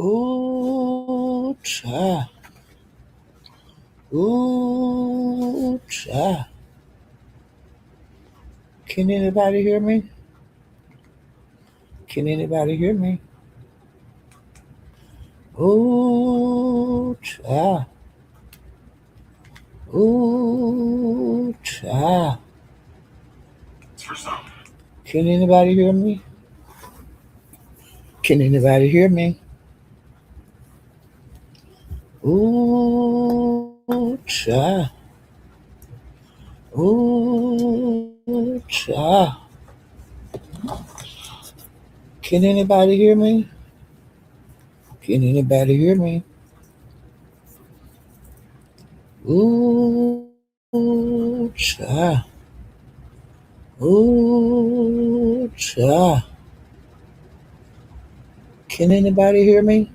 Ooh, child. Ooh, child. Can anybody hear me? Can anybody hear me? Ooh, child. Ooh, child. Can anybody hear me? Can anybody hear me? Ooh, child. Ooh, child. Can anybody hear me? Can anybody hear me? Ooh, child. Ooh, child. Can anybody hear me?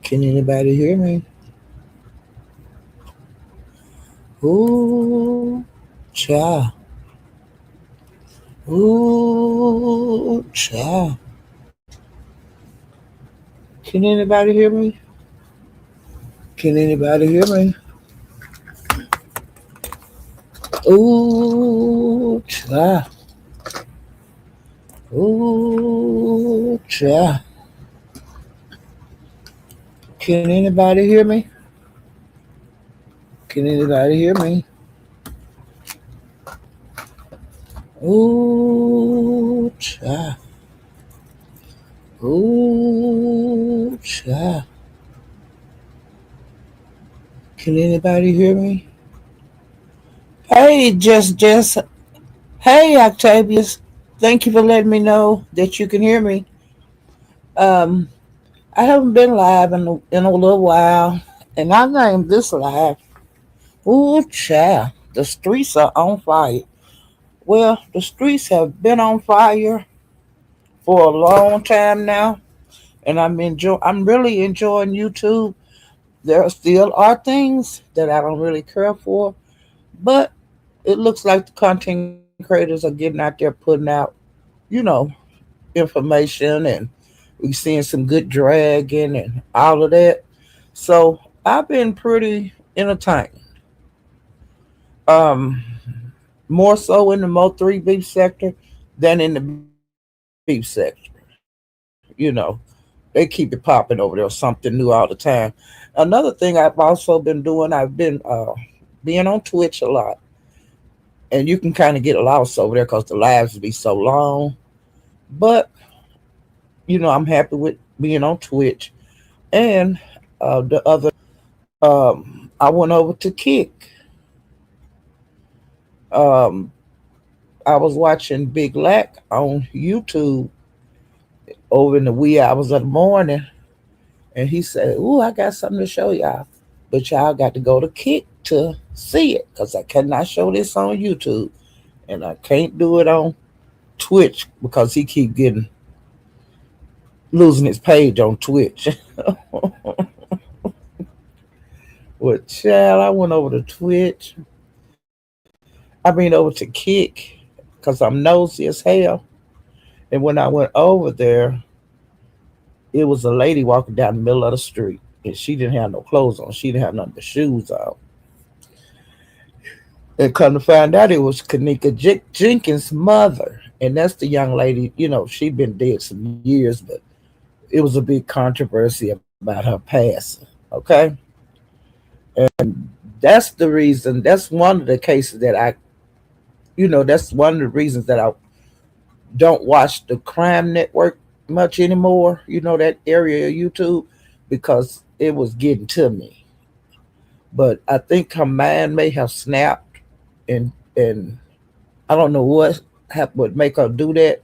Can anybody hear me? Ooh, child. Ooh, child. Can anybody hear me? Can anybody hear me? Ooh, child. Ooh, child. Can anybody hear me? Can anybody hear me? Ooh, child. Ooh, child. Can anybody hear me? Hey, just. Hey, Octavius. Thank you for letting me know that you can hear me. Um, I haven't been live in a little while, and I named this live. Ooh, child. The streets are on fire. Well, the streets have been on fire for a long time now, and I'm really enjoying YouTube. There still are things that I don't really care for, but it looks like the content creators are getting out there putting out, you know, information, and we seeing some good dragging and all of that. So I've been pretty entertained. Um, More so in the Mo3 beef sector than in the beef sector. You know, they keep it popping over there, something new all the time. Another thing I've also been doing, being on Twitch a lot, and you can kind of get lost over there because the lives be so long. But I'm happy with being on Twitch. And the other day, I went over to Kick. Um, I was watching Big Lack on YouTube over in the wee hours of the morning, and he said, "Ooh, I got something to show y'all, but y'all got to go to Kick to see it because I cannot show this on YouTube, and I can't do it on Twitch because he keep getting losing his page on Twitch." Well, child, I went over to Twitch. Over to Kick because I'm nosy as hell. And when I went over there, it was a lady walking down the middle of the street, and she didn't have no clothes on. She didn't have nothing but shoes on. And come to find out, it was Kanika Jenkins' mother, and that's the young lady. She'd been dead some years, but it was a big controversy about her passing. Okay, that's the reason. That's one of the cases that that's one of the reasons that I don't watch the crime network much anymore. That area of YouTube because it was getting to me. But I think her mind may have snapped, and I don't know what happened would make her do that.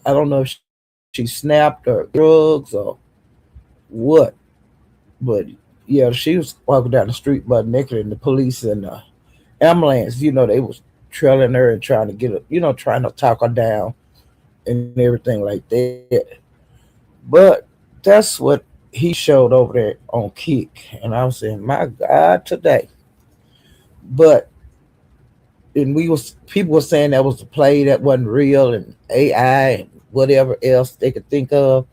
I don't know if she snapped or drugs or what, but yeah, she was walking down the street butt naked, and the police and the ambulance, they was trailing her and trying to get her, trying to talk her down and everything like that. But that's what he showed over there on Kick, and I was saying, my God, today. But and we was people were saying that was a play that wasn't real and AI and whatever else they could think of.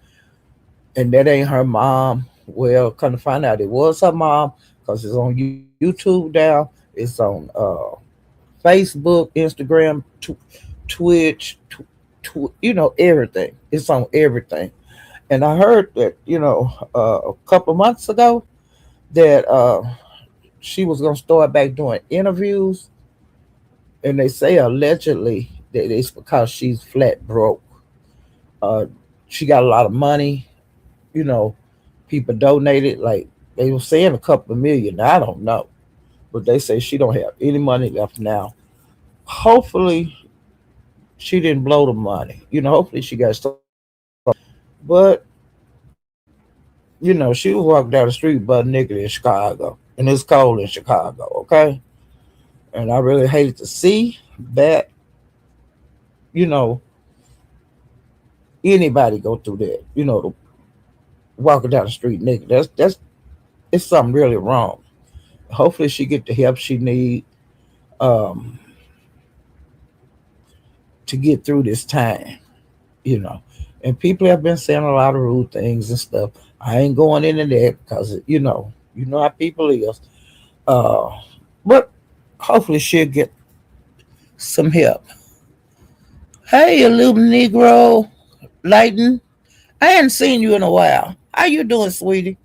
and that ain't her mom. Well, come to find out, it was her mom because it's on YouTube now. It's on Facebook, Instagram, Twitch, everything. It's on everything. And I heard that a couple months ago that she was gonna start back doing interviews, and they say allegedly that it's because she's flat broke. Uh, she got a lot of money, you know, people donated, like they were saying a couple of million. I don't know, but they say she don't have any money left now. Hopefully, she didn't blow the money. Hopefully she got some. But she was walking down the street butt naked in Chicago, and it's cold in Chicago. Okay, and I really hated to see that. You know, anybody go through that. Walking down the street naked. That's it's something really wrong. Hopefully, she get the help she need um, to get through this time. You know, and people have been saying a lot of rude things and stuff. I ain't going into that because you know how people is. Uh, but hopefully, she'll get some help. Hey, you little Negro, Lighten. I hadn't seen you in a while. How you doing, sweetie?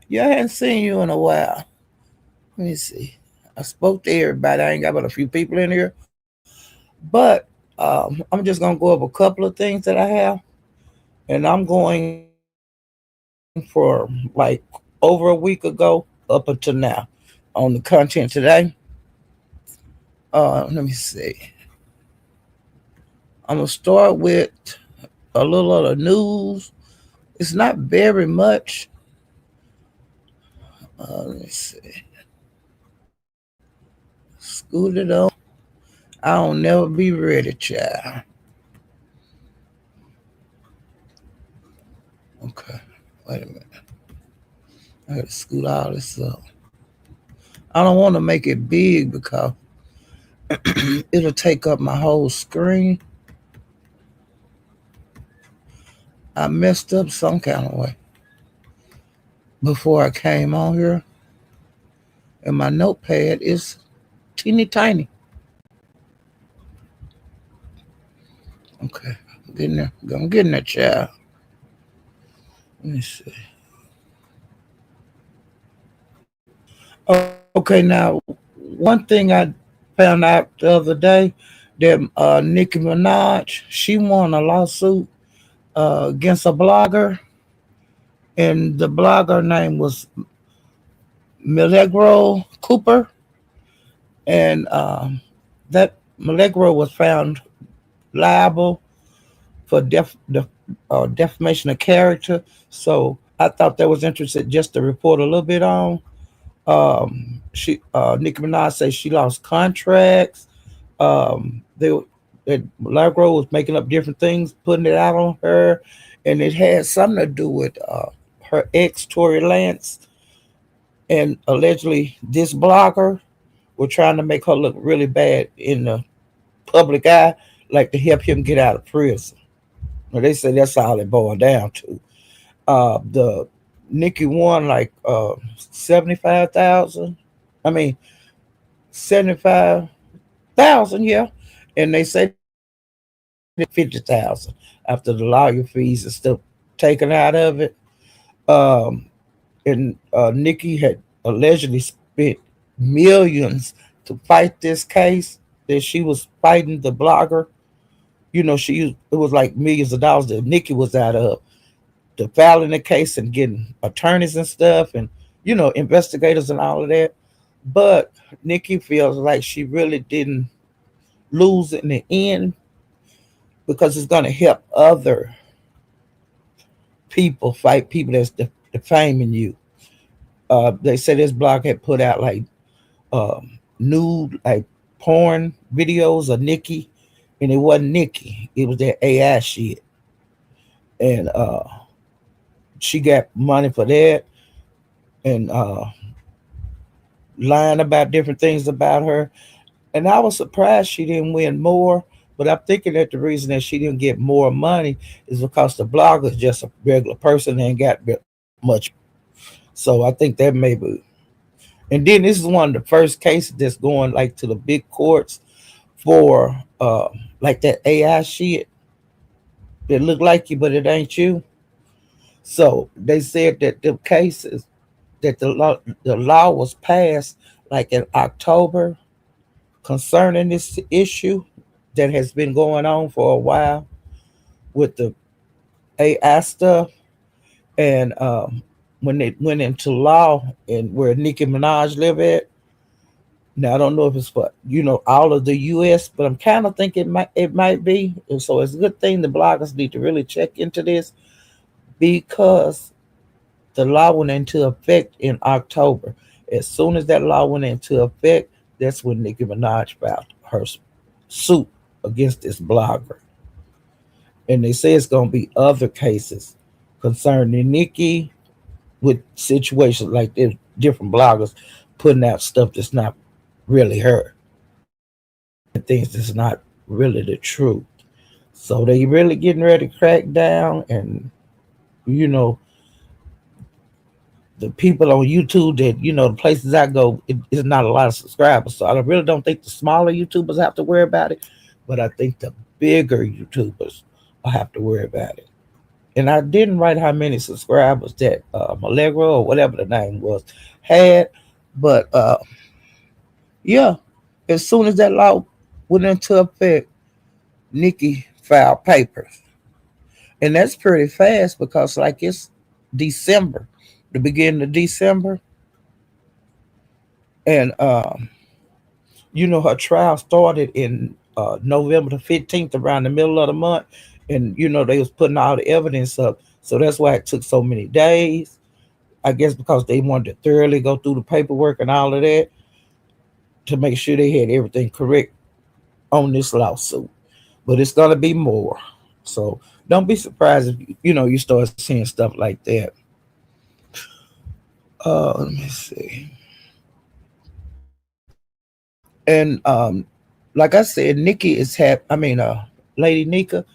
Yeah, I hadn't seen you in a while. Let me see. I spoke to everybody. I ain't got but a few people in here. But I'm just going to go over a couple of things that I have. And I'm going for like over a week ago up until now on the content today. Let me see. I'm going to start with a little of the news. It's not very much. Let me see. Scoot it on. I don't never be ready, child. Okay, wait a minute. I gotta scoot all this up. I don't want to make it big because it'll take up my whole screen. I messed up some kind of way before I came on here, and my notepad is teeny tiny. Okay, I'm getting there. I'm getting there, child. Let me see. Okay, now one thing I found out the other day that Nicki Minaj, she won a lawsuit against a blogger, and the blogger name was Milagro Cooper, and that Milagro was found liable for defamation of character. So I thought that was interesting just to report a little bit on. She Nicki Minaj says she lost contracts. They that Milagro was making up different things, putting it out on her, and it had something to do with her ex Tory Lance, and allegedly this blogger were trying to make her look really bad in the public eye, like to help him get out of prison. Well, they say that's all it boiled down to. The Nikki won like 75,000. I mean 75,000, yeah. And they say 50,000 after the lawyer fees and stuff taken out of it. Um, and Nikki had allegedly spent millions to fight this case that she was fighting the blogger. It was like millions of dollars that Nikki was out of to filing the case and getting attorneys and stuff, and investigators and all of that. But Nikki feels like she really didn't lose in the end because it's going to help other people fight people that's defaming you. They said this blog had put out like nude, like porn videos of Nikki, and it wasn't Nikki. It was that AI shit, and she got money for that, and lying about different things about her. And I was surprised she didn't win more, But I'm thinking that the reason that she didn't get more money is because the blogger is just a regular person and ain't got much. So I think that maybe. And then this is one of the first cases that's going like to the big courts for like that AI shit that look like you but it ain't you. So they said that the cases that the law was passed like in October concerning this issue that has been going on for a while with the AI stuff. And when it went into law and where Nicki Minaj live at, now I don't know if it's for all of the U.S., but I'm kind of thinking it might be. And so it's a good thing the bloggers need to really check into this because the law went into effect in October. As soon as that law went into effect, that's when Nicki Minaj filed her suit against this blogger. And they say it's going to be other cases concerning Nicki with situations like this, different bloggers putting out stuff that's not really her and things that's not really the truth. So they really getting ready to crack down, and you know the people on YouTube that the places I go, it's not a lot of subscribers. So I really don't think the smaller YouTubers have to worry about it, but I think the bigger YouTubers will have to worry about it. And I didn't write how many subscribers that Allegro or whatever the name was had, but yeah, as soon as that law went into effect, Nikki filed papers, and that's pretty fast because like it's December, the beginning of December, and her trial started in November the 15th, around the middle of the month, and they was putting all the evidence up, so that's why it took so many days. I guess because they wanted to thoroughly go through the paperwork and all of that to make sure they had everything correct on this lawsuit. But it's gonna be more. So don't be surprised if you start seeing stuff like that. Let me see. And like I said, Nikki is Lady Nika.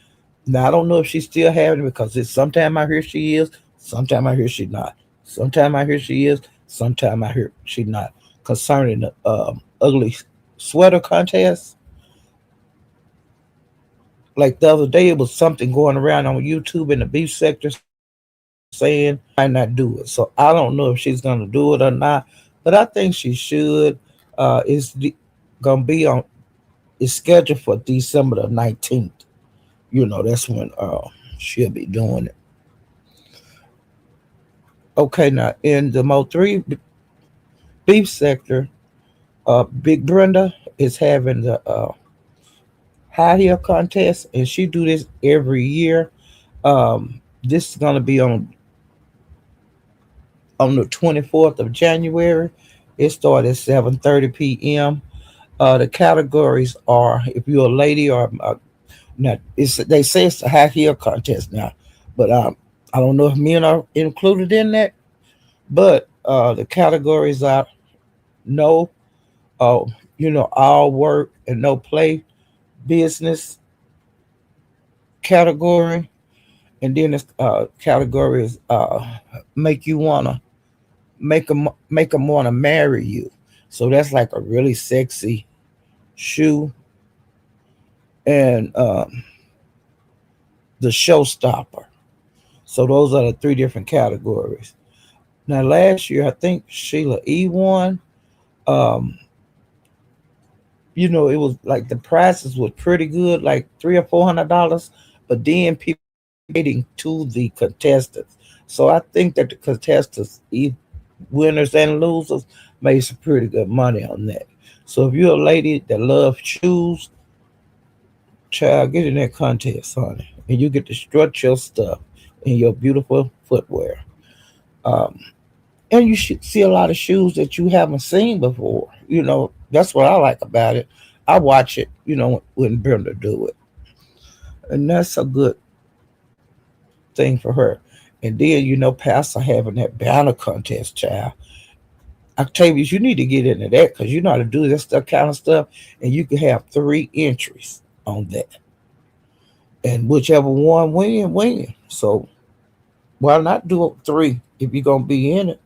Now I don't know if she's still having it because it's sometime I hear she is, sometime I hear she not. Sometime I hear she is, sometime I hear she not. Concerning the ugly sweater contest, like the other day, it was something going around on YouTube in the beef sector saying might not do it. So I don't know if she's gonna do it or not, but I think she should. Gonna be on. It's scheduled for December the 19th. That's when she'll be doing it. Okay, now in the Mo three beef sector, Big Brenda is having the high heel contest, and she do this every year. This is gonna be on the 24th of January. It started at 7:30 p.m. The categories are if you're a lady or now. They say it's a high heel contest now, but I don't know if men are included in that. But the categories are no, uh, all work and no play business category, and then this category is make you wanna make them wanna marry you. So that's like a really sexy shoe, and the showstopper. So those are the three different categories. Now last year I think Sheila E won. Um, it was like the prices was pretty good, like $300 or $400, but then people rating to the contestants. So I think that the contestants, winners and losers, made some pretty good money on that. So if you're a lady that loves shoes, child, get in that contest, honey, and you get to strut your stuff in your beautiful footwear. Um, and you should see a lot of shoes that you haven't seen before. That's what I like about it. I watch it, when Brenda do it, and that's a good thing for her. And then Pastor having that banner contest, child. Octavius, you need to get into that because you know how to do that stuff kind of stuff, and you can have three entries. on that, and whichever one win. So why not do three if you're gonna be in it?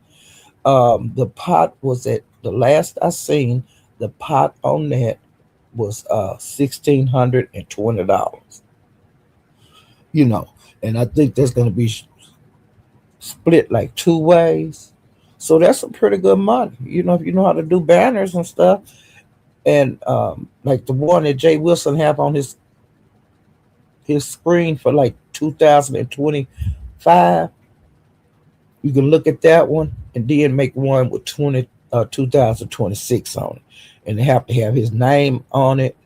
The pot was at the last I seen. The pot on that was $1,620. You know, and I think that's gonna be split like two ways. So that's some pretty good money. You know, if you know how to do banners and stuff, and like the one that Jay Wilson have on his screen for like 2025, you can look at that one and then make one with 2026 on it, and they have to have his name on it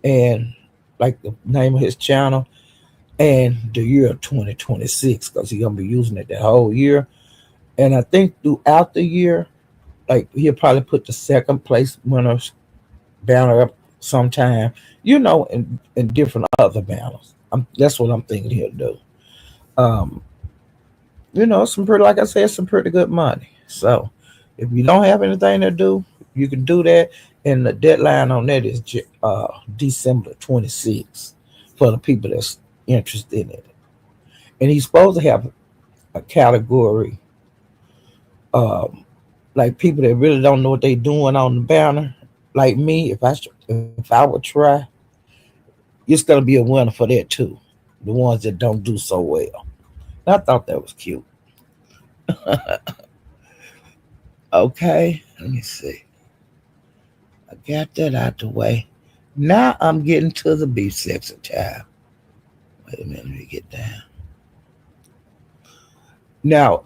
and like the name of his channel and the year of 2026 because he's gonna be using it that whole year. And I think throughout the year, like he'll probably put the second place winners banner up sometime, and different other banners. That's what I'm thinking he'll do. Um, some pretty, like I said, some pretty good money. So if you don't have anything to do, you can do that. And the deadline on that is December 26th for the people that's interested in it. And he's supposed to have a category, like people that really don't know what they're doing on the banner. Like me, if I would try, it's gonna be a winner for that too. The ones that don't do so well. I thought that was cute. Okay, let me see. I got that out the way. Now I'm getting to the beef section time. Wait a minute, let me get down. Now,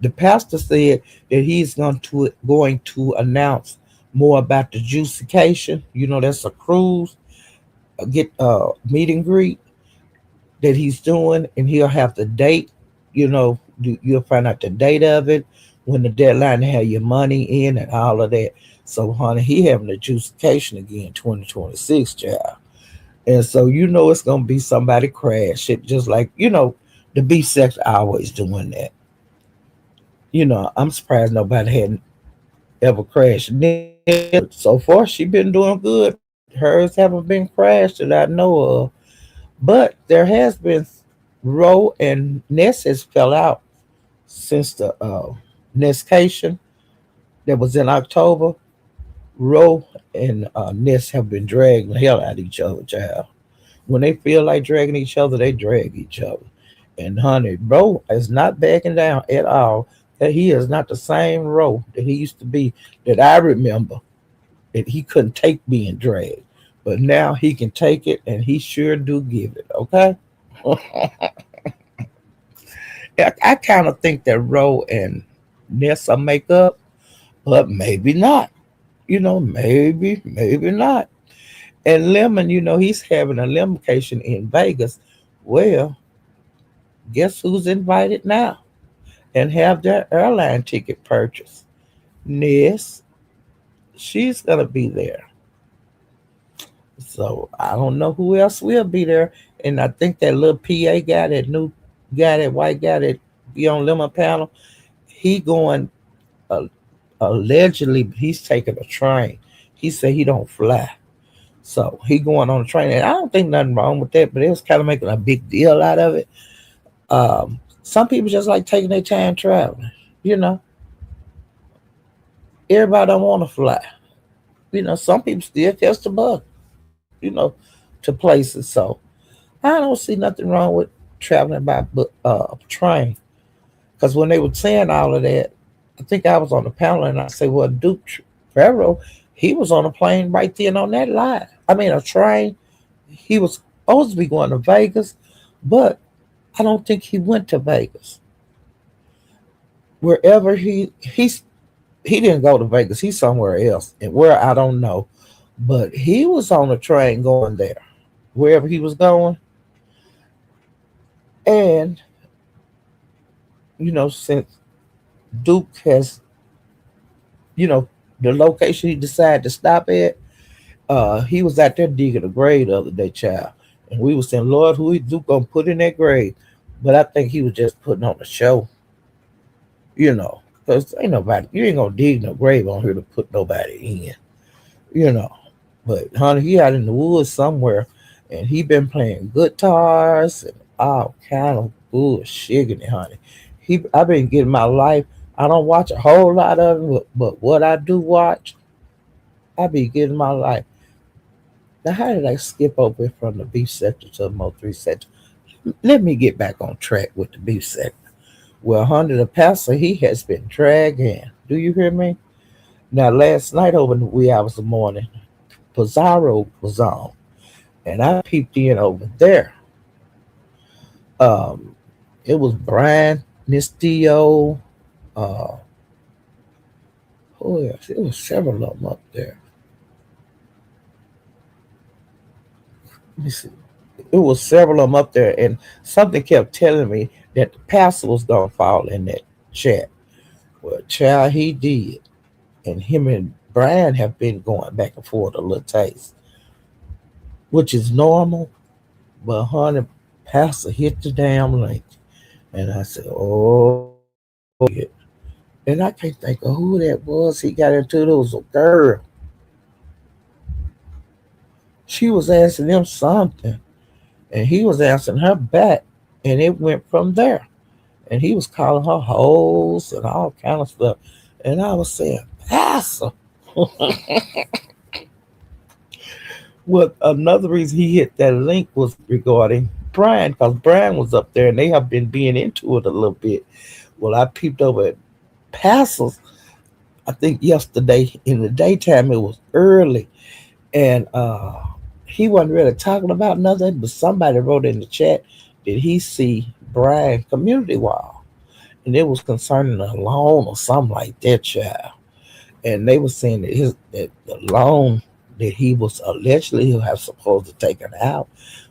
the pastor said that he's going to announce more about the juicecation. That's a cruise, a get meet and greet that he's doing, and he'll have the date. You'll find out the date of it, when the deadline to have your money in, and all of that. So, honey, he having the juicecation again, 2026, child. And so it's gonna be somebody crash it, just like the B section always doing that. I'm surprised nobody hadn't ever crashed. So far, she been doing good. Hers haven't been crashed that I know of. But there has been Roe and Ness has fell out since the Nesscation that was in October. Roe and Ness have been dragging the hell out of each other, child. When they feel like dragging each other, they drag each other. And honey, Roe is not backing down at all. That he is not the same Roe that he used to be that I remember. That he couldn't take being dragged. But now he can take it and he sure do give it, okay? I kind of think that Roe and Nessa make up, but maybe not. Maybe not. And Lemon, he's having a lemonication in Vegas. Well, guess who's invited now and have their airline ticket purchased? Ness, she's gonna be there. So I don't know who else will be there. And I think that little PA guy, that new guy, that white guy that be on Lemon panel, he going allegedly he's taking a train. He said he don't fly. So he going on a train. And I don't think nothing wrong with that, but it was kind of making a big deal out of it. Some people just like taking their time traveling. You know, everybody don't want to fly. Some people still catch the bus. To places. So I don't see nothing wrong with traveling by train. Because when they were saying all of that, I think I was on the panel and I said, well, Duke Farrow, he was on a plane right then on that line. I mean, a train. He was supposed to be going to Vegas, but I don't think he went to Vegas. Wherever he didn't go to Vegas. He's somewhere else, and where I don't know. But he was on a train going there, wherever he was going. And since Duke has, the location he decided to stop at, he was out there digging a grave the other day, child. And we were saying, Lord, who is Duke gonna put in that grave? But I think he was just putting on a show, because ain't nobody, you ain't gonna dig no grave on here to put nobody in, you know. But honey, he out in the woods somewhere, and he been playing guitars and all kind of bullshit, honey. I been getting my life. I don't watch a whole lot of it, but what I do watch, I be getting my life. Now, how did I skip over from the beef sector to the Mo three sector? Let me get back on track with the beef sector. Well, honey, the pastor he has been dragging. Do you hear me? Now, last night over the wee hours of the morning, Pizarro was on, and I peeped in over there. Um, it was Brian, Miss Dio, uh, who else? It was several of them up there. Let me see. It was several of them up there, and something kept telling me that the pastor was gonna fall in that chat. Well, child, he did, and him and Brian have been going back and forth a little taste, which is normal. But honey, pastor hit the damn link, and I said, "Oh shit!" And I can't think of who that was. He got into it. It was a girl. She was asking him something, and he was answering her back, and it went from there. And he was calling her hoes and all kind of stuff. And I was saying, Pastor. Well, another reason he hit that link was regarding Brian, because Brian was up there and they have been being into it a little bit. Well, I peeped over at Pastor's, I think yesterday in the daytime, it was early, and he wasn't really talking about nothing, but somebody wrote in the chat, did he see Brian community wall? And it was concerning a loan or something like that, child. And they were saying that the loan that he was allegedly have supposed to take it out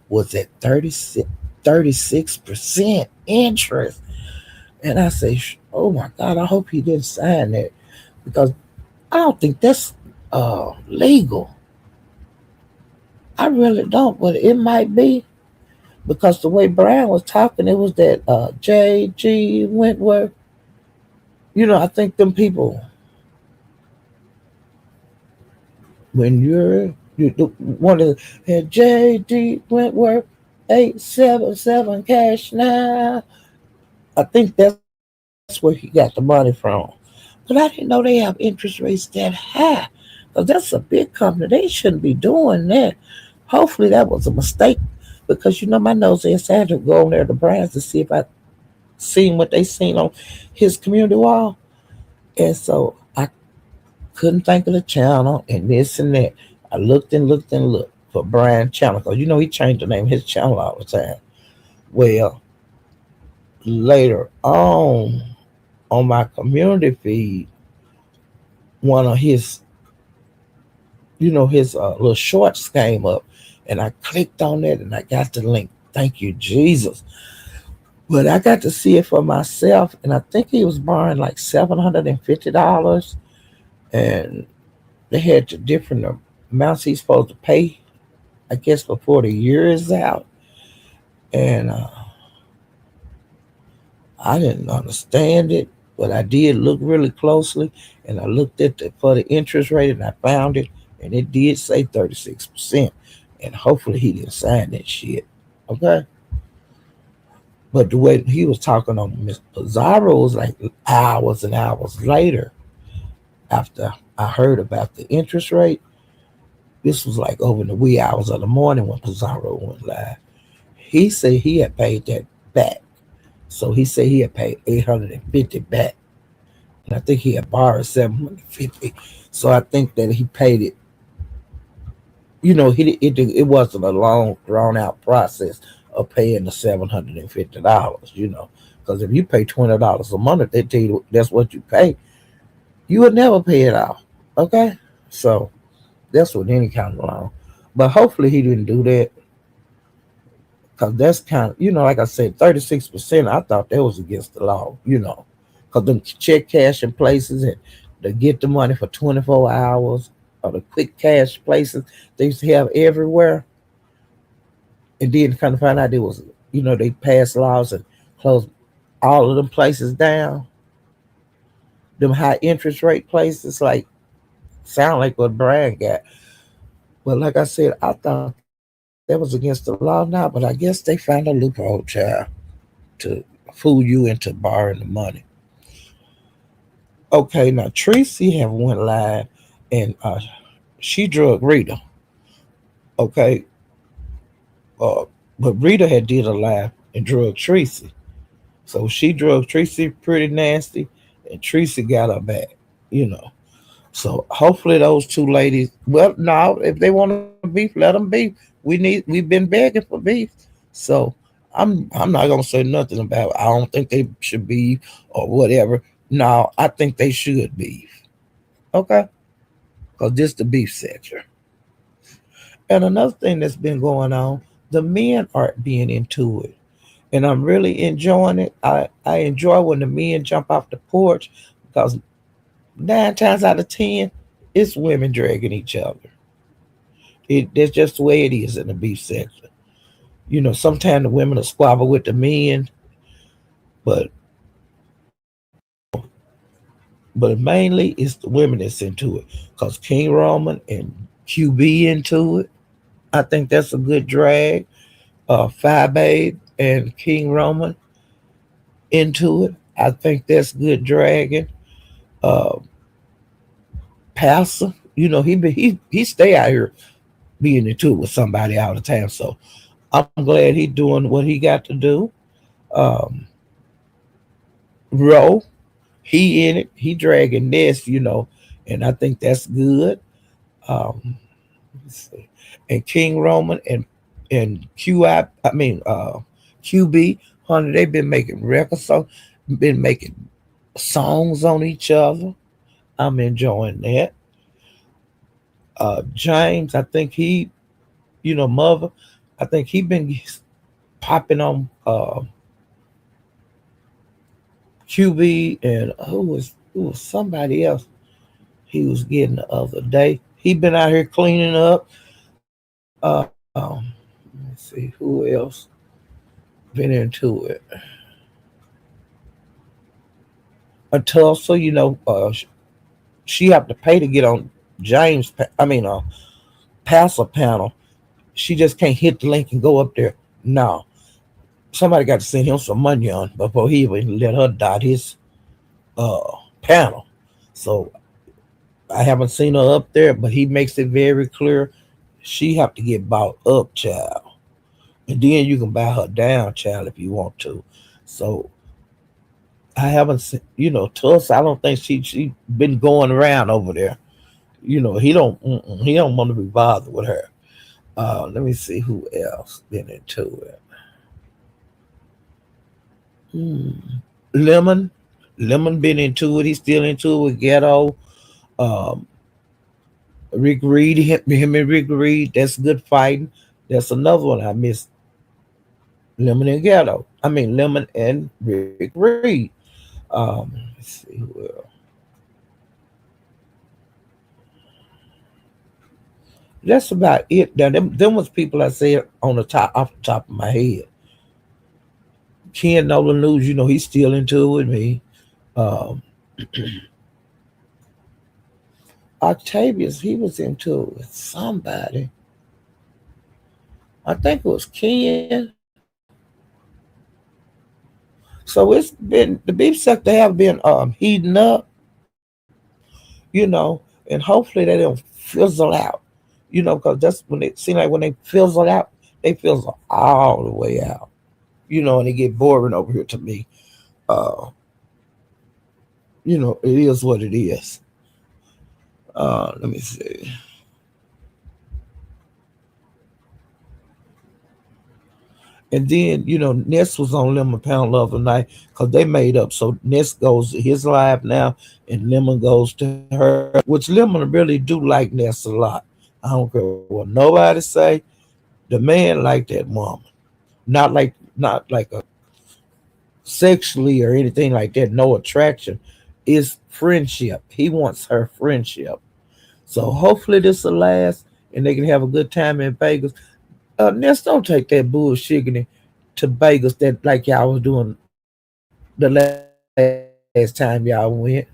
was at 36% interest. And I say, oh my God, I hope he didn't sign that, because I don't think that's legal. I really don't, but it might be, because the way Brian was talking, it was that J.G. Wentworth. I think them people, when you one of the J.D. Wentworth 877 cash now. I think that's where he got the money from. But I didn't know they have interest rates that high. Because that's a big company. They shouldn't be doing that. Hopefully that was a mistake. Because my nose is had to go on there to Brands to see if I seen what they seen on his community wall. And so I couldn't think of the channel and this and that. I looked and looked and looked for Brian channel, because he changed the name of his channel all the time. Well, later on my community feed, one of his little shorts came up, and I clicked on it and I got the link. Thank you, Jesus. But I got to see it for myself, and I think he was borrowing like $750, and they had the different amounts he's supposed to pay, I guess, before the year is out. And I didn't understand it, but I did look really closely, and I looked at for the interest rate, and I found it, and it did say 36%. And hopefully he didn't sign that shit. Okay. But the way he was talking on Miss Pizarro was like hours and hours later after I heard about the interest rate. This was like over in the wee hours of the morning when Pizarro went live. He said he had paid that back. So he said he had paid 850 back. And I think he had borrowed 750. So I think that he paid it. It wasn't a long, drawn out process of paying the $750. Because if you pay $20 a month, they tell you that's what you pay. You would never pay it off. Okay, so that's with any kind of loan. But hopefully he didn't do that, because that's kind of, like I said, 36%. I thought that was against the law. Because them check cashing places, and to get the money for 24 hours, or the quick cash places they used to have everywhere. And then kind of find out it was, they passed laws and closed all of them places down. Them high interest rate places, like, sound like what Brian got. But like I said, I thought that was against the law now, but I guess they found a loophole, child, to fool you into borrowing the money. Okay, now Tracy have went live and she drug Rita. Okay, uh, but Rita had did a live and drug Tracy. So she drug Tracy pretty nasty, and Tracy got her back. You know. So hopefully those two ladies. Well, now if they want to beef, let them beef. We've been begging for beef. So I'm not gonna say nothing about. I don't think they should beef or whatever. No, I think they should beef. Okay, because this the beef section. And another thing that's been going on, the men are being into it. And I'm really enjoying it. I enjoy when the men jump off the porch because 9 times out of 10, it's women dragging each other. That's just the way it is in the beef section. Sometimes the women will squabble with the men, but but mainly it's the women that's into it. Cause King Roman and QB into it. I think that's a good drag. Five Babe and King Roman into it. I think that's good dragging. Uh, Pastor, he stay out here being into it with somebody all the time. So I'm glad he doing what he got to do. Um, Ro, he in it. He dragging this, and I think that's good. Um, let's see. And King Roman and QB, honey, they've been making records, so been making songs on each other. I'm enjoying that. James, I think mother, I think he been popping on QB and who was somebody else he was getting the other day. He been out here cleaning up. Let's see who else been into it. Until she have to pay to get on Passer panel. She just can't hit the link and go up there. No, somebody got to send him some money on before he even let her dot his panel. So I haven't seen her up there, but he makes it very clear she have to get bought up, child. And then you can buy her down, child, if you want to. So I haven't seen, Tuss. I don't think she been going around over there. He don't want to be bothered with her. Let me see who else been into it. Hmm. Lemon, Lemon been into it. He's still into it with Ghetto. Um, Rick Reed, him and Rick Reed. That's good fighting. That's another one I missed. Lemon and Ghetto. Lemon and Rick Reed. Let's see who else. That's about it. Now, them was people I said on the top, off the top of my head. Ken Nolan News, he's still into it with me. Um, Octavius, he was into it with somebody. I think it was Ken. So it's been the beef sector have been heating up, and hopefully they don't fizzle out, because that's when it seems like when they fizzle out, they fizzle all the way out, and it get boring over here to me. Uh, it is what it is. Let me see. And then, Ness was on Lemon Pound Love tonight because they made up. So Ness goes to his live now, and Lemon goes to her, which Lemon really do like Ness a lot. I don't care what nobody say. The man like that woman, not like a sexually or anything like that. No attraction, is friendship. He wants her friendship. So hopefully this will last, and they can have a good time in Vegas. Ness, don't take that bullshit to Vegas that like y'all was doing the last time y'all went.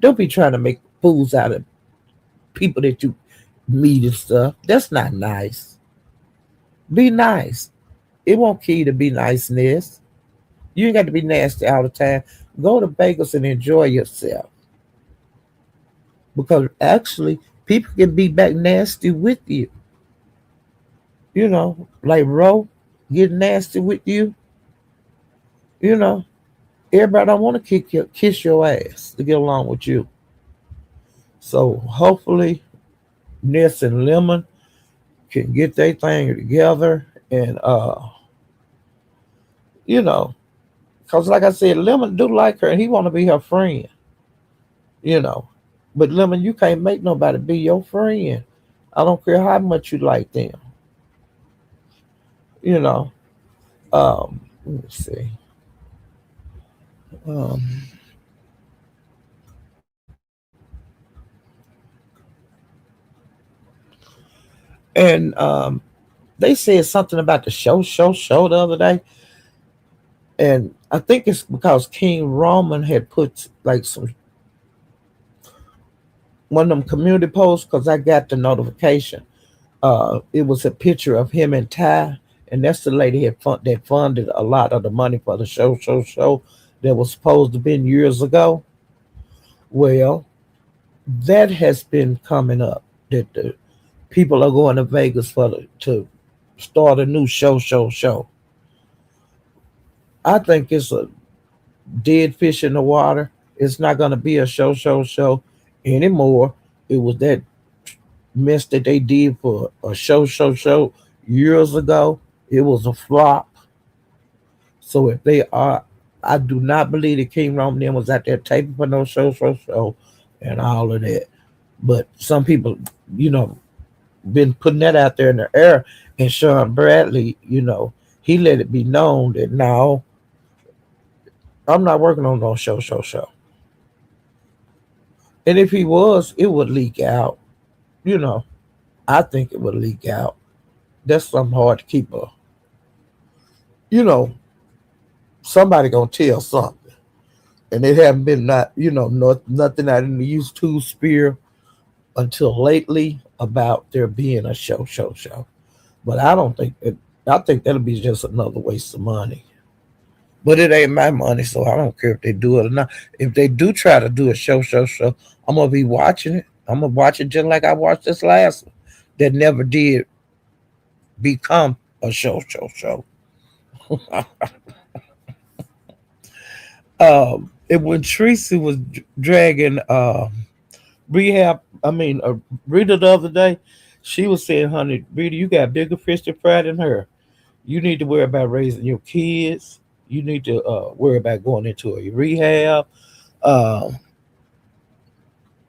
Don't be trying to make fools out of people that you meat and stuff. That's not nice. Be nice. It won't kill you to be niceness. You ain't got to be nasty all the time. Go to Vegas and enjoy yourself. Because actually, people can be back nasty with you. Like Ro get nasty with you. You know, everybody don't want to kiss your ass to get along with you. So hopefully, Ness and Lemon can get their thing together, and you know, because like I said, Lemon do like her, and he want to be her friend. You know, but Lemon, you can't make nobody be your friend. I don't care how much you like them. You know, let me see. Um, and they said something about the show the other day, and I think it's because King Roman had put like some one of them community posts because I got the notification. It was a picture of him and Ty, and that's the lady that funded a lot of the money for the show that was supposed to be years ago. Well, that has been coming up that the people are going to Vegas to start a new show. I think it's a dead fish in the water. It's not going to be a show anymore. It was that mess that they did for a show years ago. It was a flop. So if they are, I do not believe that King Roman was out there taping for no show, and all of that. But some people, you know, been putting that out there in the air. And Sean Bradley, he let it be known that no, I'm not working on no show. And if he was, it would leak out. You know, I think it would leak out. That's something hard to keep a. You know, somebody gonna tell something, and it haven't been nothing out in the YouTube sphere until lately about there being a show. But I don't think it. I think that'll be just another waste of money. But it ain't my money, so I don't care if they do it or not. If they do try to do a show, I'm gonna be watching it. I'm gonna watch it just like I watched this last one that never did become a show. And when Tracy was dragging rehab, I mean Rita the other day, she was saying, "Honey, Rita, you got bigger fish to fry than her. You need to worry about raising your kids. You need to worry about going into a rehab." Um,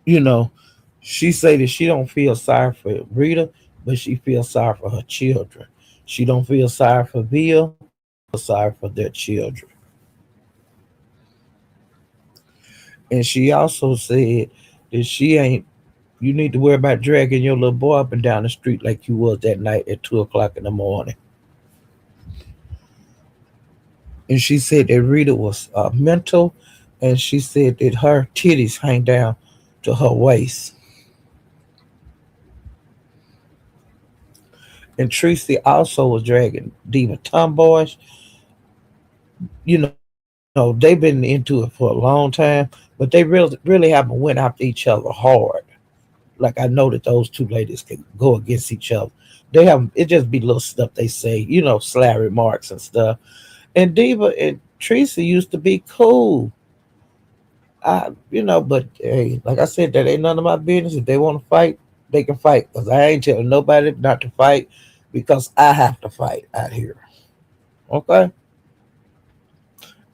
you know, she said that she don't feel sorry for Rita, but she feels sorry for her children. She don't feel sorry for Bill, feel sorry for their children. And she also said that she ain't. You need to worry about dragging your little boy up and down the street like you was that night at 2 o'clock in the morning. And she said that Rita was mental, and she said that her titties hang down to her waist. And Tracy also was dragging Diva Tomboys. They've been into it for a long time, but they really haven't went after each other hard. Like I know that those two ladies can go against each other. They have it just be little stuff they say, sly remarks and stuff. And Diva and Tracy used to be cool. But hey, like I said, that ain't none of my business. If they want to fight, they can fight. Cause I ain't telling nobody not to fight because I have to fight out here. Okay.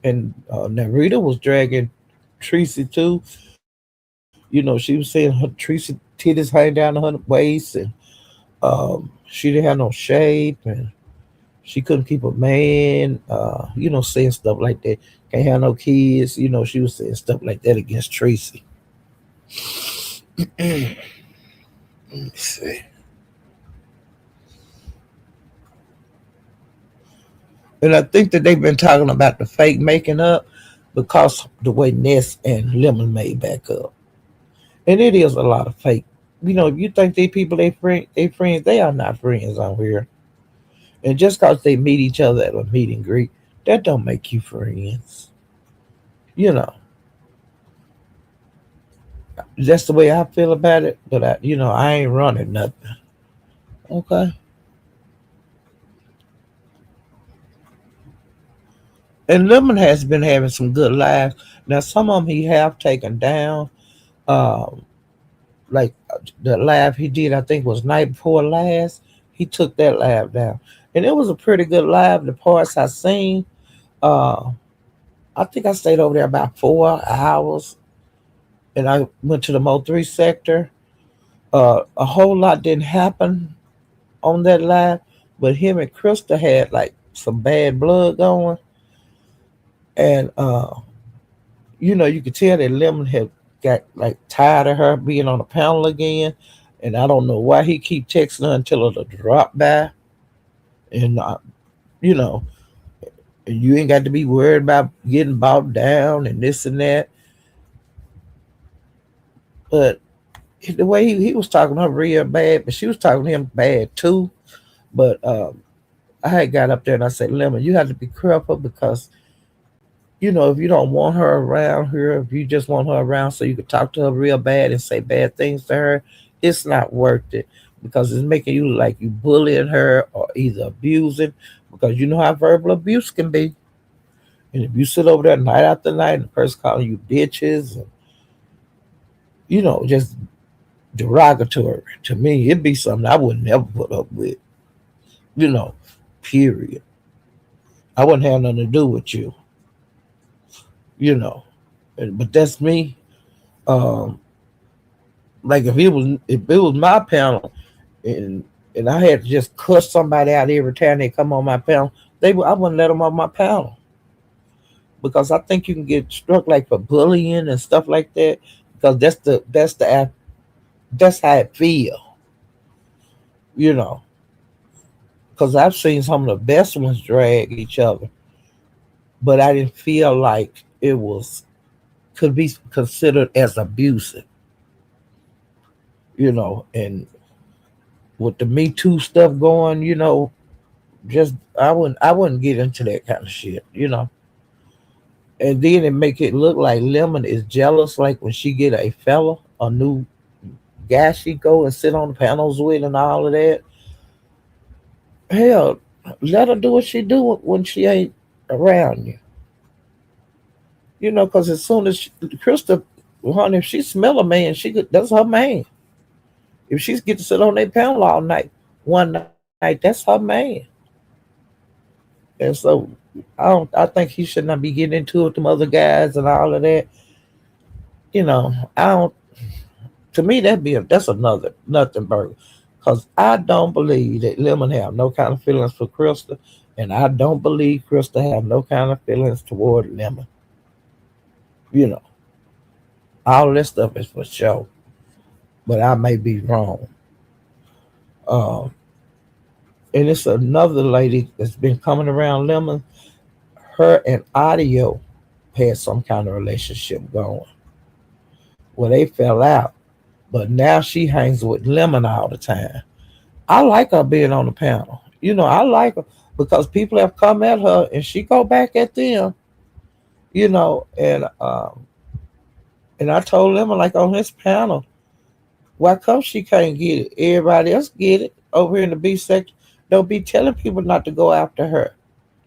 And Narita was dragging Tracy too. She was saying her Tracy titties hang down to her waist, and she didn't have no shape, and she couldn't keep a man. Saying stuff like that. Can't have no kids. She was saying stuff like that against Tracy. Let me see. And I think that they've been talking about the fake making up because the way Ness and Lemon made back up. And it is a lot of fake, If you think they people they friends, they are not friends on here. And just cause they meet each other at a meet and greet, that don't make you friends. You know, that's the way I feel about it. But I ain't running nothing. Okay. And Lemon has been having some good lives. Now some of them he have taken down. Um, like the live he did, I think was night before last. He took that live down, and it was a pretty good live. The parts I seen, uh, I think I stayed over there about 4 hours, and I went to the Mo3 sector. A whole lot didn't happen on that live, but him and Krista had like some bad blood going, and you could tell that Lemon had got like tired of her being on the panel again, and I don't know why he keep texting her until it'll drop by, and you know, and you ain't got to be worried about getting bogged down and this and that. But the way he was talking to her real bad, but she was talking to him bad too. But I had got up there and I said, Lemon, you have to be careful because if you don't want her around here, if you just want her around so you can talk to her real bad and say bad things to her, it's not worth it because it's making you look like you bullying her or either abusing because you know how verbal abuse can be. And if you sit over there night after night and the person calling you bitches and just derogatory to me, it'd be something I would never put up with. You know, period. I wouldn't have nothing to do with you. You know, but that's me. Um, like if it was my panel, and I had to just cuss somebody out every time they come on my panel, I wouldn't let them on my panel because I think you can get struck like for bullying and stuff like that because that's how it feel. You know, because I've seen some of the best ones drag each other, but I didn't feel like it was could be considered as abusive. And with the Me Too stuff going, just I wouldn't get into that kind of shit. And then it make it look like Lemon is jealous, like when she get a fella, a new guy she go and sit on the panels with and all of that. Hell, let her do what she do when she ain't around you. Because as soon as Krista, honey, if she smell a man, that's her man. If she get to sit on that panel all night, one night, that's her man. And so I think he should not be getting into it with them other guys and all of that. I don't. To me, that's another nothing burger. Cause I don't believe that Lemon have no kind of feelings for Krista, and I don't believe Krista have no kind of feelings toward Lemon. You know, all of this stuff is for show, but I may be wrong. Um, and it's another lady that's been coming around Lemon. Her and Audio had some kind of relationship going. Well, they fell out, but now she hangs with Lemon all the time. I like her being on the panel. I like her because people have come at her and she go back at them. And I told Lemon like on his panel, why come she can't get it? Everybody else get it over here in the B section. Don't be telling people not to go after her,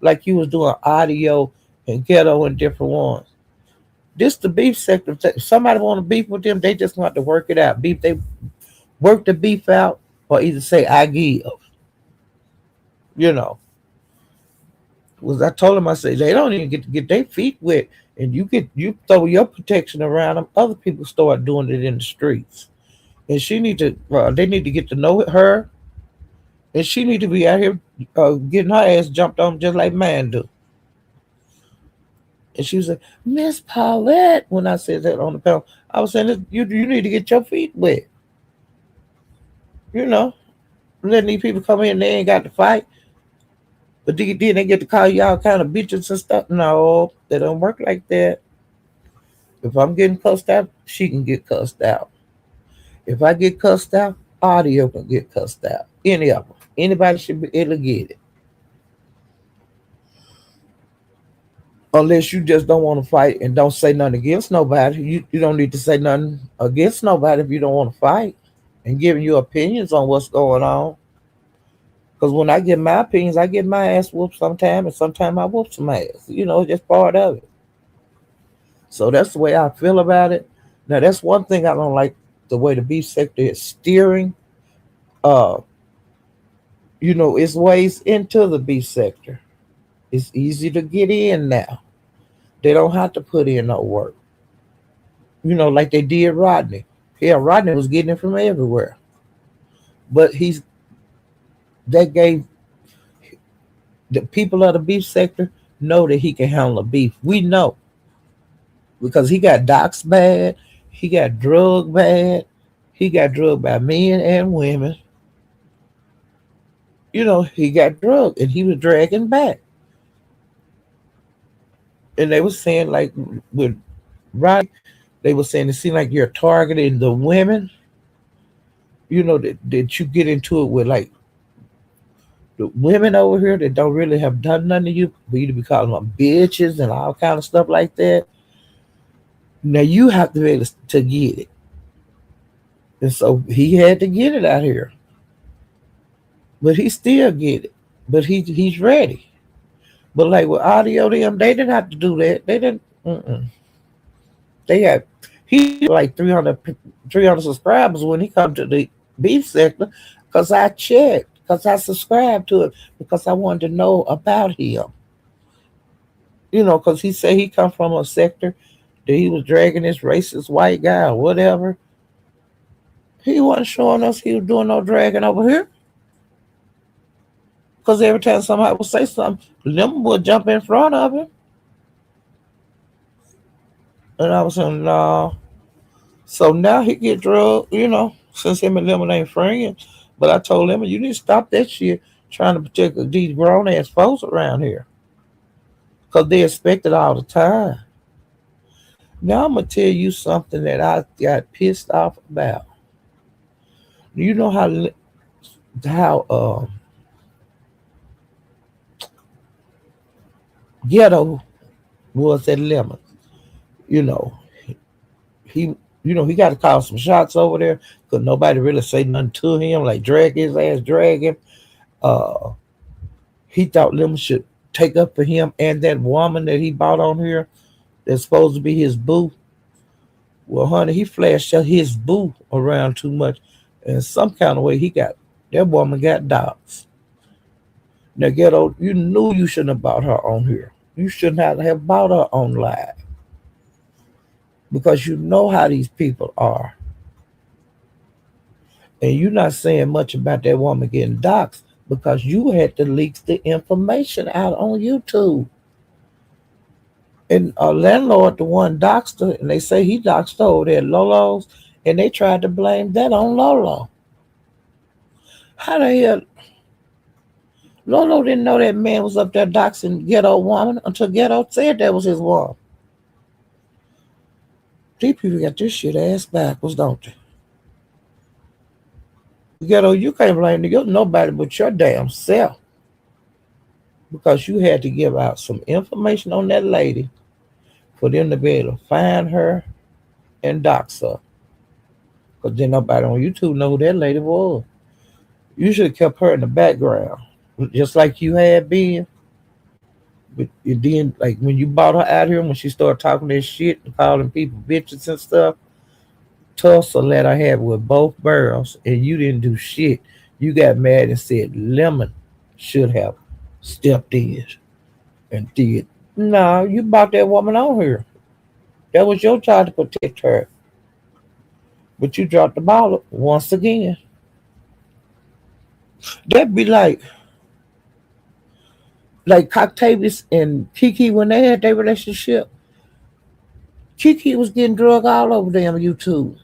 like you was doing Audio and Ghetto and different ones. This the beef sector. If somebody want to beef with them, they just want to work it out. Beef, they work the beef out, or either say I give. You know, was I told them I said they don't even get to get their feet wet, and you throw your protection around them. Other people start doing it in the streets, and they need to get to know her, and she need to be out here getting her ass jumped on just like man do. And she was like, Miss Paulette, when I said that on the panel, I was saying, you need to get your feet wet. You know, letting these people come in, they ain't got to fight. But then they get to call y'all kind of bitches and stuff. No, they don't work like that. If I'm getting cussed out, she can get cussed out. If I get cussed out, audio can get cussed out. Any of them. Anybody should be able to get it. Unless you just don't want to fight and don't say nothing against nobody. You don't need to say nothing against nobody if you don't want to fight and giving your opinions on what's going on. Because when I get my opinions, I get my ass whooped sometime, and sometimes I whoop some ass. It's just part of it. So that's the way I feel about it. Now, that's one thing I don't like the way the beef sector is steering. Uh, it's ways into the beef sector. It's easy to get in now. They don't have to put in no work. Like they did Rodney. Yeah, Rodney was getting it from everywhere. But that gave the people of the beef sector know that he can handle the beef. We know because he got docs bad, he got drug bad, he got drugged by men and women. He got drugged and he was dragging back. And they were saying like with Rodney, they were saying it seemed like you're targeting the women. That you get into it with like the women over here that don't really have done nothing to you, for you to be calling them bitches and all kind of stuff like that. Now you have to be able to get it, and so he had to get it out here, but he still get it. But he's ready. But like with audio, them they didn't have to do that. They didn't. They had he like 300 subscribers when he come to the beef sector because I checked. Because I subscribed to it because I wanted to know about him. Because he said he come from a sector that he was dragging this racist white guy or whatever. He wasn't showing us he was doing no dragging over here. Because every time somebody would say something, them would jump in front of him. And I was saying, no. So now he get drugged, since him and them ain't friends. But I told him, you need to stop that shit trying to protect these grown ass folks around here. Because they expect it all the time. Now I'm going to tell you something that I got pissed off about. You know how ghetto was at Lemon. You know, he he got to call some shots over there because nobody really say nothing to him, like drag his ass, drag him. Uh, he thought Lemon should take up for him and that woman that he bought on here that's supposed to be his boo. Well, honey, he flashed his boo around too much. And some kind of way that woman got dogs. Now, ghetto, you knew you shouldn't have bought her on here. You shouldn't have bought her on live. Because you know how these people are. And you're not saying much about that woman getting doxxed because you had to leak the information out on YouTube. And a landlord, the one doxed her, and they say he doxed her over there at Lolo's, and they tried to blame that on Lolo. How the hell? Lolo didn't know that man was up there doxing Ghetto woman until Ghetto said that was his woman. These people got this shit ass backwards, don't they? Ghetto, you can't blame nobody but your damn self. Because you had to give out some information on that lady for them to be able to find her and dox her. Because then nobody on YouTube know who that lady was. You should have kept her in the background. Just like you had been. But then, like, when you bought her out here, when she started talking that shit and calling people bitches and stuff, Tulsa let her have it with both barrels, and you didn't do shit. You got mad and said Lemon should have stepped in and did. No, you bought that woman on here. That was your job to protect her. But you dropped the ball once again. That'd be like Octavius and Kiki when they had their relationship. Kiki was getting drugged all over damn YouTube.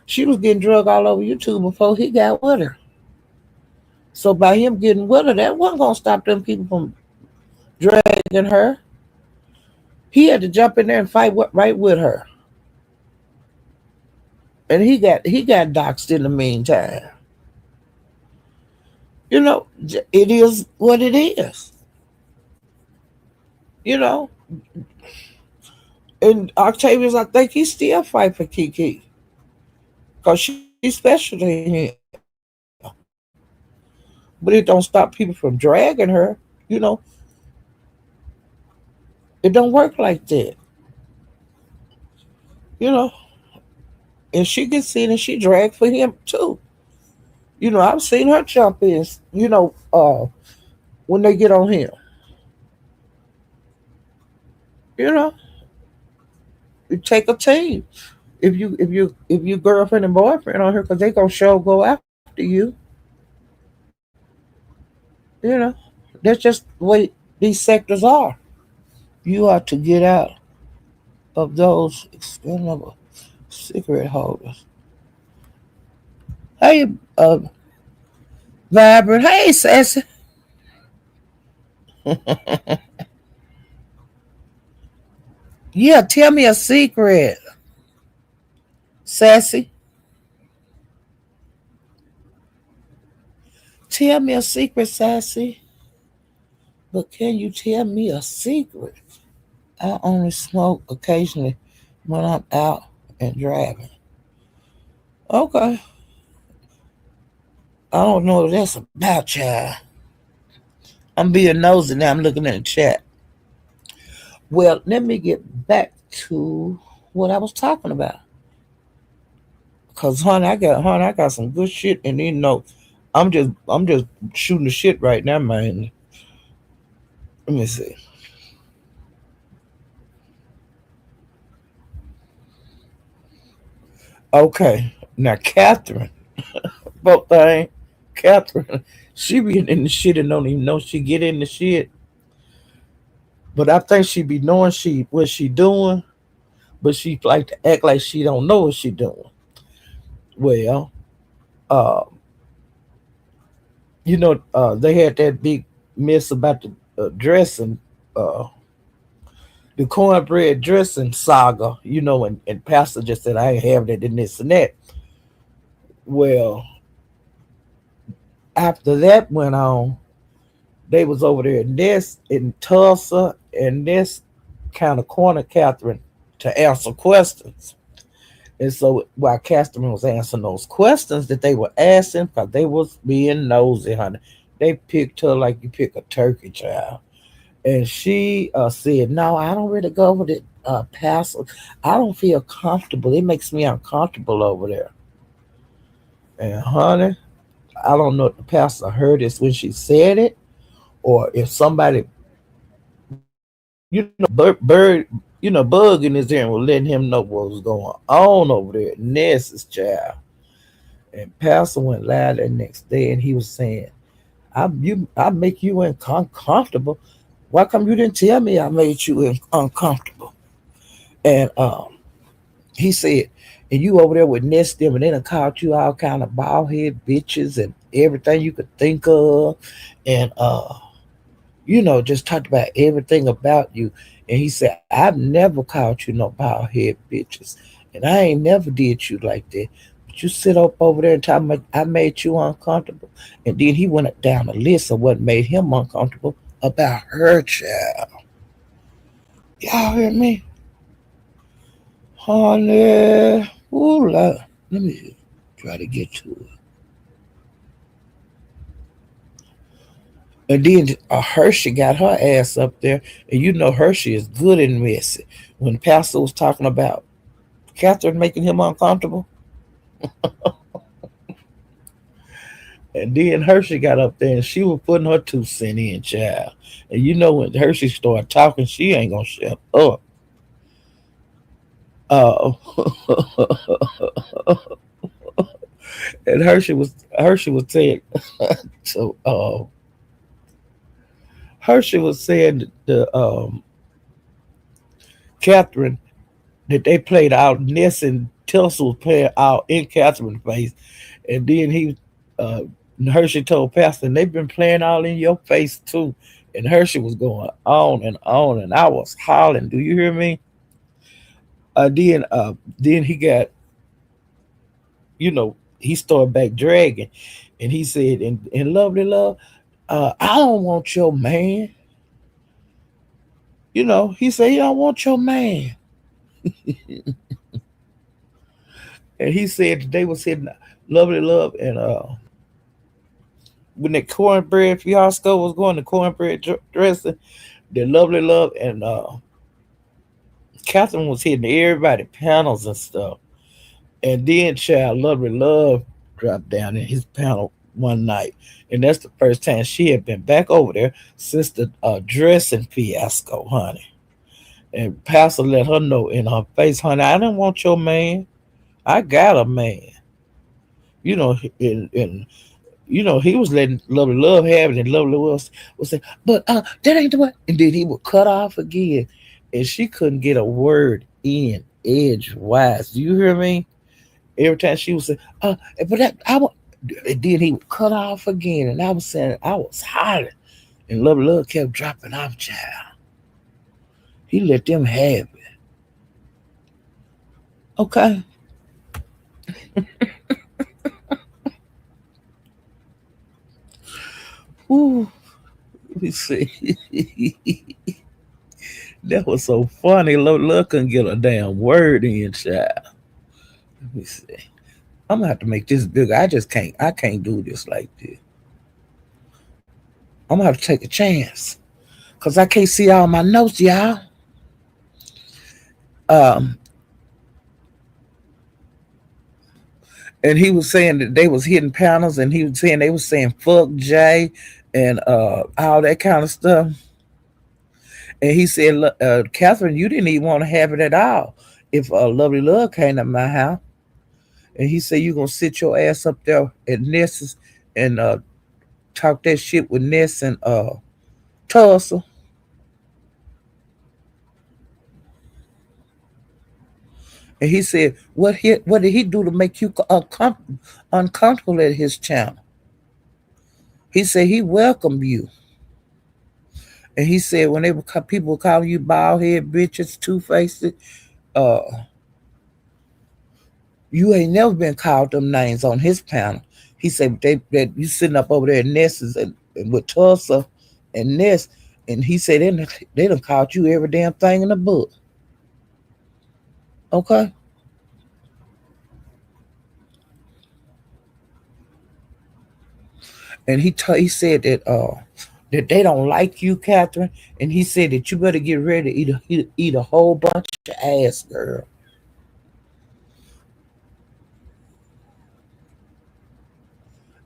She was getting drugged all over YouTube before he got with her. So by him getting with her, that wasn't gonna stop them people from dragging her. He had to jump in there and fight right with her. and he got doxxed in the meantime. It is what it is. You know, and Octavius, I think he still fight for Kiki because she's special to him. But it don't stop people from dragging her. You know, it don't work like that. You know, and she gets in and she dragged for him too. I've seen her jump in. When they get on him. You know, you take a team. If you girlfriend and boyfriend on her, because they gonna show go after you. You know, that's just the way these sectors are. You are to get out of those expendable cigarette holders. Hey, Vibrant. Hey, Sassy. Yeah, tell me a secret, Sassy. Tell me a secret, Sassy. But can you tell me a secret? I only smoke occasionally when I'm out and driving. Okay. I don't know what that's about, child. I'm being nosy now. I'm looking at the chat. Well, let me get back to what I was talking about. Cause honey, I got some good shit, and I'm just shooting the shit right now, man. Let me see. Okay, now Catherine, both thing, Catherine, she be in the shit and don't even know she get in the shit. But I think she be knowing she what she doing, but she like to act like she don't know what she doing. Well, uh, they had that big mess about the dressing, uh, the cornbread dressing saga. And Pastor just said I ain't having it and this and that. Well, after that went on, they was over there in Tulsa, and this kind of cornered Catherine to answer questions. And so while Catherine was answering those questions that they were asking, because they was being nosy, honey, they picked her like you pick a turkey, child. And she said, "No, I don't really go over the pastor. I don't feel comfortable. It makes me uncomfortable over there." And honey, I don't know if the pastor heard this when she said it, or if somebody, bug in his ear and was letting him know what was going on over there. Ness's child. And Pastor went live that next day, and he was saying, I make you uncomfortable. Why come you didn't tell me I made you uncomfortable?" And he said, "And you over there with Ness them, and they done called you all kind of bald head bitches and everything you could think of, and just talked about everything about you." And he said, "I've never called you no bald head bitches, and I ain't never did you like that. But you sit up over there and tell me I made you uncomfortable." And then he went down a list of what made him uncomfortable about her child. Y'all hear me? Honey. Ooh, Lord. Let me try to get to it. And then Hershey got her ass up there. And Hershey is good and messy. When Pastor was talking about Catherine making him uncomfortable, and then Hershey got up there and she was putting her 2 cents in, child. And when Hershey started talking, she ain't gonna shut up. Uh, and Hershey was saying so. Hershey was saying to Catherine that they played out. Ness and Tulsa was playing out in Catherine's face, and then uh, Hershey told Pastor, "And they've been playing all in your face too." And Hershey was going on, and I was hollering. Do you hear me? Then he got he started back dragging, and he said, "In lovely love, I don't want your man." He said, "He don't want your man," and he said that they was hitting lovely love, and when the cornbread fiasco was going, the cornbread dressing, the lovely love and Catherine was hitting everybody panels and stuff. And then child lovely love dropped down in his panel one night. And that's the first time she had been back over there since the dressing fiasco, honey. And Pastor let her know in her face, honey, I didn't want your man. I got a man. And he was letting Lovely Love have it, and Lovely was saying, but that ain't the way. And then he would cut off again, and she couldn't get a word in edgewise. Do you hear me? Every time she was saying, but that I want, and then he would cut off again, and I was saying I was hollering, and Lovely Love kept dropping off, child. He let them have it. Okay. Ooh, let me see. That was so funny. Love couldn't get a damn word in, child. Let me see. I'm gonna have to make this bigger. I just can't. I can't do this like this. I'm gonna have to take a chance because I can't see all my notes, y'all. Um, and he was saying that they was hitting panels, and he was saying they was saying "fuck Jay" and all that kind of stuff. And he said, "Catherine, you didn't even want to have it at all. If Lovely Love came to my house." And he said, "You gonna sit your ass up there at Ness's and talk that shit with Ness and Tulsa." And he said, what did he do to make you uncomfortable at his channel?" He said he welcomed you. And he said when people were calling you bald head bitches, two faced, uh, you ain't never been called them names on his panel. He said that you sitting up over there at Ness's and with Tulsa and Ness, and he said they done called you every damn thing in the book. Okay. And he said that they don't like you, Catherine, and he said that you better get ready to eat a whole bunch of ass, girl.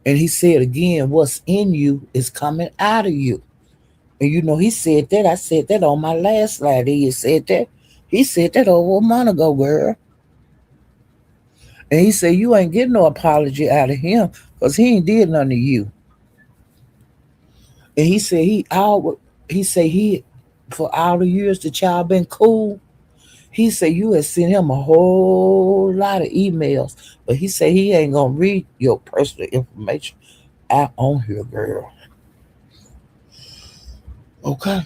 And he said again, what's in you is coming out of you. And he said that. I said that on my last slide. He said that. He said that over a month ago, girl. And he said you ain't getting no apology out of him because he ain't did nothing to you. And he said he for all the years the child been cool. He said you had sent him a whole lot of emails, but he said he ain't gonna read your personal information out on here, girl. Okay.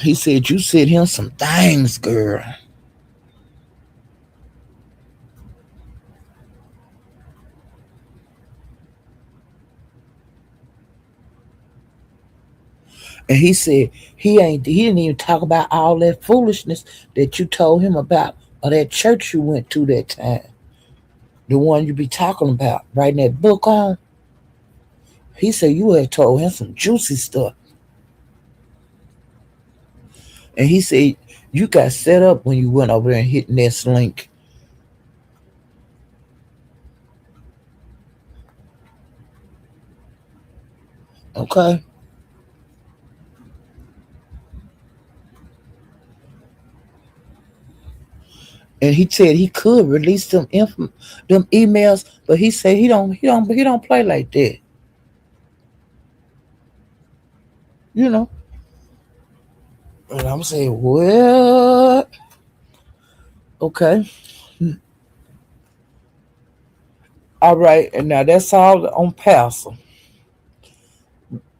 He said you sent him some things, girl. And he said he didn't even talk about all that foolishness that you told him about or that church you went to that time. The one you be talking about, writing that book on. He said you had told him some juicy stuff. And he said you got set up when you went over there and hit Nest Link. Okay. And he said he could release them emails, but he said he don't play like that. You know. And I'm saying, what? Okay. All right. And now that's all on Pastor.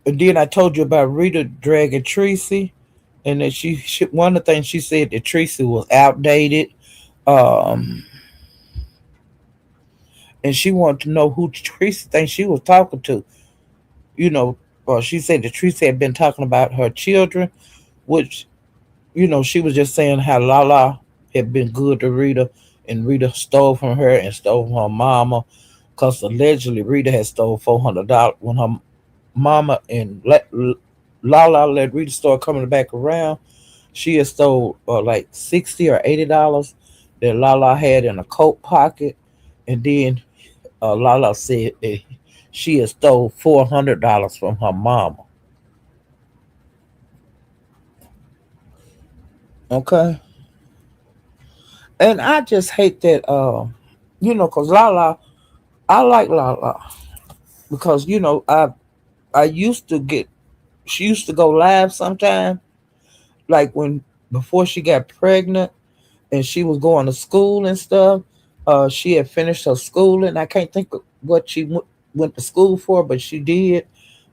And then I told you about Rita Dragon Tracy. And that she one of the things she said that Tracy was outdated. Um, and she wanted to know who Tracy thinks she was talking to. You know, she said that Tracy had been talking about her children, which she was just saying how Lala had been good to Rita, and Rita stole from her and stole from her mama, because allegedly Rita had stole $400 when her mama and Lala let Rita start coming back around. She had stole like $60 or $80 that Lala had in a coat pocket, and then Lala said that she had stole $400 from her mama. Okay, and I just hate that. Cause Lala, I like Lala because I used to get. She used to go live sometime, like when before she got pregnant and she was going to school and stuff. She had finished her schooling. I can't think of what she went to school for, but she did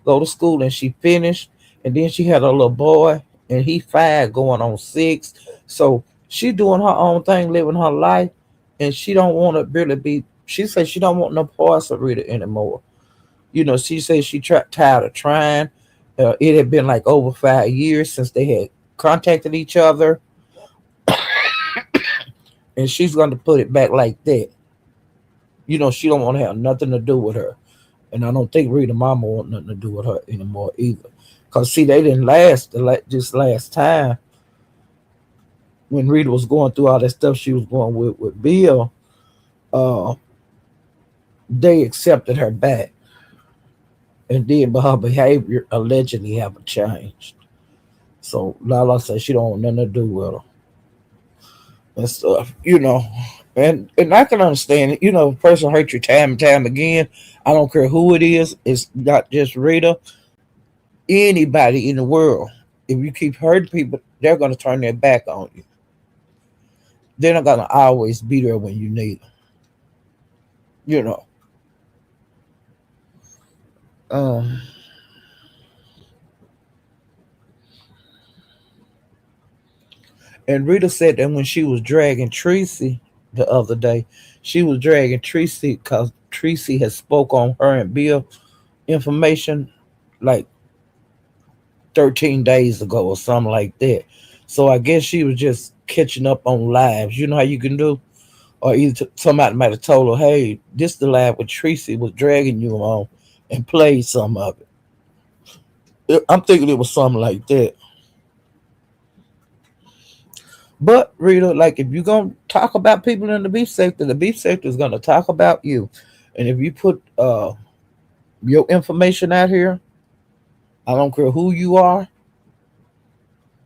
go to school and she finished. And then she had a little boy, and he 5 going on 6. So she doing her own thing, living her life, and she don't want to really be. She said she don't want no parts of Rita anymore. She said she tired of trying. It had been like over 5 years since they had contacted each other, and she's going to put it back like that. She don't want to have nothing to do with her, and I don't think Rita Mama want nothing to do with her anymore either. Cause see, they didn't last just last time when Rita was going through all that stuff she was going with Bill. Uh, they accepted her back, and then but her behavior allegedly haven't changed. So Lala said she don't want nothing to do with her and stuff. And I can understand it. A person hurt you time and time again. I don't care who it is. It's not just Rita. Anybody in the world. If you keep hurting people, they're gonna turn their back on you. They're not gonna always be there when you need them. You know. Um, and Rita said that when she was dragging Tracy the other day, she was dragging Tracy because Tracy had spoke on her and Bill information like 13 days ago or something like that. So I guess she was just catching up on lives. You know how you can do? Or either somebody might have told her, hey, this the live where Tracy was dragging you on and played some of it. I'm thinking it was something like that. But Rita, like if you're gonna talk about people in the beef sector is gonna talk about you. And if you put your information out here, I don't care who you are,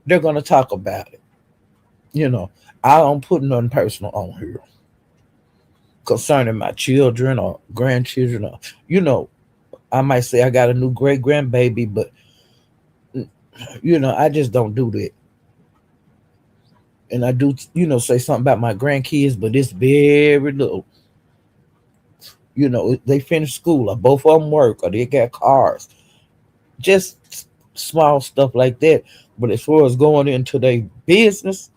they're gonna talk about it. You know, I don't put nothing personal on here concerning my children or grandchildren or I might say I got a new great grandbaby, but I just don't do that. And I do, say something about my grandkids, but it's very little. They finish school or both of them work or they got cars. Just small stuff like that. But as far as going into their business,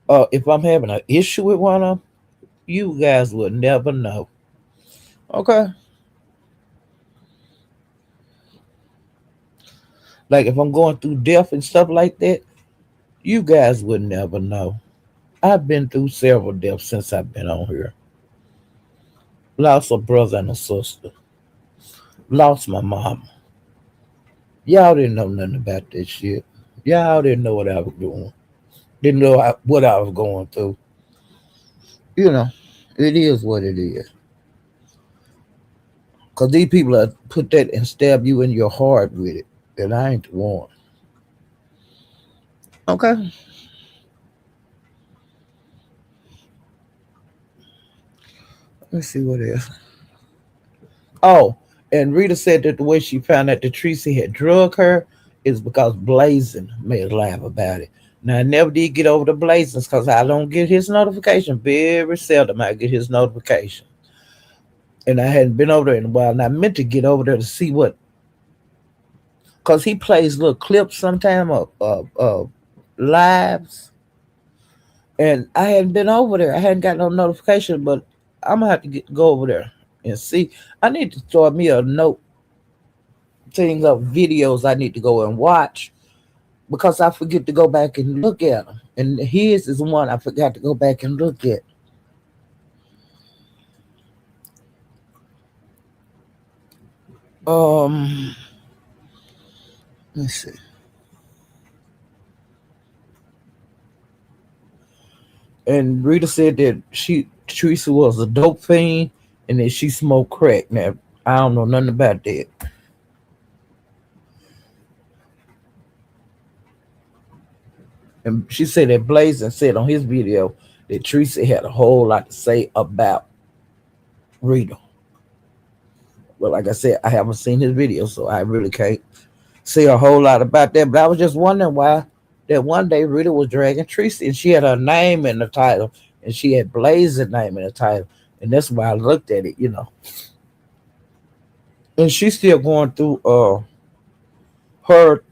if I'm having an issue with one of them, you guys would never know. Okay. Like if I'm going through death and stuff like that, you guys would never know. I've been through several deaths since I've been on here. Lost a brother and a sister. Lost my mom. Y'all didn't know nothing about this shit. Y'all didn't know what I was doing. Didn't know what I was going through. You know, it is what it is. Because these people have put that and stab you in your heart with it. And I ain't the one. Okay. Let's see what else. Oh, and Rita said that the way she found out that Tracy had drugged her is because Blazing made a laugh about it. Now I never did get over the Blazings because I don't get his notification. Very seldom I get his notification. And I hadn't been over there in a while. And I meant to get over there to see what, because he plays little clips sometime of lives, and I hadn't been over there. I hadn't got no notification, but I'm gonna have to go over there and see. I need to start me a note thing of videos I need to go and watch because I forget to go back and look at them. And his is one I forgot to go back and look at. Um, let's see. And Rita said that Teresa was a dope fiend and that she smoked crack. Now I don't know nothing about that. And she said that Blazing said on his video that Teresa had a whole lot to say about Rita. But like I said, I haven't seen his video, so I really can't say a whole lot about that. But I was just wondering why that one day Rita was dragging Teresa and she had her name in the title and she had Blazing's name in the title. And that's why I looked at it. And she's still going through her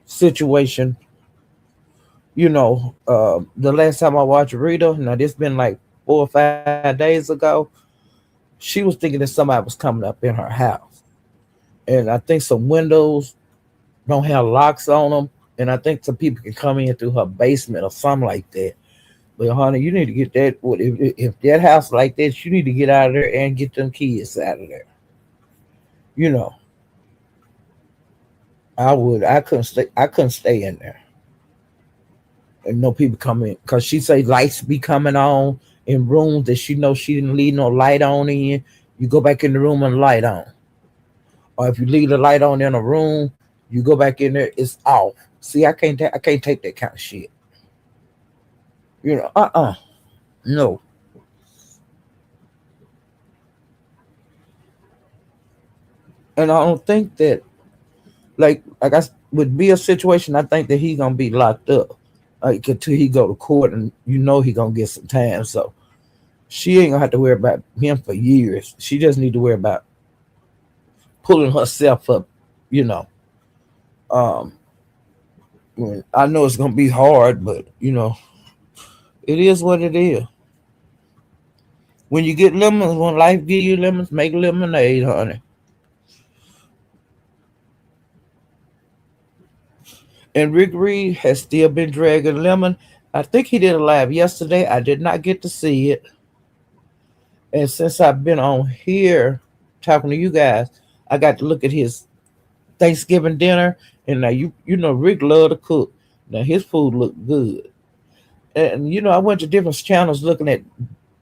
situation. The last time I watched Rita, now this been like 4 or 5 days ago, she was thinking that somebody was coming up in her house. And I think some windows don't have locks on them. And I think some people can come in through her basement or something like that. But honey, you need to get that. If that house like that, you need to get out of there and get them kids out of there. You know, I would. I couldn't stay. I couldn't stay in there. And no people come in because she say lights be coming on in rooms that she knows she didn't leave no light on in. You go back in the room and light on. Or if you leave the light on in a room, you go back in there, it's off. See, I can't take that kind of shit. No. And I don't think that like I would be a situation. I think that he gonna be locked up like until he go to court, and he gonna get some time. So she ain't gonna have to worry about him for years. She just need to worry about pulling herself up. You know, um, I know it's gonna be hard, but it is what it is. When you get lemons, when life give you lemons, make lemonade, honey. And Rick Reed has still been dragging lemon. I think he did a live yesterday. I did not get to see it. And since I've been on here talking to you guys, I got to look at his Thanksgiving dinner. And now you know Rick love to cook. Now his food looked good. And I went to different channels looking at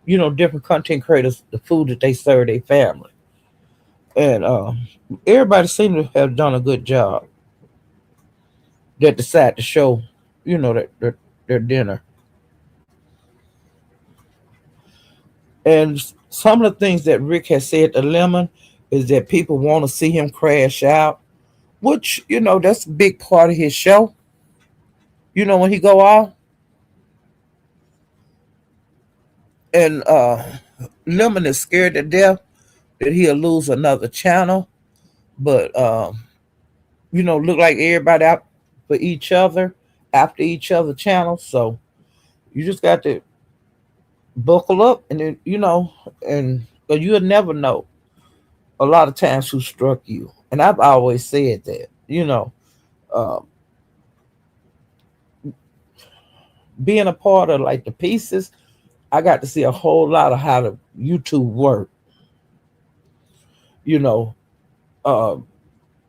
different content creators, the food that they serve their family. And everybody seemed to have done a good job that decide to show, that their dinner. And some of the things that Rick has said to Lemon is that people want to see him crash out, which, that's a big part of his show. When he go off. And Lemon is scared to death that he'll lose another channel. But look like everybody out for each other after each other channels. So you just got to buckle up, and then and but you'll never know a lot of times who struck you. And I've always said that uh, being a part of like the pieces, I got to see a whole lot of how the YouTube work. You know, uh,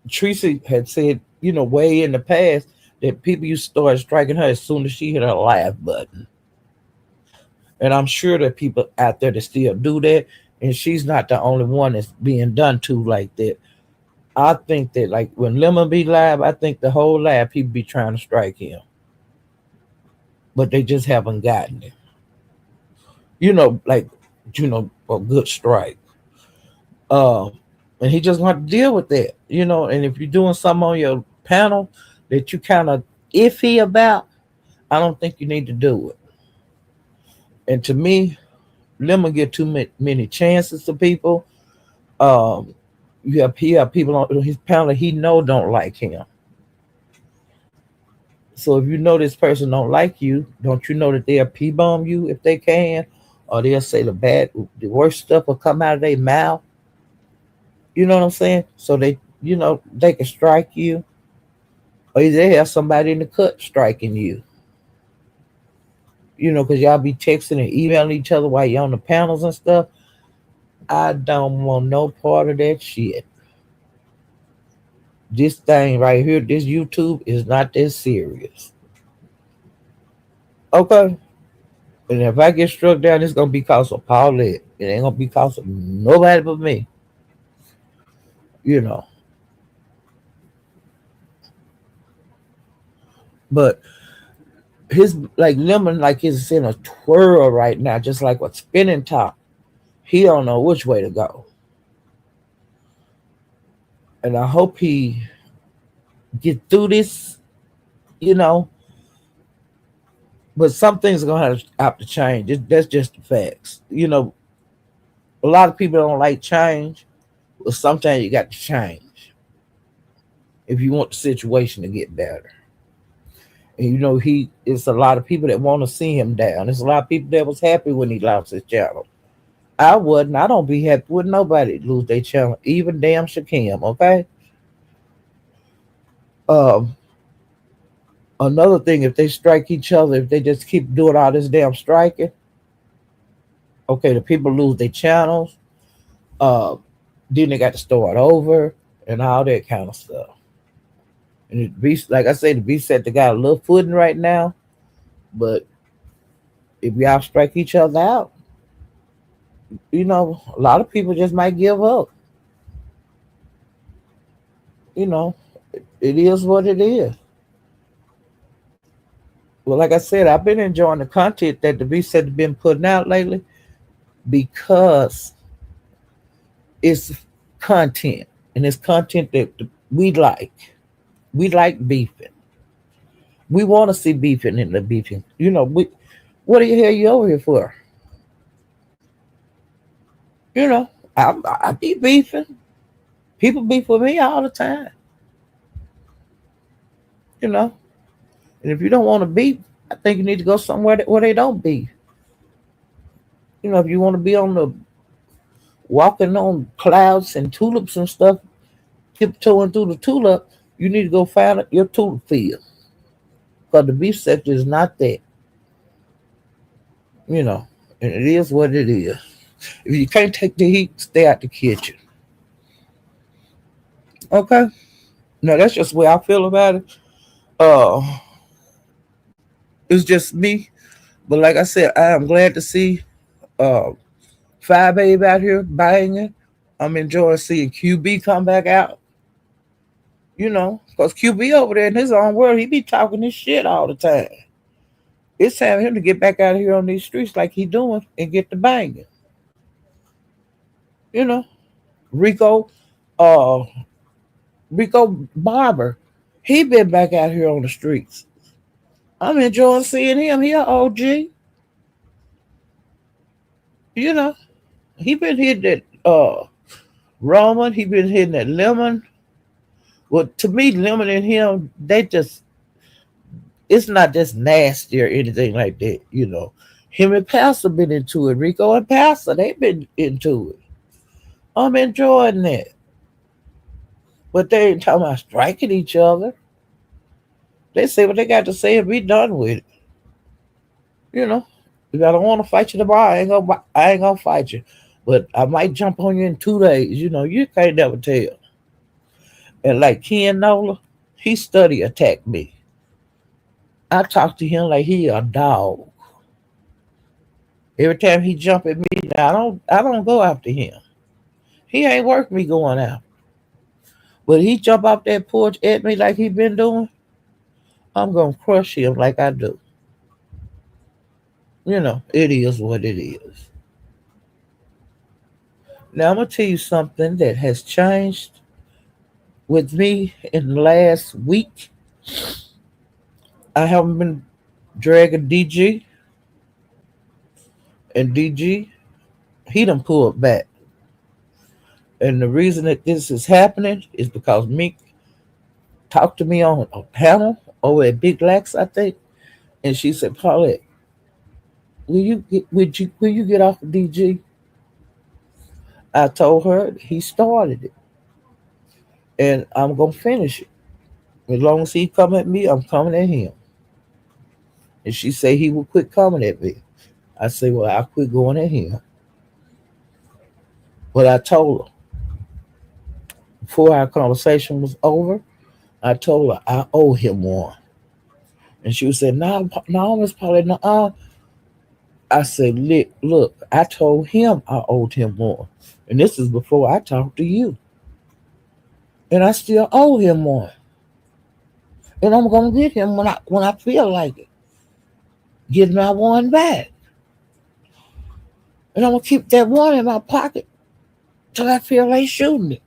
Tracy had said way in the past that people used to start striking her as soon as she hit her live button. And I'm sure that people out there that still do that. And she's not the only one that's being done to like that. I think that like when Lemon be live, I think the whole live people be trying to strike him, but they just haven't gotten it. Like a good strike. Um, and he just want to deal with that. And if you're doing something on your panel that you kind of iffy about, I don't think you need to do it. And to me, Lemon get too many chances to people. Um, he have people on his panel he know don't like him. So if you know this person don't like you, don't you know that they'll p-bomb you if they can, or they'll say the worst stuff will come out of their mouth. You know what I'm saying? So they can strike you, or they have somebody in the cut striking you. Because y'all be texting and emailing each other while you're on the panels and stuff. I don't want no part of that shit. This thing right here, this YouTube is not that serious. Okay? And if I get struck down, it's gonna be because of Paulette. It ain't gonna be because of nobody but me. You know. But his like lemon, like he's in a twirl right now, just like a spinning top. He don't know which way to go. And I hope he get through this, you know. But some things are gonna have to change. That's just the facts. A lot of people don't like change, but sometimes you got to change if you want the situation to get better. And he it's a lot of people that want to see him down. There's a lot of people that was happy when he lost his channel. I wouldn't. I don't be happy with nobody lose their channel, even damn Shakim. Okay. Um, Another thing, if they strike each other, if they just keep doing all this damn striking, okay, the people lose their channels. Uh, then they got to start over and all that kind of stuff. And it be like I say, the beast said they got a little footing right now, but if y'all strike each other out, a lot of people just might give up. You know, it is what it is. Well, like I said, I've been enjoying the content that the beast had been putting out lately because it's content and it's content that we like. We like beefing. We want to see beefing in the beefing. What the hell you over here for? I be beefing. People beef with me all the time. And if you don't want to beef, I think you need to go somewhere where they don't beef. If you want to be on the walking on clouds and tulips and stuff, tiptoeing through the tulip, you need to go find your tulip field. Because the beef sector is not that. And it is what it is. If you can't take the heat, stay out the kitchen. Okay? No, that's just the way I feel about it. Uh, it's just me. But like I said, I am glad to see uh, Fiya Babe out here banging. I'm enjoying seeing QB come back out. Because QB over there in his own world, he be talking this shit all the time. It's time for him to get back out here on these streets like he doing and get the banging. You know, Rico, uh, Rico Barber, he been back out here on the streets. I'm enjoying seeing him. He a OG. You know, he been hitting that Roman. He been hitting that Lemon. Well, to me, Lemon and him, it's not just nasty or anything like that. Him and Pastor been into it. Rico and Pastor, they been into it. I'm enjoying that. But they ain't talking about striking each other. They say what they got to say and be done with it. If I don't want to fight you tomorrow, I ain't gonna fight you. But I might jump on you in 2 days. You can't never tell. And like Ken Nola, he study attacked me. I talk to him like he a dog. Every time he jump at me, I don't go after him. He ain't worth me going out. But he jump off that porch at me like he been doing, I'm gonna crush him like I do. It is what it is. Now I'm gonna tell you something that has changed with me in the last week. I haven't been dragging DG, and DG, he done pulled back. And the reason that this is happening is because Meek talked to me on a panel over at Big Lax, I think. And she said, Paulette, will you get off of DG? I told her he started it, and I'm gonna finish it. As long as he come at me, I'm coming at him. And she said he would quit coming at me. I said, well, I quit going at him. But I told her before our conversation was over, I told her I owe him one. And she said, no, no, Miss Polly, no. I said, look, I told him I owed him more. And this is before I talked to you. And I still owe him one. And I'm gonna get him when I feel like it. Get my one back. And I'm gonna keep that one in my pocket till I feel like shooting it.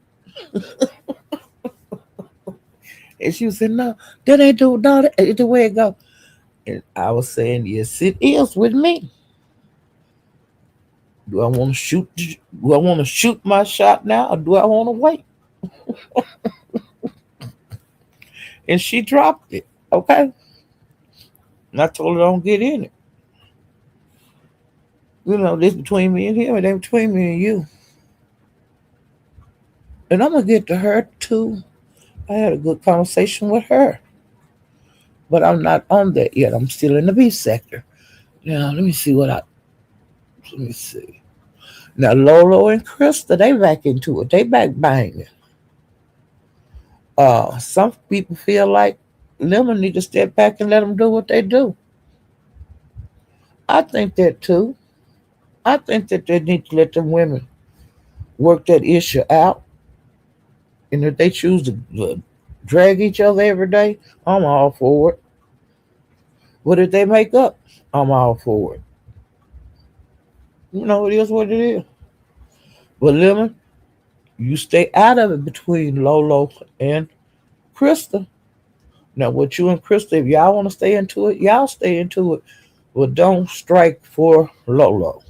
And she said, no, that ain't the way it go. And I was saying, yes, it is with me. Do I want to shoot? Do I want to shoot my shot now, or do I want to wait? And she dropped it. Okay, and I told her don't get in it. This between me and him. It ain't between me and you. And I'm gonna get to her too. I had a good conversation with her, but I'm not on that yet. I'm still in the B sector. Now let me see what I. Let me see. Now Lolo and Krista, they back into it. They back banging. Some people feel like Lemon need to step back and let them do what they do. I think that too. I think that they need to let them women work that issue out. And if they choose to drag each other every day, I'm all for it. But if they make up, I'm all for it. It is what it is. But Lemon, you stay out of it between Lolo and Krista. Now, with you and Krista, if y'all want to stay into it, y'all stay into it. But don't strike for Lolo.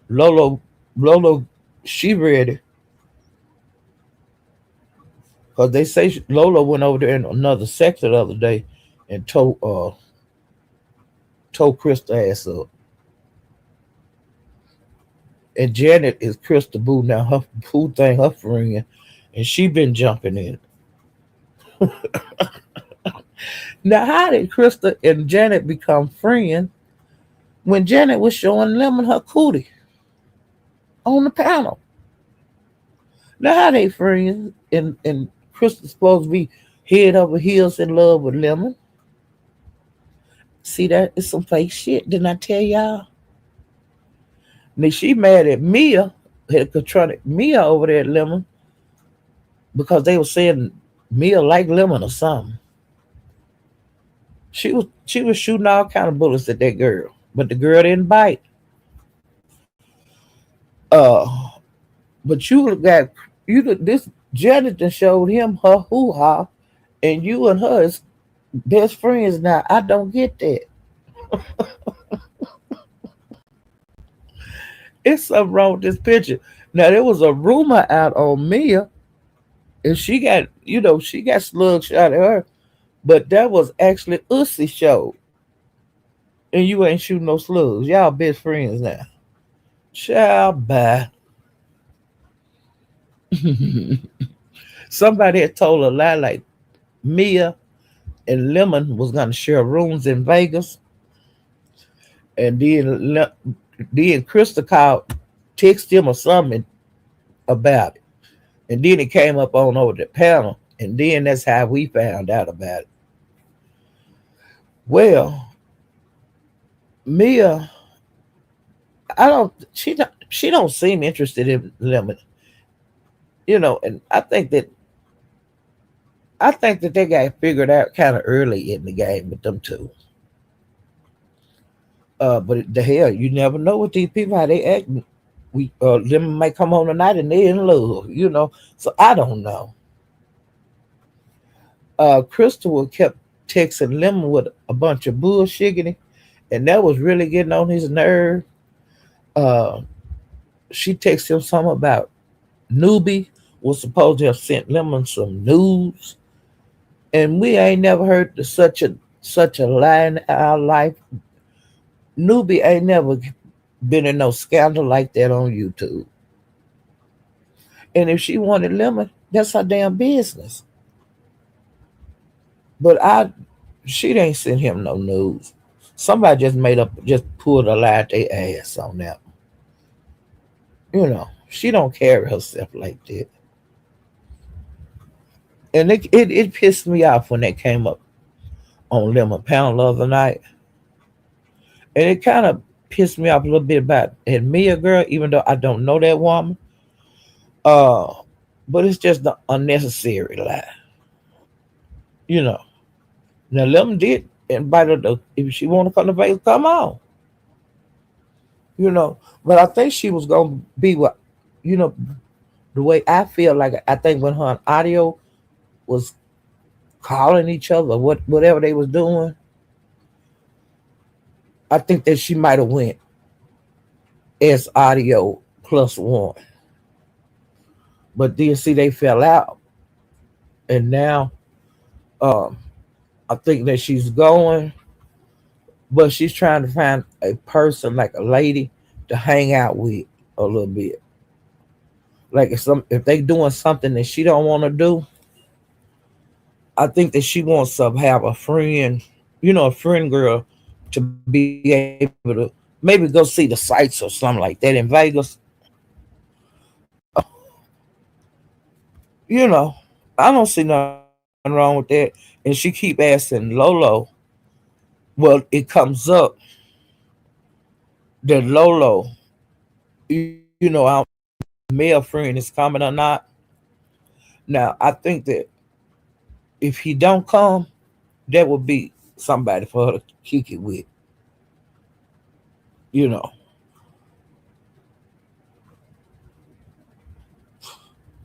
Lolo, she ready. Because they say Lolo went over there in another sector the other day and told Krista ass up. And Janet is Krista Boo now. Her Boo thing, her friend, and she been jumping in. Now, how did Krista and Janet become friends when Janet was showing Lemon her cootie on the panel? Now, how they friends and Krista's supposed to be head over heels in love with Lemon? See, that is some fake shit. Didn't I tell y'all? Now, she mad at Mia, had confronted Mia over there at Lemon because they were saying Mia liked Lemon or something. She was shooting all kind of bullets at that girl, but the girl didn't bite. But this Janet showed him her hoo ha, and you and her is best friends now. I don't get that. It's something wrong with this picture. Now there was a rumor out on Mia, and she got slugs shot at her, but that was actually Ussy show, and you ain't shooting no slugs. Y'all best friends now. Child, bye. Somebody had told a lie like Mia and Lemon was gonna share rooms in Vegas, and then Krista called, text him or something about it, and then it came up on over the panel, and then that's how we found out about it. Well, Mia, she don't seem interested in Lemon, and I think that they got figured out kind of early in the game with them two. But the hell, you never know with these people how they act. Them may come home tonight and they in love. So I don't know. Crystal kept texting Lemon with a bunch of bullshit, and that was really getting on his nerve. Uh, she texted him something about Newbie was supposed to have sent Lemon some news, And we ain't never heard such a lie in our life. Newbie ain't never been in no scandal like that on YouTube. And if she wanted lemon, that's her damn business. But she ain't sent him no news. Somebody just pulled a lie at their ass on that. She don't carry herself like that. And it pissed me off when that came up on Lemon Pound the other night. And it kind of pissed me off a little bit about that Mia girl, even though I don't know that woman. Uh, but it's just the unnecessary lie. You know. Now Lemon did invite her to, if she want to come to Vegas, come on. But I think she was gonna be what, you know, the way I feel like I think when her and Audio was calling each other, whatever they was doing, I think that she might have went as Audio plus one. But then see they fell out, and now um, I think that she's going, but she's trying to find a person like a lady to hang out with a little bit. Like if they doing something that she don't want to do, I think that she wants to have a friend, a friend girl to be able to maybe go see the sights or something like that in Vegas. You know, I don't see nothing wrong with that. And she keep asking Lolo. Well, it comes up that Lolo, I don't male friend is coming or not. Now, I think that if he don't come, that would be somebody for her to kick it with. You know,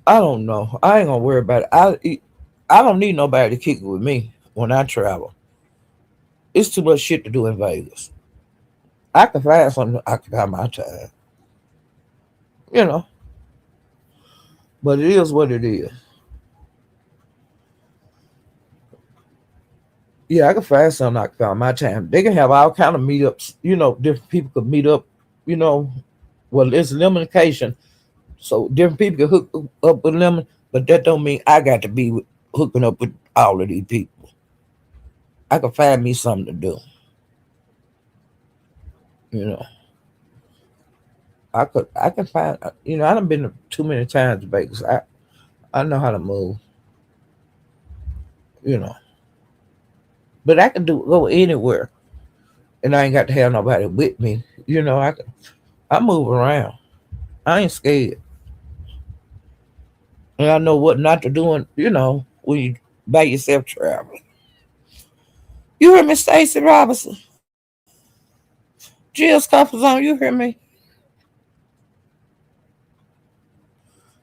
I don't know. I ain't gonna worry about it. I don't need nobody to kick it with me when I travel. It's too much shit to do in Vegas. I can find something to occupy my time. You know, but it is what it is. Yeah, I can find something to occupy my time. They can have all kind of meetups. Different people could meet up. You know, well, it's limitation, so different people can hook up with lemon. But that don't mean I got to be hooking up with all of these people. I can find me something to do. You know, I can find. I done been too many times to Vegas. I know how to move. You know, but I can go anywhere, and I ain't got to have nobody with me. I move around. I ain't scared, and I know what not to do. And when you by yourself traveling. You hear me, Stacey Robinson? Jill's comfort zone. You hear me?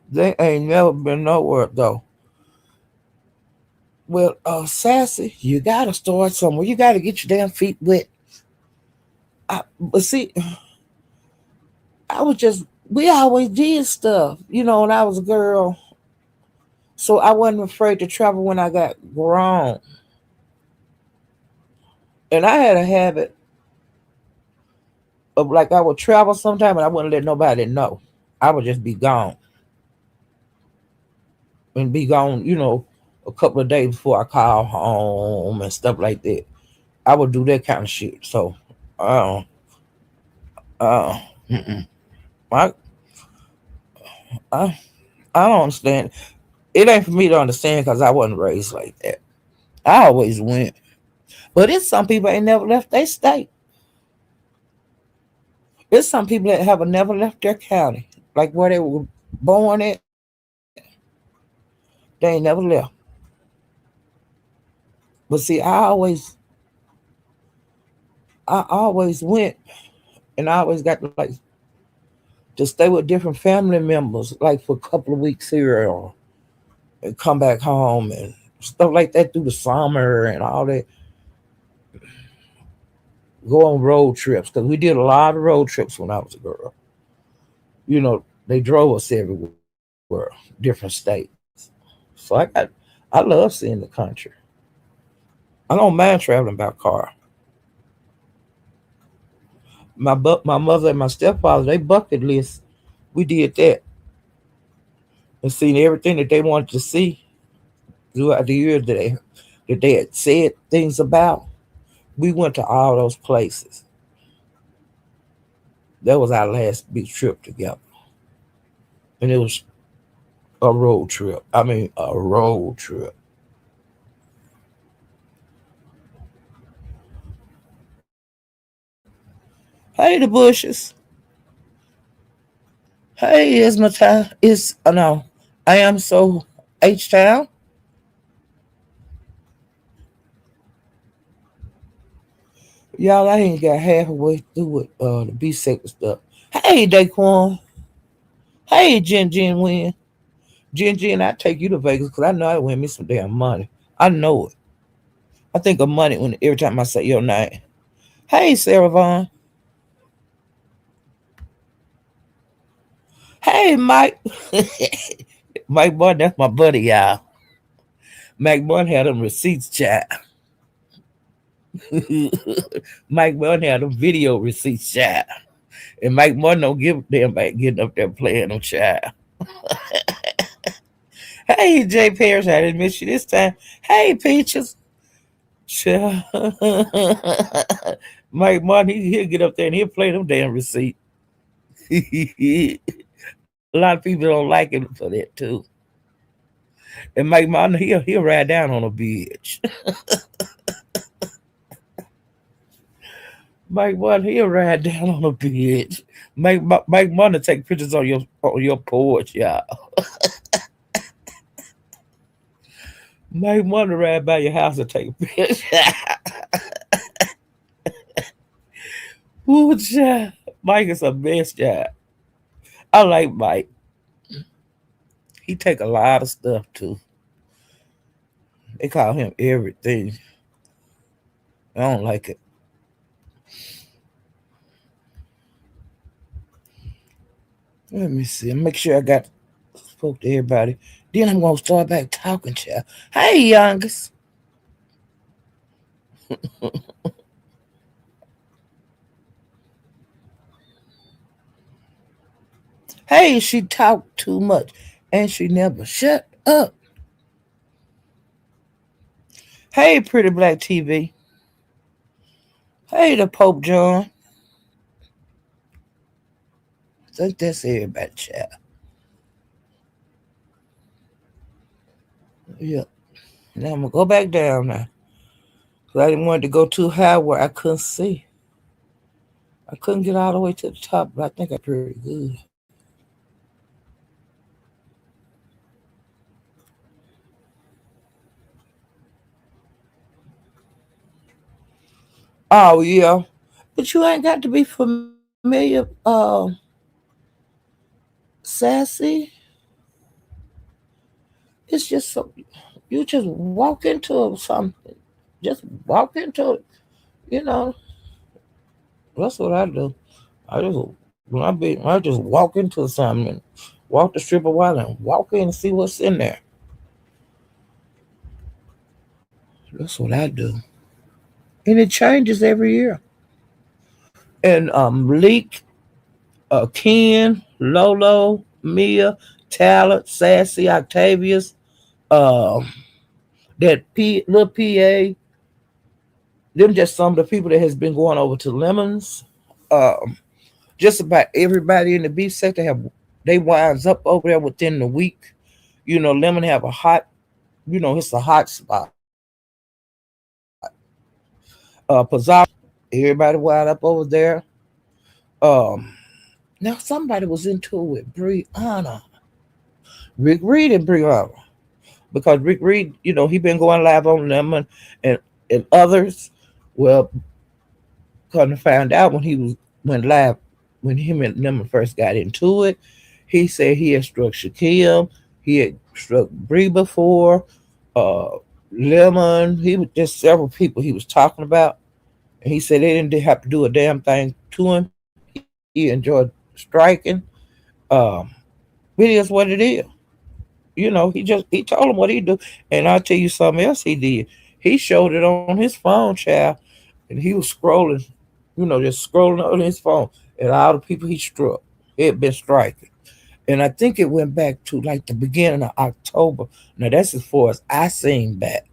They ain't never been nowhere though. Well, Sassy, you gotta start somewhere. You gotta get your damn feet wet. But see, I was just we always did stuff, when I was a girl. So I wasn't afraid to travel when I got grown. And I had a habit of like I would travel sometime and I wouldn't let nobody know. I would just be gone and be gone, a couple of days before I call home and stuff like that. I would do that kind of shit. So, uh, uh, mm-mm. I, I, I don't understand. It ain't for me to understand because I wasn't raised like that. I always went. But it's some people ain't never left their state. It's some people that have never left their county, like where they were born at. They ain't never left. But see, I always went, and I always got to stay with different family members, like for a couple of weeks here, and come back home and stuff like that through the summer and all that. Go on road trips because we did a lot of road trips when I was a girl. They drove us everywhere, different states. So I love seeing the country. I don't mind traveling by car. My mother and my stepfather, they bucket list. We did that and seen everything that they wanted to see throughout the years that they had said things about. We went to all those places. That was our last big trip together, and it was a road trip. I mean, a road trip. Hey, the bushes. Hey, is my time? Is no. I am so H Town. Y'all, I ain't got halfway through with the B second stuff. Hey, Daquan. Hey, Jen Win. Jen, I take you to Vegas because I know I win me some damn money. I know it. I think of money when every time I say your name. Hey, Sarah Vaughn. Hey, Mike. Mike Boy, that's my buddy, y'all. Mike Boy had them receipts, chat. Mike Boy had them video receipts, chat. And Mike Boy don't give a damn about getting up there playing them, chat. Hey, Jay Parrish, I didn't miss you this time. Hey, Peaches. Child. Mike Martin, he'll get up there and he'll play them damn receipts. A lot of people don't like him for that too. And Mike Martin, he'll ride down on a bitch. Mike Martin, he'll ride down on a bitch. Mike Martin take pictures on your porch, y'all. Mike Martin ride by your house and take a picture. Ooh, child. Mike is a best job. I like Mike. He take a lot of stuff too. They call him everything. I don't like it. Let me see. Make sure I got spoke to everybody. Then I'm gonna start back talking, child. Hey, youngest. Hey, she talked too much, and she never shut up. Hey, pretty black TV. Hey, the Pope John. I think that's everybody, child. Yeah. Now I'm gonna go back down now. 'Cause I didn't want to go too high where I couldn't see. I couldn't get all the way to the top, but I think I'm pretty good. Oh yeah, but you ain't got to be familiar. Sassy. It's just so you just walk into something. Just walk into it. You know, that's what I do. I just I just walk into something and walk the strip a while and walk in and see what's in there. That's what I do. And it changes every year. And Leek, Ken, Lolo, Mia, Talent, Sassy, Octavius, um, little PA, them just some of the people that has been going over to Lemons. Um, just about everybody in the beef sector have they winds up over there within the week. Lemon have a hot, it's a hot spot. Pizarro, everybody wind up over there. Um, Now somebody was into it with Brianna, Rick Reed and Brianna, because Rick Reed, he been going live on Lemon and others. Well, kind of found out when he went live when him and Lemon first got into it. He said he had struck Shaquille, he had struck Bree before, uh, Lemon. He was just several people he was talking about, and he said they didn't have to do a damn thing to him. He enjoyed striking. Um, it is what it is. He told him what he do, and I'll tell you something else he did. He showed it on his phone, child, and he was scrolling, just scrolling on his phone at all the people he struck. He had been striking. And I think it went back to like the beginning of October. Now that's as far as I seen back,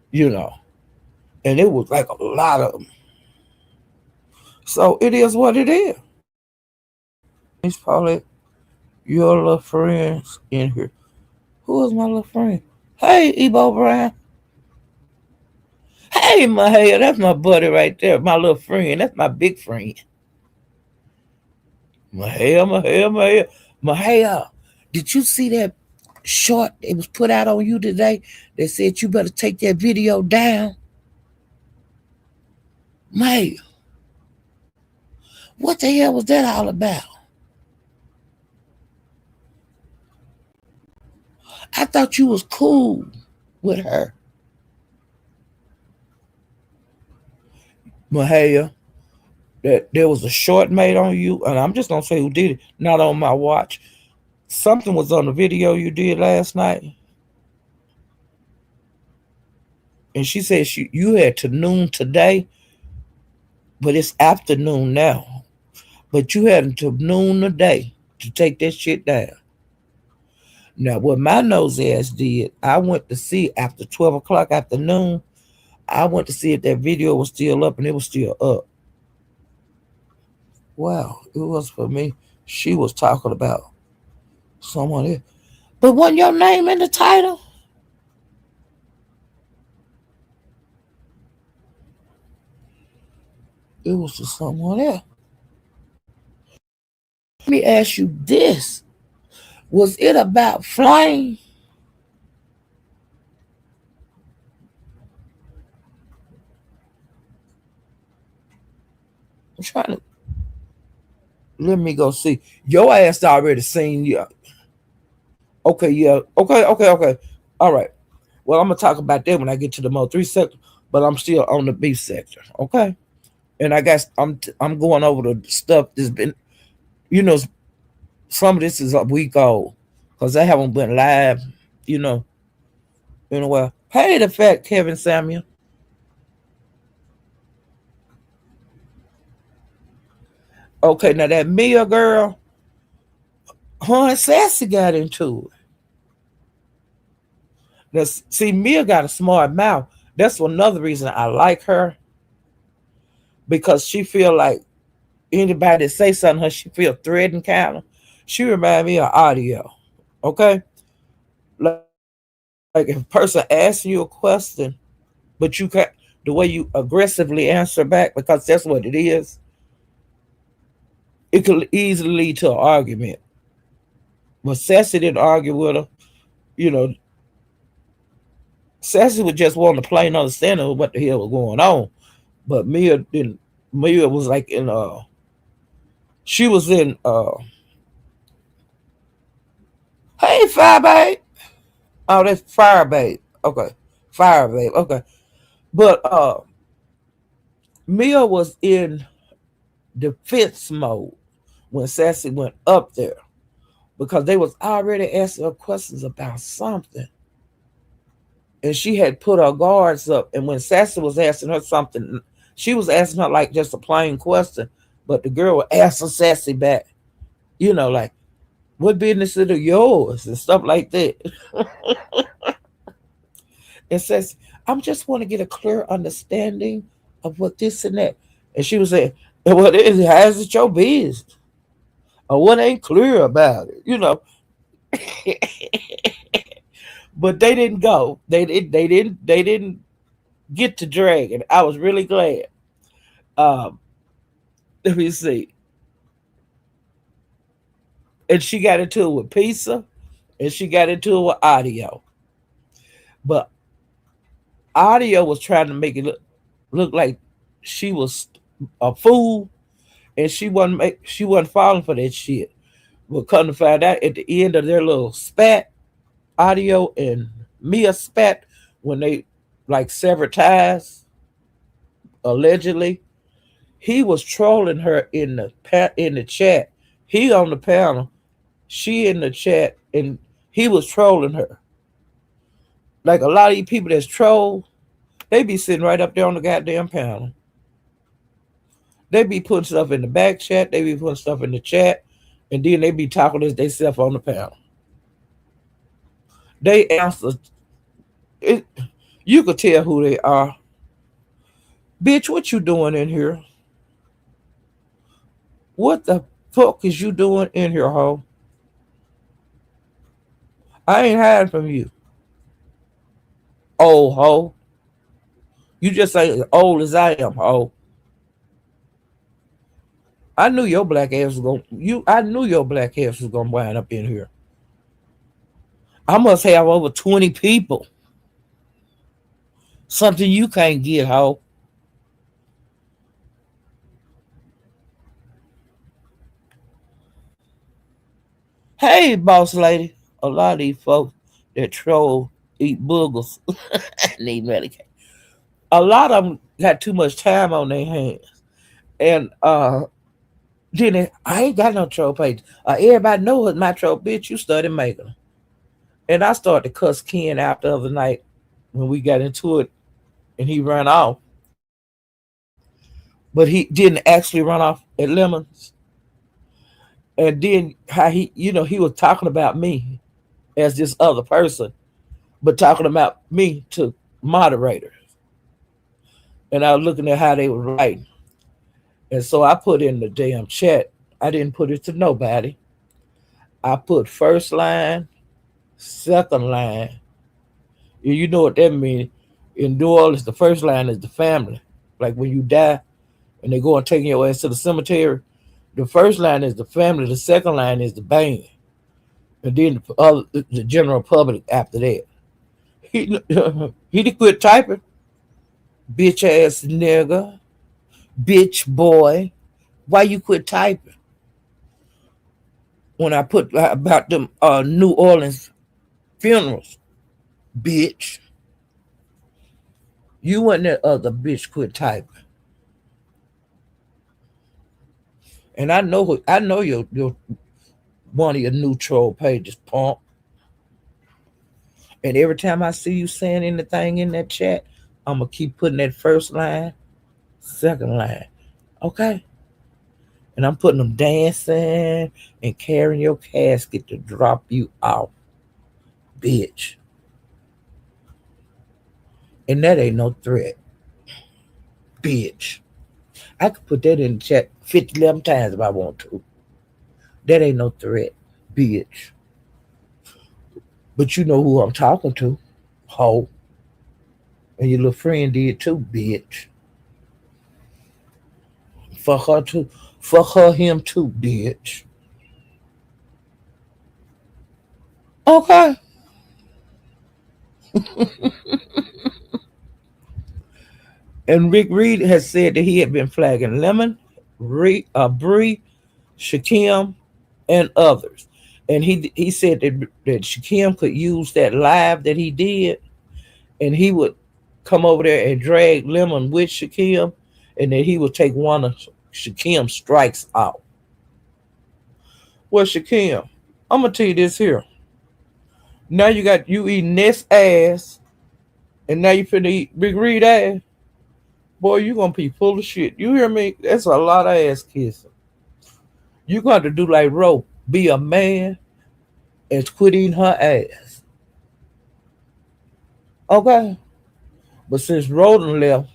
you know. And it was like a lot of them. So it is what it is. It's probably your little friends in here. Who is my little friend? Hey, Ebo Brown. Hey, Mahaya, that's my buddy right there, my little friend. That's my big friend. Mahaya, Mahaya, Mahaya. Mahaya, did you see that short it was put out on you today that said you better take that video down? Mahaya, what the hell was that all about? I thought you was cool with her. Mahaya, that there was a short made on you, and I'm just gonna say who did it, not on my watch. Something was on the video you did last night, and she said you had to noon today, but it's afternoon now. But you had until noon today to take that shit down. Now, what my nose ass did, I went to see after 12 o'clock afternoon. I went to see if that video was still up, and it was still up. Wow, it was for me. She was talking about someone else. But wasn't your name in the title? It was to someone else. Let me ask you this. Was it about flame? I'm trying to let me go see. Your ass already seen you. Okay, yeah. Okay. All right. Well, I'm gonna talk about that when I get to the Mo 3 sector, but I'm still on the B sector. Okay. And I guess I'm going over the stuff that's been, you know, some of this is a week old because I haven't been live, you know, in a while. Hey, the fat Kevin Samuel. Okay, now that Mia girl, her and Sassy got into it. Now, see, Mia got a smart mouth. That's another reason I like her because she feel like anybody that say something to her, she feel threatened kind of. She remind me of audio. Okay, like if a person asks you a question, but you can't the way you aggressively answer back because that's what it is. It could easily lead to an argument. But Sassy didn't argue with her. You know, Sassy would just want a plain understanding of what the hell was going on. But Mia didn't. Mia was like in she was in hey fire babe. Oh, that's fire babe. Okay. Fire babe. Okay. But Mia was in defense mode when Sassy went up there because they was already asking her questions about something. And she had put her guards up. And when Sassy was asking her something, she was asking her like just a plain question, but the girl would answer Sassy back, like, what business is it yours and stuff like that. And says, I'm just want to get a clear understanding of what this and that. And she was saying, what is it? How's it your business? Or what ain't clear about it? But they didn't go. They didn't get to dragging. I was really glad. Um, let me see. And she got into it with pizza, and she got into it with audio. But audio was trying to make it look like she was a fool, and she wasn't falling for that shit. But come to find out at the end of their little spat, audio and Mia spat when they like severed ties, allegedly. He was trolling her in the chat. He on the panel, she in the chat, and he was trolling her. Like a lot of these people that's troll, they be sitting right up there on the goddamn panel. They be putting stuff in the back chat, they be putting stuff in the chat, and then they be talking to themselves on the panel. They answer it, you could tell who they are. Bitch, what you doing in here? What the fuck is you doing in here, ho? I ain't hiding from you. Old ho. You just ain't as old as I am, ho. I knew your black ass was gonna I knew your black ass was gonna wind up in here. I must have over 20 people. Something you can't get, ho. Hey, boss lady. A lot of these folks that troll eat boogers need medication. A lot of them got too much time on their hands. And then I ain't got no troll page. Everybody knows my troll, bitch. You study making them. And I started to cuss Ken out the other night when we got into it and he ran off. But he didn't actually run off at Lemons. And then how he was talking about me as this other person, but talking about me to moderators. And I was looking at how they were writing. And so I put in the damn chat. I didn't put it to nobody. I put first line, second line. You know what that means. In New Orleans, the first line is the family. Like when you die and they go and take your ass to the cemetery, the first line is the family. The second line is the band. And then the general public after that. He did quit typing. Bitch ass nigga. Bitch boy. Why you quit typing? When I put about them New Orleans funerals. Bitch. You and that other bitch quit typing. And I know your one of your new troll pages, pump. And every time I see you saying anything in that chat, I'm gonna keep putting that first line, second line. Okay? And I'm putting them dancing and carrying your casket to drop you off. Bitch. And that ain't no threat. Bitch. I could put that in the chat 50, 11 times if I want to. That ain't no threat. Bitch. But you know who I'm talking to. Ho. And your little friend did too, bitch. Fuck her too. Fuck her, him too, bitch. Okay. And Rick Reed has said that he had been flagging Lemon, Bree, Shakim, and others. And he said that Shakim could use that live that he did, and he would come over there and drag Lemon with Shakim, and then he would take one of Shakim's strikes out. Well, Shakim, I'm gonna tell you this here. Now you eating this ass, and now you finna eat Big Reed ass. Boy, you gonna be full of shit. You hear me? That's a lot of ass kissing. You got to do like Ro, be a man and quit eating her ass. Okay? But since Roden left,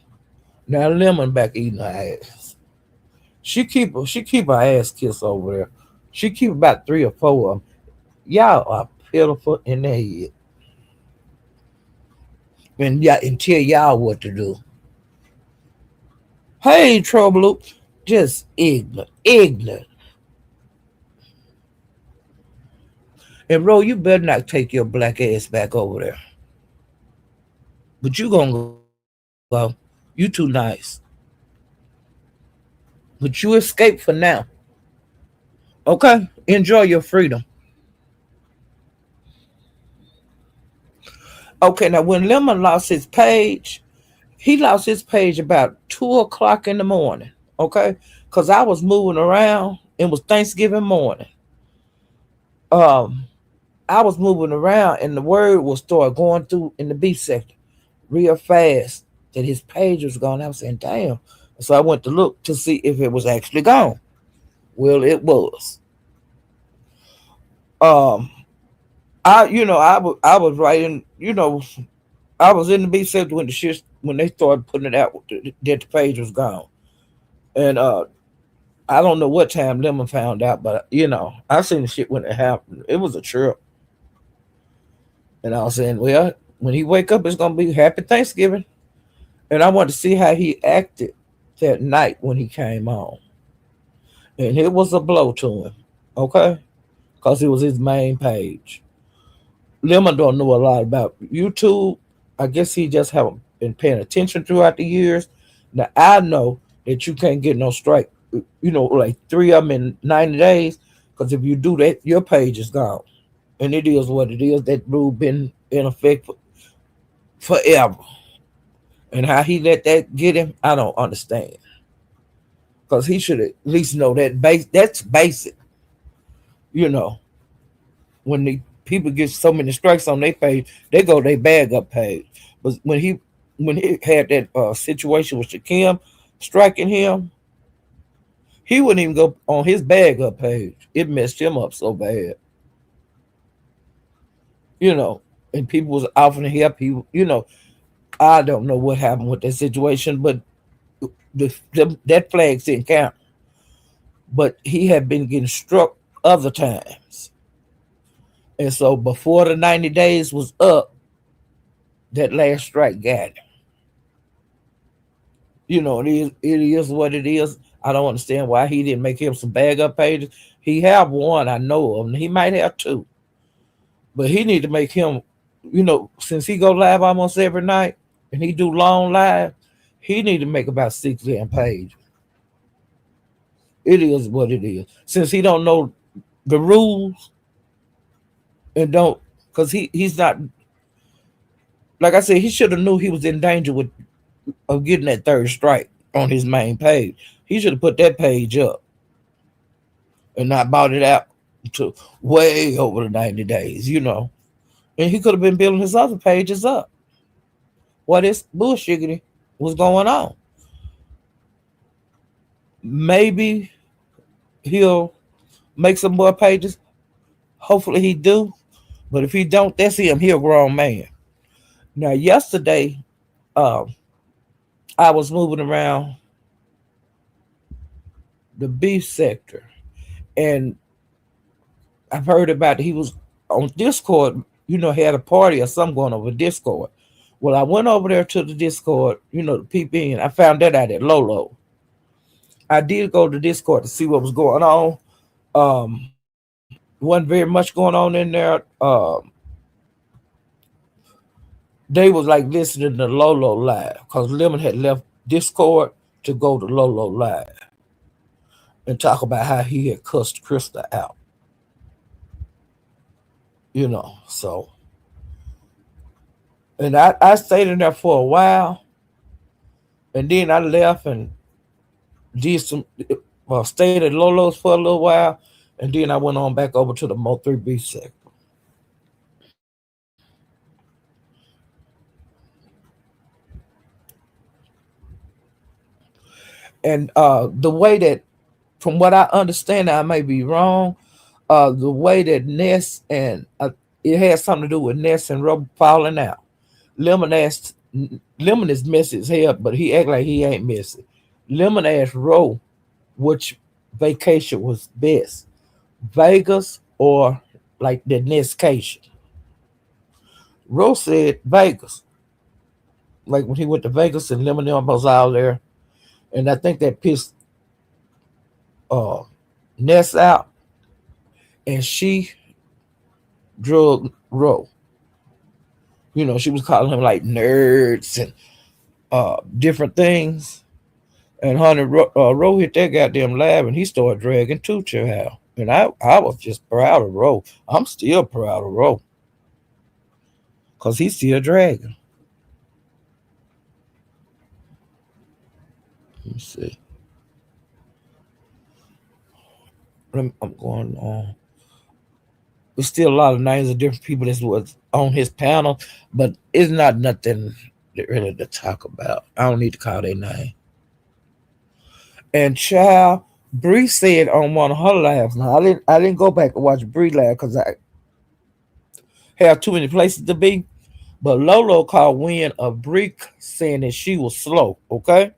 now Lemon back eating her ass. She keep her ass kissed over there. She keep about 3 or 4 of them. Y'all are pitiful in the head. And tell y'all what to do. Hey, trouble, just ignorant. And Ro, you better not take your black ass back over there. But you gonna go. You too nice. But you escape for now. Okay? Enjoy your freedom. Okay, now when Lemon lost his page, he lost his page about 2 o'clock in the morning. Okay? Because I was moving around. It was Thanksgiving morning. Um, I was moving around and the word will start going through in the B sector real fast that his page was gone. I was saying, damn. So I went to look to see if it was actually gone. Well, it was. Um, I was writing. I was in the B sector when the shit when they started putting it out that the page was gone, and I don't know what time Lemon found out, but I seen the shit when it happened. It was a trip, and I was saying, well, when he wake up, it's gonna be Happy Thanksgiving, and I wanted to see how he acted that night when he came on, and it was a blow to him, okay, because it was his main page. Lemon don't know a lot about YouTube. I guess he just haven't been paying attention throughout the years. Now I know that you can't get no strike. Like three of them in 90 days. Because if you do that, your page is gone, and it is what it is. That rule been in effect forever. And how he let that get him, I don't understand. Because he should at least know that base. That's basic. You know, when the people get so many strikes on their page, they go their bag up page. But when he had that situation with Shakim striking him, he wouldn't even go on his bag up page. It messed him up so bad, you know. And people was offering to help. I don't know what happened with that situation, but that flag didn't count. But he had been getting struck other times, and so before the 90 days was up, that last strike got him. It is what it is. I don't understand why he didn't make him some bag up pages. He have one I know of, and he might have two, but he need to make him. Since he go live almost every night and he do long live, he need to make about 6 damn pages. It is what it is. Since he don't know the rules and don't, because he's not like I said, he should have knew he was in danger of getting that third strike on his main page. He should have put that page up and not bought it out to way over the 90 days, And he could have been building his other pages up. What this bullshit was going on. Maybe he'll make some more pages. Hopefully he do. But if he don't, that's him. He a grown man. Now yesterday, um, I was moving around the beef sector, and I've heard about it. He was on Discord. Had a party or something going over Discord. Well, I went over there to the Discord. To peep in. I found that out at Lolo. I did go to Discord to see what was going on. Wasn't very much going on in there. They was like listening to Lolo live because Lemon had left Discord to go to Lolo live and talk about how he had cussed Krista out. So and I stayed in there for a while, and then I left and did some stayed at Lolo's for a little while, and then I went on back over to the Mo 3B sector. And the way that, from what I understand, I may be wrong. The way that Ness and it has something to do with Ness and Rob falling out. Lemon asked, Lemon is messy as hell, but he act like he ain't messy. Lemon asked Ro which vacation was best, Vegas or like the Nesscation. Ro said Vegas, like when he went to Vegas and Lemon was out there, and I think that pissed uh, Ness out, and she drug Ro. She was calling him like nerds and different things. And honey, Ro hit that goddamn lab and he started dragging too, child. And I was just proud of Ro. I'm still proud of Ro because he's still dragging. Let me see. I'm going on. There's still a lot of names of different people that was on his panel, but it's not nothing that really to talk about. I don't need to call their name. And child, Bree said on one of her laughs. Now I didn't go back and watch Bree laugh because I have too many places to be. But Lolo called Win a Bree saying that she was slow. Okay,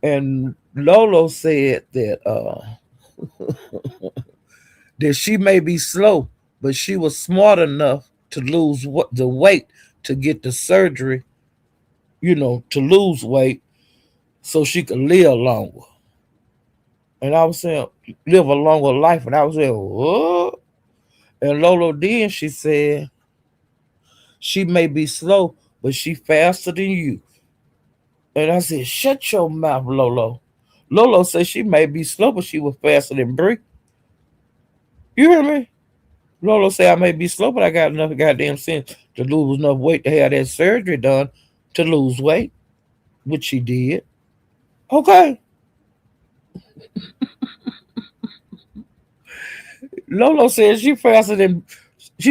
and Lolo said that she may be slow, but she was smart enough to lose the weight to get the surgery. To lose weight so she could live longer. And I was saying, live a longer life. And I was saying, what? And Lolo then she said, she may be slow, but she faster than you. And I said, shut your mouth, Lolo. Lolo said she may be slow, but she was faster than Bree. You hear me? Lolo said I may be slow, but I got enough goddamn sense to lose enough weight to have that surgery done to lose weight, which she did. Okay. Lolo said she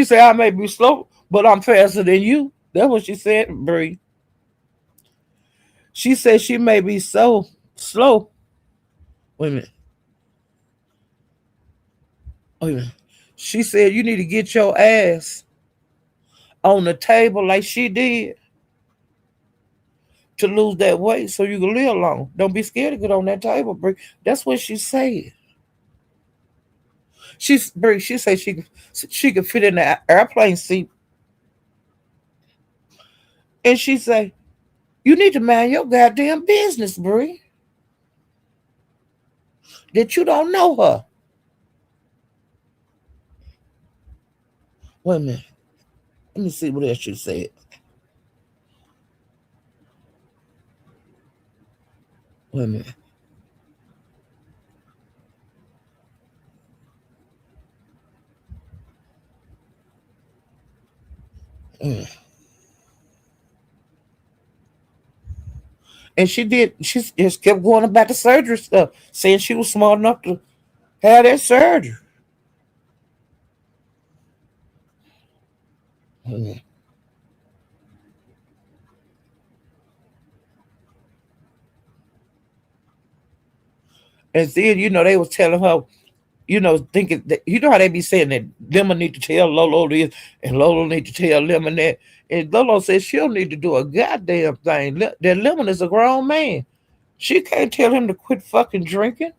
said I may be slow, but I'm faster than you. That's what she said, Bree. She said she may be so slow. Wait a minute. Wait a minute. She said you need to get your ass on the table like she did to lose that weight so you can live long. Don't be scared to get on that table, Bree. That's what she said. She said she could fit in the airplane seat, and she said you need to mind your goddamn business, Bree. That you don't know her. Wait a minute. Let me see what else she said. Wait a minute. Mm. And she did. She just kept going about the surgery stuff, saying she was smart enough to have that surgery. Mm. And then they was telling her, thinking that how they be saying that Lemon need to tell Lolo this and Lolo need to tell Lemon that. And Lolo said she'll need to do a goddamn thing. That Lemon is a grown man. She can't tell him to quit fucking drinking.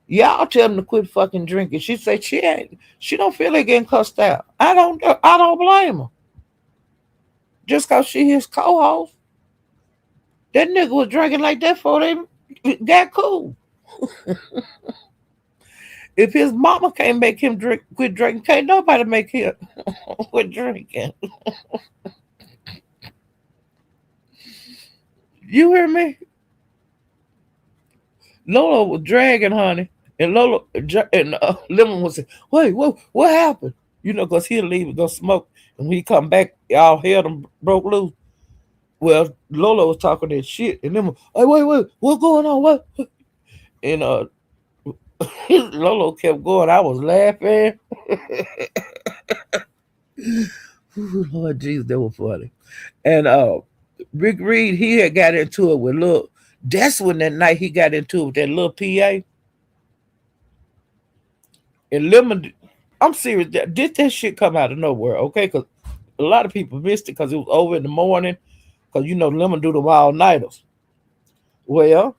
Y'all tell him to quit fucking drinking. She said she ain't. She don't feel like getting cussed out. I don't. I don't blame her. Just cause she his co-host. That nigga was drinking like that for them. That cool. If his mama can't make him quit drinking, can't nobody make him quit drinking. You hear me? Lola was dragging, honey, and Lola and Lemon was saying, "Wait, what happened?" Cause he'll leave and go smoke, and when he come back, all hell done broke loose. Well, Lola was talking that shit, and Lemon, "Hey, wait, what's going on? What?" And Lolo kept going. I was laughing. Lord Jesus, that was funny. And Rick Reed, he had got into it with look. That's when that night he got into it with that little PA. And Lemon, I'm serious. Did that shit come out of nowhere? Okay, because a lot of people missed it because it was over in the morning. Because Lemon do them all nighters. Well,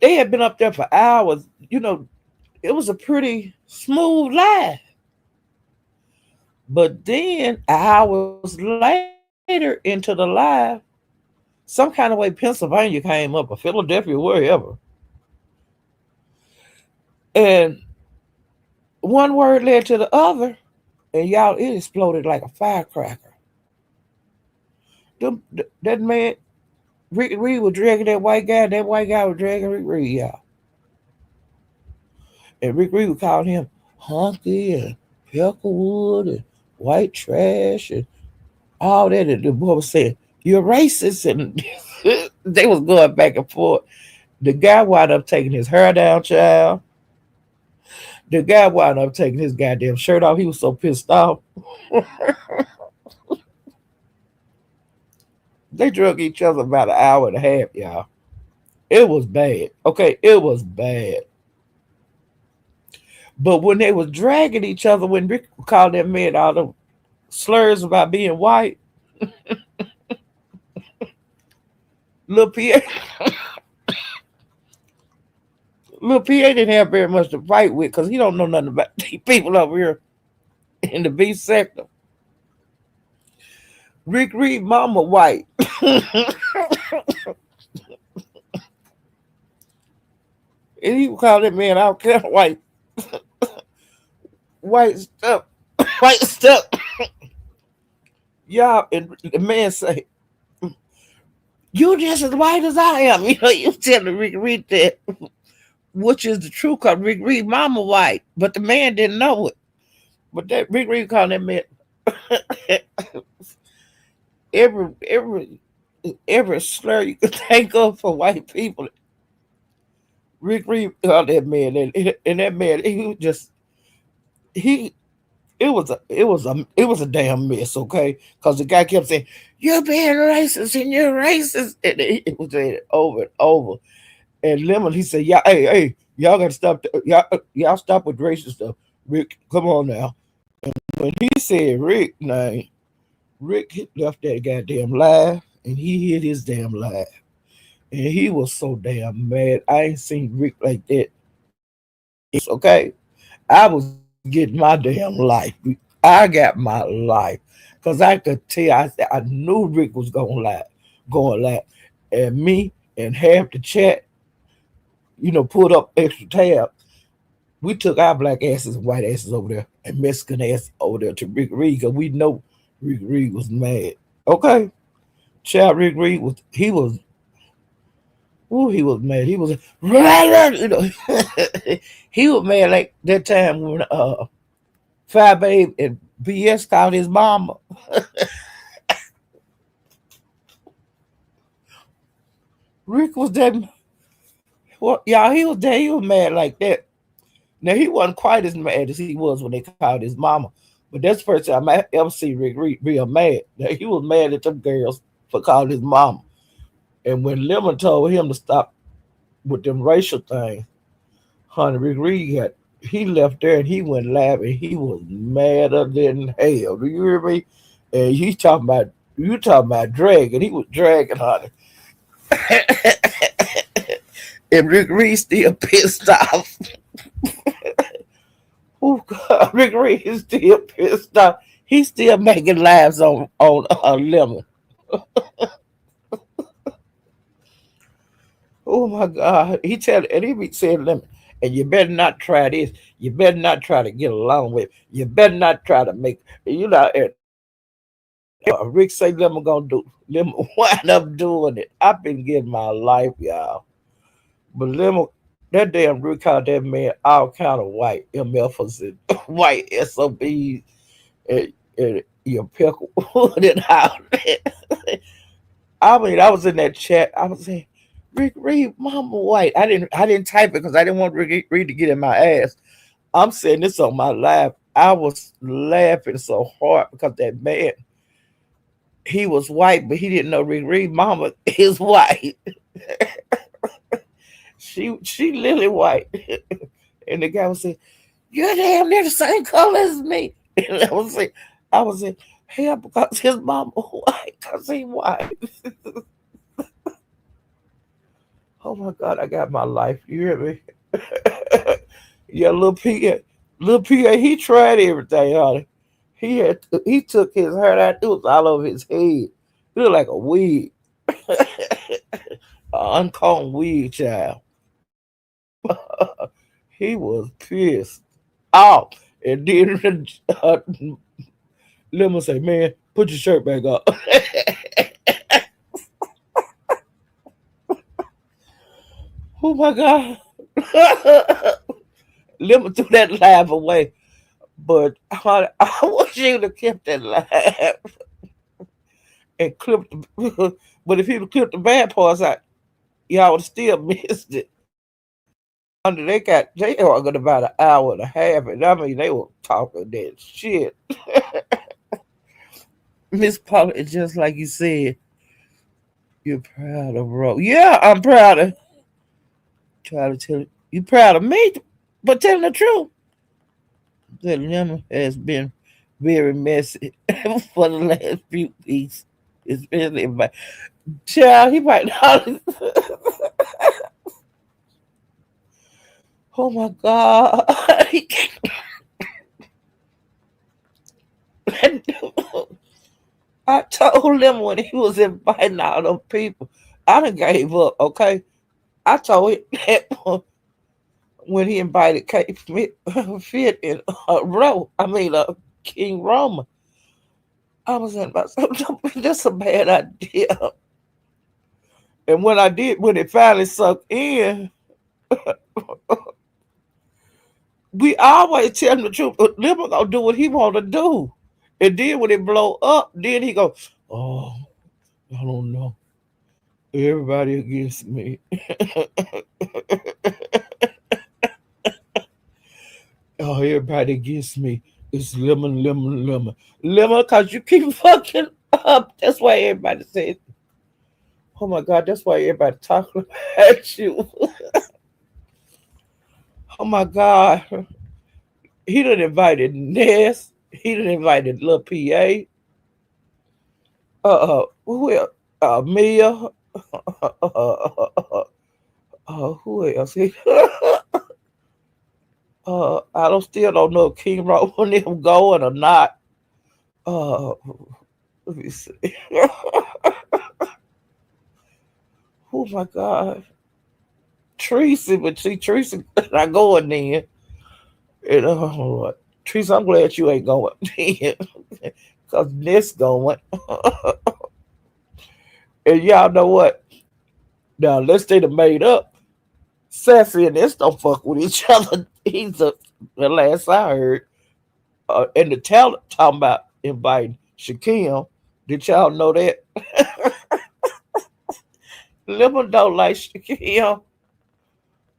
they had been up there for hours. It was a pretty smooth live. But then hours later into the live, some kind of way Pennsylvania came up, or Philadelphia, wherever. And one word led to the other, and y'all, it exploded like a firecracker. That man, Rick Reed was dragging that white guy, and that white guy was dragging Rick Reed, y'all. And Rick Reed was calling him hunky and Peckerwood and white trash and all that. And the boy was saying, "You're racist," and they was going back and forth. The guy wound up taking his hair down, child. The guy wound up taking his goddamn shirt off. He was so pissed off. They drug each other about an hour and a half, y'all. It was bad. Okay, it was bad. But when they was dragging each other, when Rick called that man all the slurs about being white, Lil Pierre, Lil Pierre didn't have very much to fight with because he don't know nothing about these people over here in the B sector. Rick Reed mama white. And he called that man out there white stuff, white stuff. Y'all, and the man say, "You just as white as I am." You know, you telling Rick Reed that, which is the truth, because Rick Reed mama white, but the man didn't know it. But that Rick Reed called that man every every every slur you could think of for white people. Rick Reed called that man, and that man, he was just he. It was a damn mess, okay? Because the guy kept saying, "You're being racist and you're racist," and it was saying it over and over. And Lemon, he said, "Yeah, hey, y'all gotta stop, y'all stop with racist stuff. Rick, come on now." When he said Rick name, Rick left that goddamn live, and he hit his damn live, and he was so damn mad. I ain't seen Rick like that. Okay, I was getting my damn life. I got my life because I could tell. I knew Rick was going live, and me and half the chat, pulled up extra tab. We took our black asses and white asses over there and Mexican ass over there to Rick Reed because we know Rick Reed was mad. Okay, child, Rick Reed he was mad. He was, he was mad like that time when Fiya Babe and BS called his mama. Rick was that. Well, y'all, he was there. He was mad like that. Now he wasn't quite as mad as he was when they called his mama, but that's the first time I ever see Rick real mad. Now, he was mad at them girls for calling his mama, and when Lemon told him to stop with them racial things, honey, Rick Reed he left there and he went laughing. He was madder than hell. Do you hear me? And you talking about dragging. He was dragging, honey. And Rick Reed still pissed off. Oh God, Rick Reed is still pissed off. He's still making lives on Lemon. Oh my God, he be saying Lemon, and you better not try this. You better not try to get along with. You better not try to make. And Rick say Lemon gonna do. Lemon wind up doing it. I've been getting my life, y'all. But Lemon, that damn Rick called that man all kind of white MFers and white SOBs and your pickle and all that. I mean, I was in that chat. I was saying, Rick Reed, Mama White. I didn't type it because I didn't want Rick Reed to get in my ass. I'm saying this on my live. I was laughing so hard because that man, he was white, but he didn't know Rick Reed Mama is white. She literally white. And the guy was saying, "You're damn near the same color as me." And I was saying, "Hell, because his mama white, because he white." Oh my God, I got my life. You hear me? Yeah, little P.A., he tried everything, honey. He took his hair out, it was all over his head. It looked like a wig. An uncombed wig, child. He was pissed off. And then Lemon say, "Man, put your shirt back up." Oh my God. Lemon threw that laugh away. But honey, I wish you'd have kept that laugh and clipped but if he'd have clipped the bad parts out, y'all would have still missed it. Under they argued about an hour and a half, and I mean they were talking that shit. Miss Paula, it's just like you said, you're proud of Ro. Yeah, I'm proud of. Try to tell you proud of me, but telling the truth, the lemon has been very messy for the last few weeks. Especially my child, he might not. Oh my God. I told him when he was inviting all them people, I done gave up, okay? I told him that when he invited Kate Fit and King Roma. I was in myself, that's a bad idea. And when I did, when it finally sunk in, we always tell him the truth. Liver gonna do what he want to do. And then when it blow up, then he go, oh, I don't know. Everybody against me. Oh, everybody against me. It's lemon, lemon, lemon. Lemon, because you keep fucking up. That's why everybody says, oh my God, that's why everybody talking about you. Oh my God. He done invited Ness. He done invited Lil PA. Who else? Mia. Who else? I don't still don't know if King Rob and them going or not. Uh, let me see. Oh my God, Tracy, but see Tracy not going then. And Tracy, I'm glad you ain't going then, cause Ness going. And y'all know what? Now let's say they made up. Sassy and Ness don't fuck with each other. The last I heard. And the talent talking about inviting Shaquille. Did y'all know that? Lemon don't like Shaquille.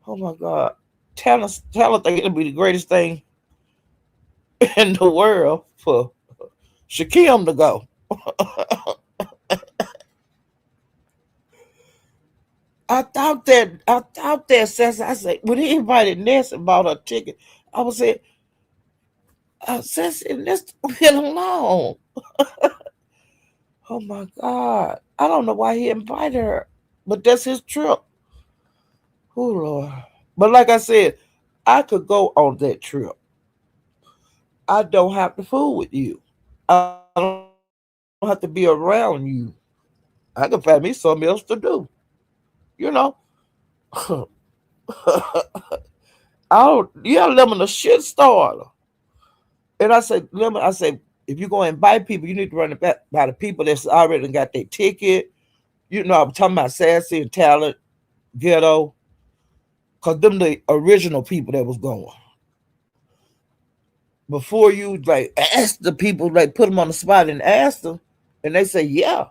Oh my God. Talent think it'll be the greatest thing in the world for Shaquille to go. I thought that since I said when he invited Ness and bought her ticket, I was saying, since let's get along. Oh my God. I don't know why he invited her. But that's his trip. Oh Lord. But like I said, I could go on that trip. I don't have to fool with you. I don't have to be around you. I can find me something else to do. You know. Yeah, Lemon a shit starter. And I said, Lemon, I said, if you're going to invite people, you need to run it back by the people that's already got their ticket. You know, I'm talking about Sassy and Talent, Ghetto, because them the original people that was going. Before you like ask the people, like put them on the spot and ask them, and they say, yeah,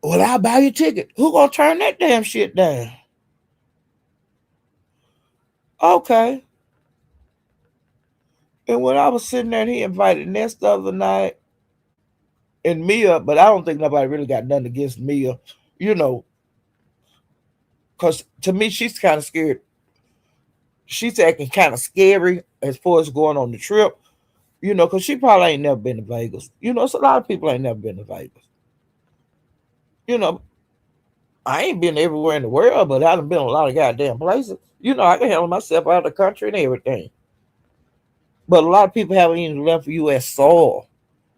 well, I'll buy your ticket. Who gonna turn that damn shit down? Okay. And when I was sitting there, and he invited Ness the other night and Mia, but I don't think nobody really got nothing against Mia, you know, because to me, she's kind of scared. She's acting kind of scary as far as going on the trip, you know, because she probably ain't never been to Vegas. You know, it's a lot of people ain't never been to Vegas. You know, I ain't been everywhere in the world, but I've been a lot of goddamn places. You know, I can handle myself out of the country and everything. But a lot of people haven't even left U.S. soil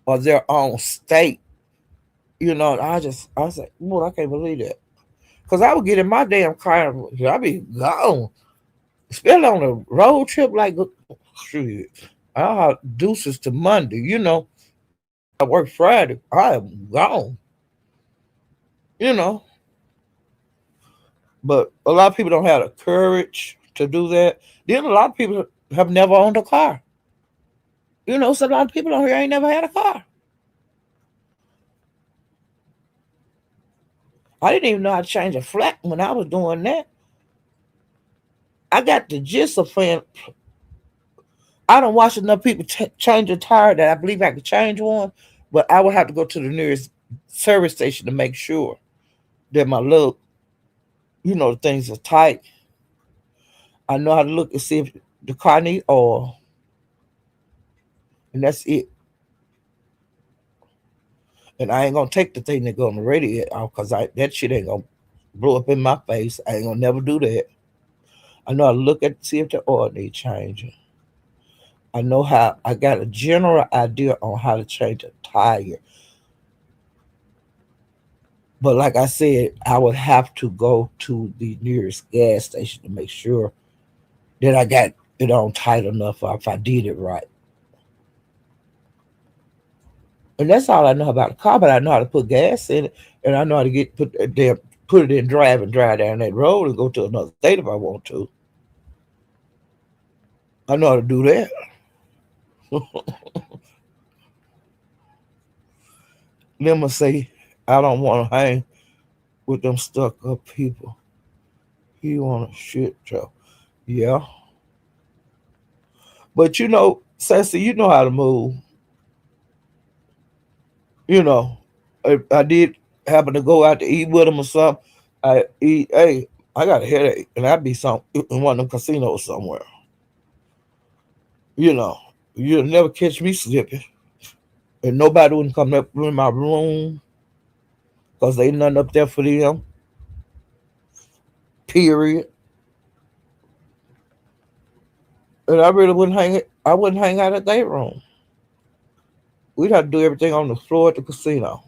or their own state. You know, and I was like, well, I can't believe that. Because I would get in my damn car and I'd be gone. Especially on a road trip like, shit, I have deuces to Monday, you know. I work Friday. I am gone, you know. But a lot of people don't have the courage to do that. Then a lot of people have never owned a car. You know, so a lot of people on here ain't never had a car. I didn't even know how to change a flat when I was doing that. I got the gist of fan. I don't watch enough people change a tire that I believe I could change one, but I would have to go to the nearest service station to make sure that my little, the things are tight. I know how to look and see if the car need oil, and that's it. And I ain't gonna take the thing that go on the radio off because that shit ain't gonna blow up in my face. I ain't gonna never do that. I know how to look at see if the oil need changing. I know how. I got a general idea on how to change a tire. But like I said, I would have to go to the nearest gas station to make sure that I got it on tight enough or if I did it right. And that's all I know about the car, but I know how to put gas in it and I know how to put it in drive and drive down that road and go to another state if I want to. I know how to do that. Let me say I don't want to hang with them stuck up people. He want a shit show. Yeah. But Sassy, you know how to move. You know, I did happen to go out to eat with him or something. I eat, hey, I got a headache, and I'd be in one of them casinos somewhere. You know, you'll never catch me slipping, and nobody wouldn't come up in my room because they nothing up there for them. Period. And I really wouldn't hang it. I wouldn't hang out at their room. We'd have to do everything on the floor at the casino,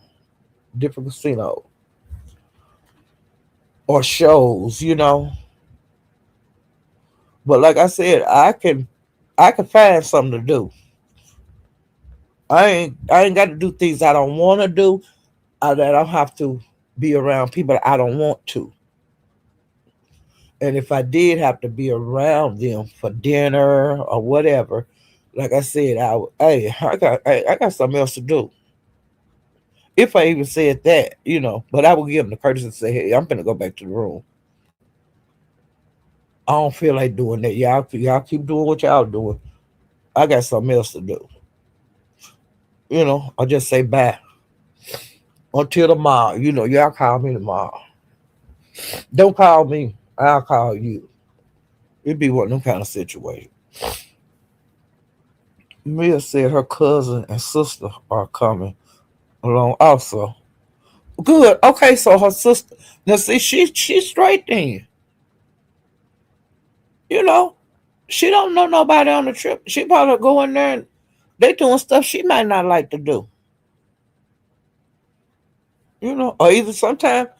different casino or shows. But like I said, I can find something to do. I ain't got to do things I don't want to do. That I don't have to be around people that I don't want to. And if I did have to be around them for dinner or whatever, like I said, hey, I got something else to do. If I even said that. But I would give them the courtesy to say, hey, I'm gonna go back to the room. I don't feel like doing that. Y'all keep doing what y'all doing. I got something else to do. I'll just say bye until tomorrow. Y'all call me tomorrow. Don't call me. I'll call you. It'd be one of them kind of situations. Mia said her cousin and sister are coming along also. Good. Okay, so her sister. Now see, she's straight then. You know, she don't know nobody on the trip. She probably go in there and they doing stuff she might not like to do. Or either sometimes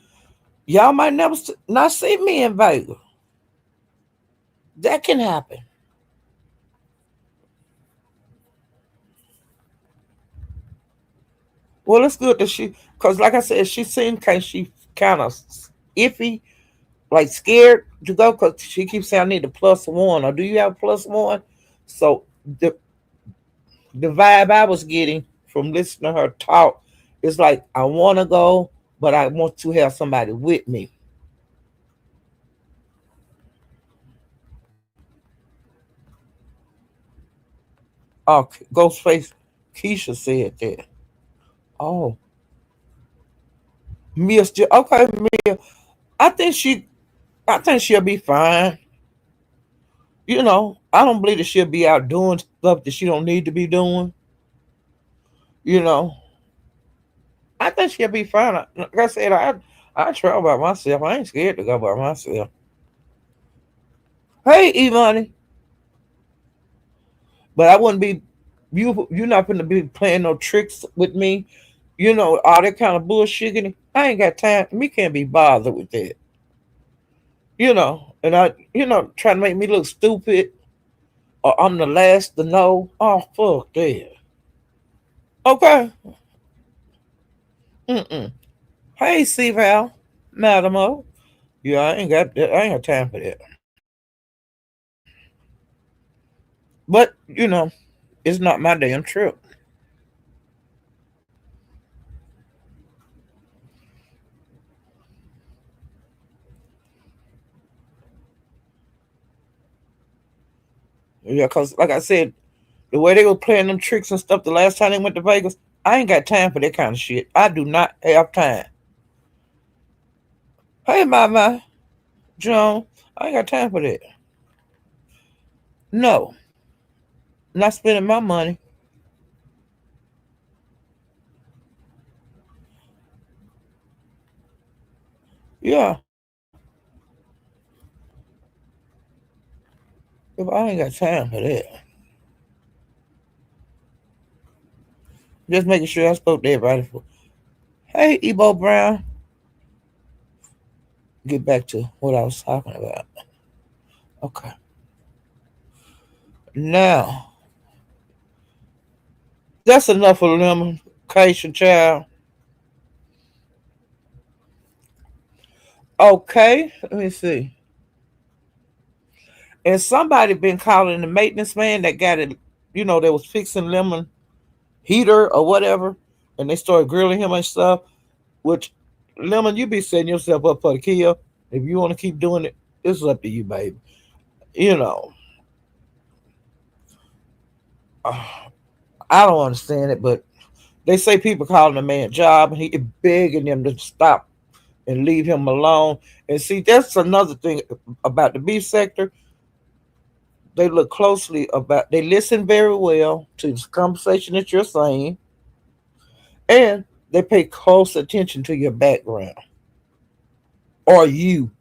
y'all might never not see me in Vegas. That can happen. Well, it's good that because like I said, she seemed she kind of iffy, like scared to go because she keeps saying I need a plus one. Or do you have a plus one? So the vibe I was getting from listening to her talk is like I want to go, but I want to have somebody with me. Oh, Ghostface Keisha said that. Oh, Mia still okay. Mia, I think she, I think she'll be fine. I don't believe that she'll be out doing stuff that she don't need to be doing. You know, I think she'll be fine. Like I said, I travel by myself. I ain't scared to go by myself. Hey, Imani, but I wouldn't be. You're not going to be playing no tricks with me. All that kind of bullshit. I ain't got time. Me can't be bothered with that. And trying to make me look stupid or I'm the last to know. Oh, fuck that. Okay. Mm-mm. Hey, C Val, Madam O. Yeah, I ain't got that. I ain't got time for that. But it's not my damn trip. Yeah, cause like I said, the way they were playing them tricks and stuff the last time they went to Vegas, I ain't got time for that kind of shit. I do not have time. Hey, Mama, Joan, I ain't got time for that. No, not spending my money. Yeah, if I ain't got time for that, just making sure I spoke to everybody. Hey, Ebo Brown, get back to what I was talking about. Okay, now that's enough of them, Cation child. Okay, let me see. And somebody been calling the maintenance man that got it, that was fixing lemon heater or whatever, and they started grilling him and stuff. Which, lemon, you be setting yourself up for the kill. If you want to keep doing it, it's up to you, baby. You know, uh, I don't understand it, but they say people calling the man job, and he begging them to stop and leave him alone. And see, that's another thing about the beef sector. They look closely about. They listen very well to the conversation that you're saying, and they pay close attention to your background or you.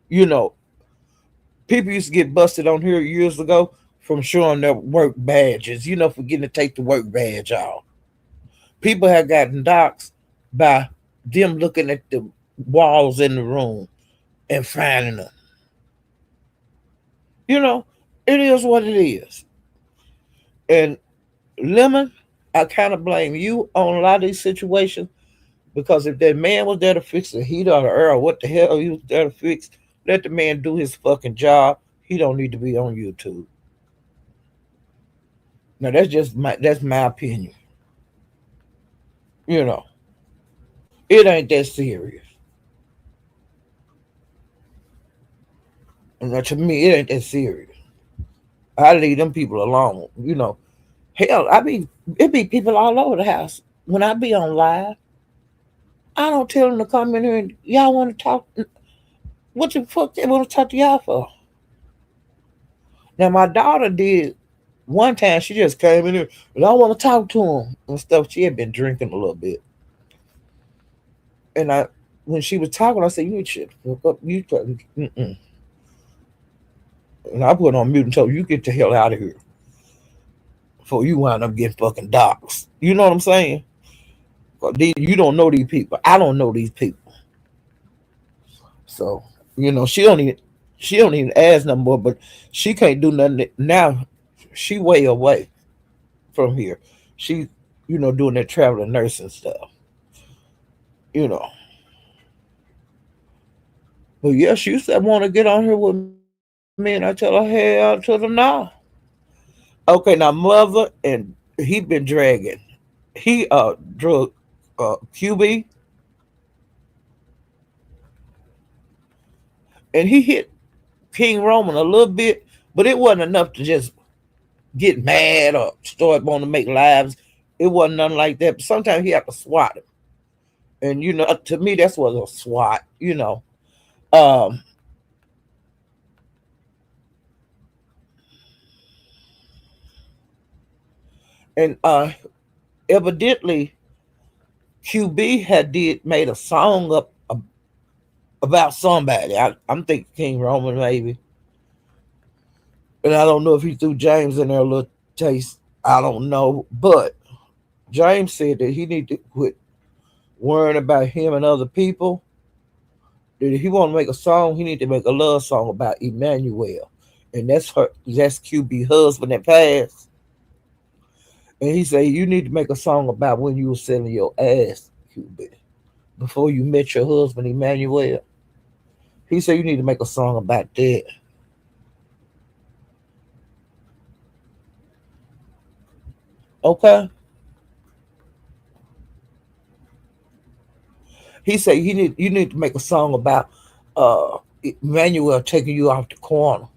You know, people used to get busted on here years ago from showing their work badges. Forgetting to take the work badge off. People have gotten doxxed by them looking at the walls in the room and finding them. You know, it is what it is. And Lemon, I kind of blame you on a lot of these situations because if that man was there to fix the heat or the air or what the hell he was there to fix, let the man do his fucking job. He don't need to be on YouTube. Now that's my opinion. You know, it ain't that serious. And to me, it ain't that serious. I leave them people alone. Hell, it be people all over the house. When I be on live, I don't tell them to come in here and y'all want to talk. What the fuck they want to talk to y'all for? Now my daughter did one time. She just came in here and I want to talk to him and stuff. She had been drinking a little bit, and when she was talking, I said, "You shit, fuck up, you." Mm-mm. And I put on mute and told her, "You get the hell out of here before you wind up getting fucking doxxed." You know what I'm saying? You don't know these people. I don't know these people. So she don't even ask no more. But she can't do nothing now. She way away from here. She doing that traveling nursing stuff. You know. But yeah, she used to want to get on here with me, and I tell her, hell to the no. Okay, now mother and he been dragging. He drug QB, and he hit King Roman a little bit, but it wasn't enough to just get mad or start wanting to make lives. It wasn't nothing like that. But sometimes he had to swat him, and to me, that's what a swat. Um, and evidently QB had did made a song up about somebody. I'm thinking King Roman maybe, and I don't know if he threw James in there a little taste. I don't know, but James said that he need to quit worrying about him and other people. That if he want to make a song, he need to make a love song about Emmanuel, and that's QB husband that passed. And he said you need to make a song about when you were selling your ass, QB, before you met your husband Emmanuel. He said you need to make a song about that. Okay. He said you need to make a song about Emmanuel taking you off the corner.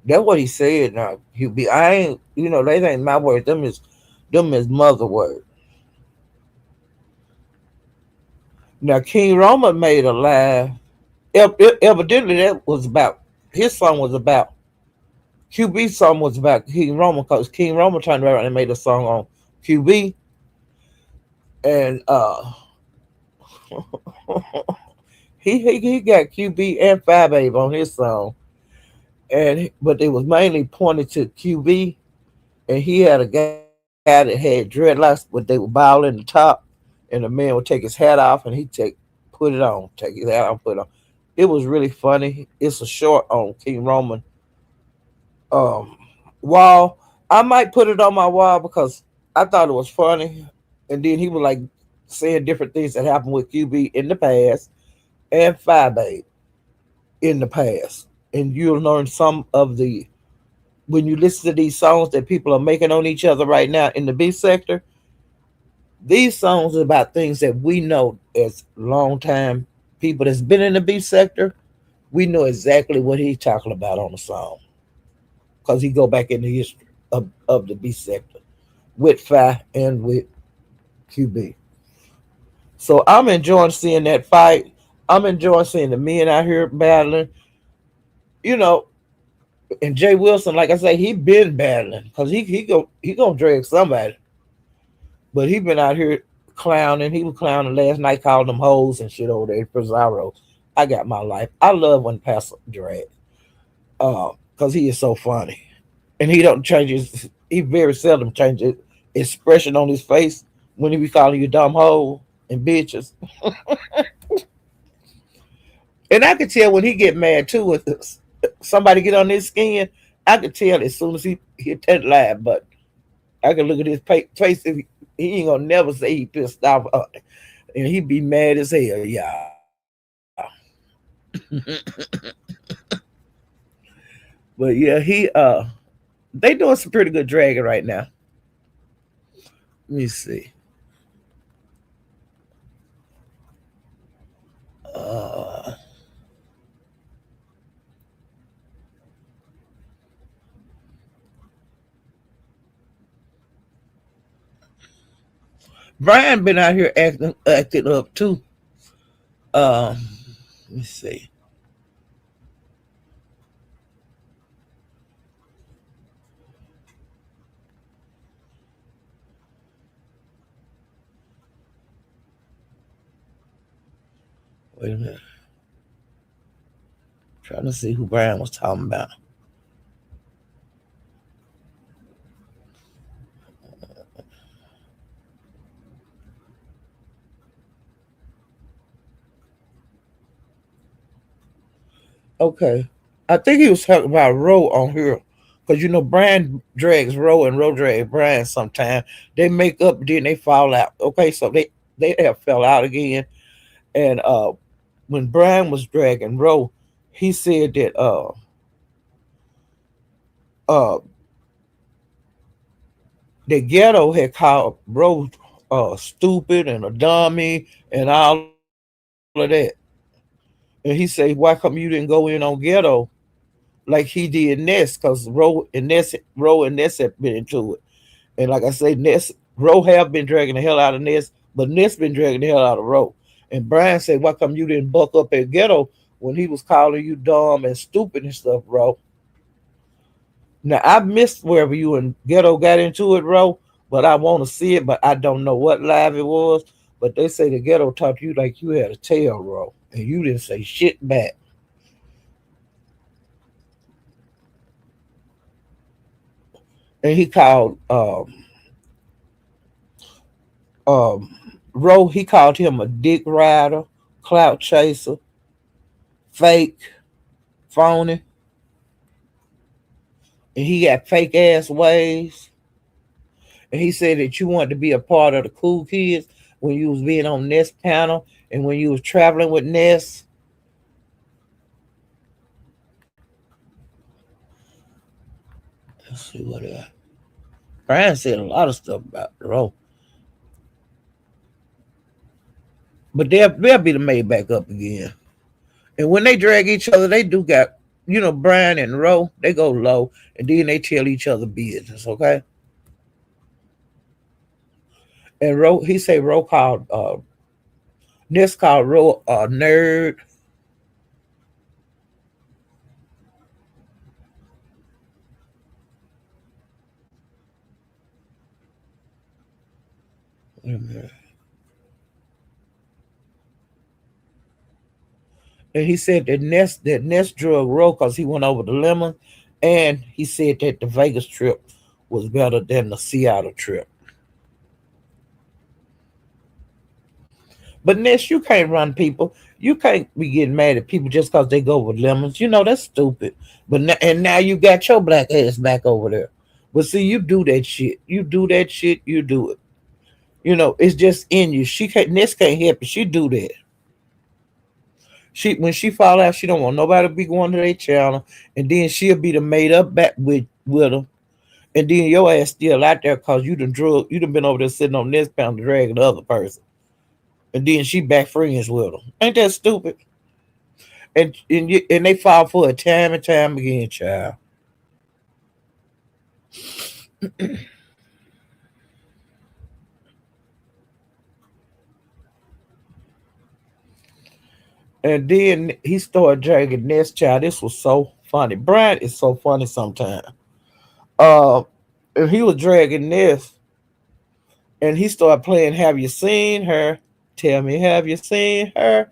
That's what he said. Now he be. I ain't. They ain't my words. Them is mother word. Now King Roma made a live. Evidently, that was about his song was about QB song was about King Roma because King Roma turned around and made a song on QB and he got QB and Five Babe on his song and but it was mainly pointed to QB and he had a guy that had dreadlocks but they were bald in the top and the man would take his hat off and he'd put it on, take his hat off, put it on. It was really funny. It's a short on King Roman um wall. I might put it on my wall because I thought it was funny. And then he was like saying different things that happened with QB in the past and Five in the past. And you'll learn some of the when you listen to these songs that people are making on each other right now in the beat sector, these songs are about things that we know as long time people that's been in the beat sector. We know exactly what he's talking about on the song because he go back in the history of the beat sector with Fi and with QB. So I'm enjoying seeing that fight. I'm enjoying seeing the men out here battling. You know, and Jay Wilson, like I say, he been battling because he gonna drag somebody. But he been out here clowning. He was clowning last night, calling them hoes and shit over there at Pizarro. I got my life. I love when Pastor drag, because he is so funny, and he don't change his. He very seldom changes expression on his face when he be calling you dumb hoe and bitches. And I could tell when he get mad too. With somebody get on his skin, I could tell as soon as he hit that live button. I can look at his face. If he ain't gonna never say he pissed off, and he be mad as hell. Yeah. But yeah, they doing some pretty good dragging right now. Let me see. Uh, Brian been out here acting up too. Um, let me see. Wait a minute. Trying to see who Brian was talking about. Okay. I think he was talking about Roe on here. Because Brian drags Roe and Roe drags Brian sometime. They make up, then they fall out. Okay, so they have fell out again. And when Brian was dragging Roe, he said that uh the ghetto had called Roe stupid and a dummy and all of that. And he said, why come you didn't go in on ghetto like he did Ness? Because Roe and Ness have been into it. And like I say, Roe have been dragging the hell out of Ness, but Ness been dragging the hell out of Roe. And Brian said, why come you didn't buck up at ghetto when he was calling you dumb and stupid and stuff, Roe? Now I missed wherever you and ghetto got into it, Roe, but I want to see it, but I don't know what live it was. But they say the ghetto talked to you like you had a tail, Roe, and you didn't say shit back. And he called Roe, he called him a dick rider, clout chaser, fake, phony, and he got fake ass ways. And he said that you wanted to be a part of the cool kids when you was being on Ness panel and when you was traveling with Ness. Let's see what Brian said a lot of stuff about Roe. But they'll be made back up again. And when they drag each other, they do got Brian and Roe, they go low, and then they tell each other business, okay? And Roe, he say Roe called Ness called Roe a nerd. And he said that Ness drug Roe because he went over the lemon, and he said that the Vegas trip was better than the Seattle trip. But Ness, you can't run people. You can't be getting mad at people just because they go with lemons. That's stupid. And now you got your black ass back over there. But see, you do that shit. You do that shit. You do it. It's just in you. She can't. Ness can't help it. She do that. When she fall out, she don't want nobody to be going to their channel, and then she'll be the made up back with them, and then your ass still out there because you done been over there sitting on this pound dragging the other person, and then she back friends with them. Ain't that stupid? And they fall for it time and time again, child. And then he started dragging this child. This was so funny. Brian is so funny sometimes. Uh, and he was dragging this, and he started playing. Have you seen her? Tell me, have you seen her?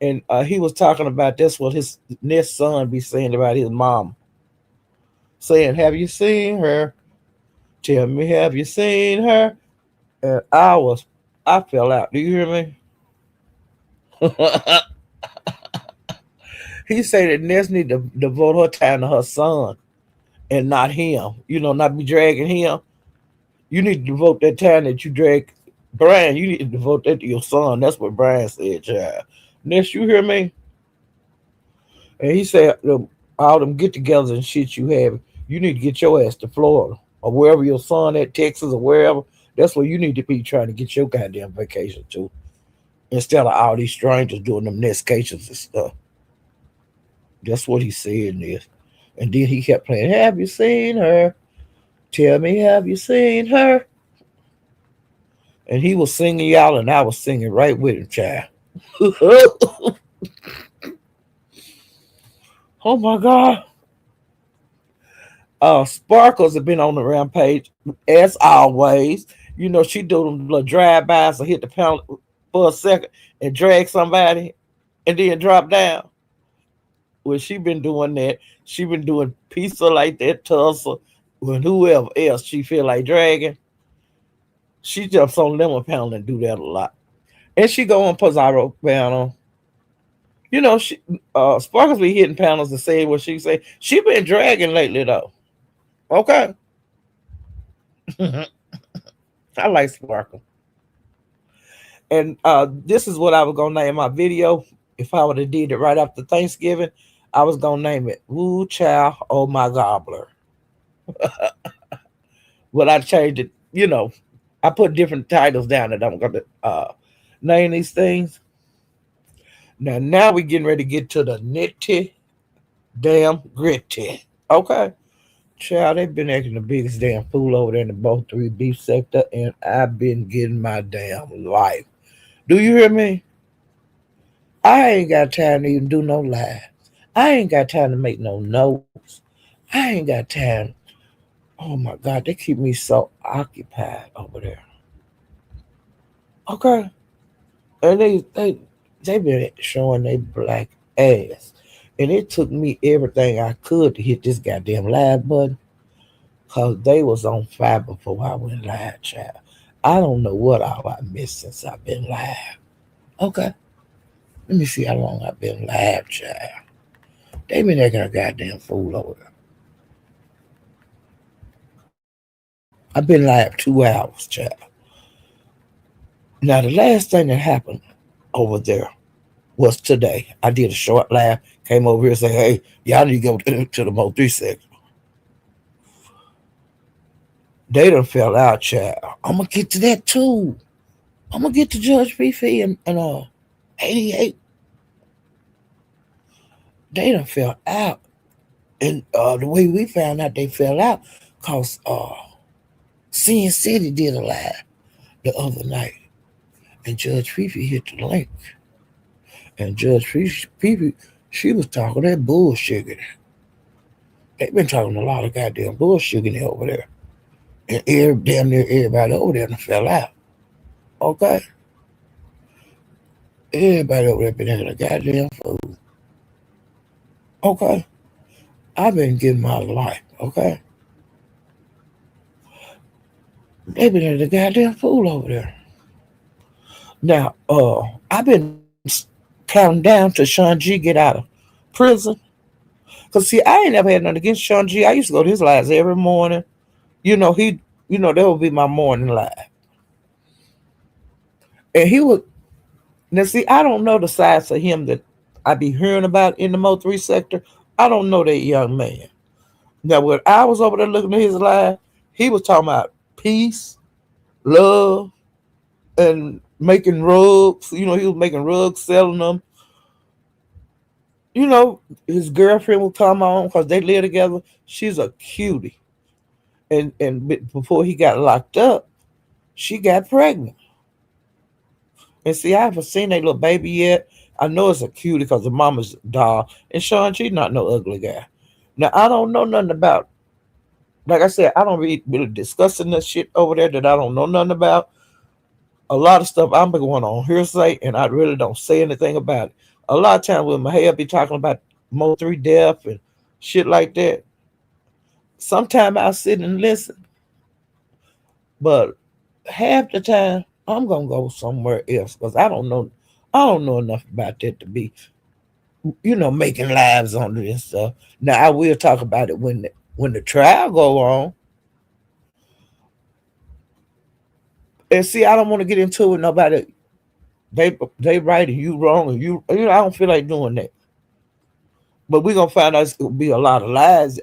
And he was talking about that's what his next son be saying about his mom, saying, "Have you seen her? Tell me, have you seen her?" And I fell out. Do you hear me? He said that Ness need to devote her time to her son and not him. Not be dragging him. You need to devote that time that you drag Brian. You need to devote that to your son. That's what Brian said, child. Ness, you hear me? And he said, all them get-togethers and shit you have, you need to get your ass to Florida or wherever your son at, Texas or wherever. That's where you need to be trying to get your goddamn vacation to, instead of all these strangers doing them nescations and stuff. That's what he said, Ness. And then he kept playing, have you seen her? Tell me, have you seen her? And he was singing y'all, and I was singing right with him, child. Oh my God. Sparkles have been on the rampage as always. She do them little drive-bys or hit the panel for a second and drag somebody and then drop down. Well, she been doing that. She been doing pizza like that, Tulsa, when whoever else she feel like dragging. She jumps on lemon panel and do that a lot. And she go on Pizarro panel. She Sparkles be hitting panels and saying what she say. She been dragging lately though. Okay. I like Sparkle. And this is what I was gonna name my video. If I would have did it right after Thanksgiving, I was gonna name it Woo Child Oh My Gobbler. But I changed it, I put different titles down that I'm gonna name these things. Now we getting ready to get to the nitty damn gritty. Okay. Child, they've been acting the biggest damn fool over there in the both three beef sector, and I've been getting my damn life. Do you hear me? I ain't got time to even do no live. I ain't got time to make no notes. I ain't got time. Oh my God, they keep me so occupied over there. Okay. And they been showing their black ass. And it took me everything I could to hit this goddamn live button. Cause they was on fire before I went live, child. I don't know what all I missed since I've been live. Okay. Let me see how long I've been live, child. They been acting a goddamn fool over there. I've been live 2 hours, child. Now the last thing that happened over there was today. I did a short live, came over here and said, hey, y'all need to go to the Mo 3 section. They done fell out, child. I'm gonna get to that too. I'm gonna get to Judge Fifi and 88. They done fell out. And the way we found out they fell out, cause Sin City did a live the other night, and Judge Fifi hit the link, and Judge Fifi, she was talking that bullshit. They've been talking a lot of goddamn bullshit over there, and damn near everybody over there done fell out. Okay, everybody over there been having a goddamn fool. Okay, I've been getting my life. Okay, they been having a goddamn fool over there. Now, I've been counting down till Sean G get out of prison. Cause see, I ain't never had nothing against Sean G. I used to go to his lives every morning. You know, that would be my morning live. And he would now see, I don't know the sides of him that I be hearing about in the Mo3 sector. I don't know that young man. Now when I was over there looking at his live, he was talking about peace, love, and making rugs. You know, he was making rugs, selling them. You know, his girlfriend would come on because they live together. She's a cutie. And before he got locked up, she got pregnant. And see, I haven't seen that little baby yet. I know it's a cutie because the mama's a doll. And Sean, she's not no ugly guy. Now, I don't know nothing about, like I said, I don't really discussing this shit over there that I don't know nothing about. A lot of stuff I'm going on hearsay, and I really don't say anything about it. A lot of times when my hair be talking about Mo3 death and shit like that, sometimes I'll sit and listen. But half the time, I'm gonna go somewhere else because I don't know enough about that to be, making lives on it and stuff. Now I will talk about it when the trial go on. And see, I don't want to get into it. Nobody, they right and you wrong, and I don't feel like doing that. But we're gonna find out it's gonna be a lot of lies.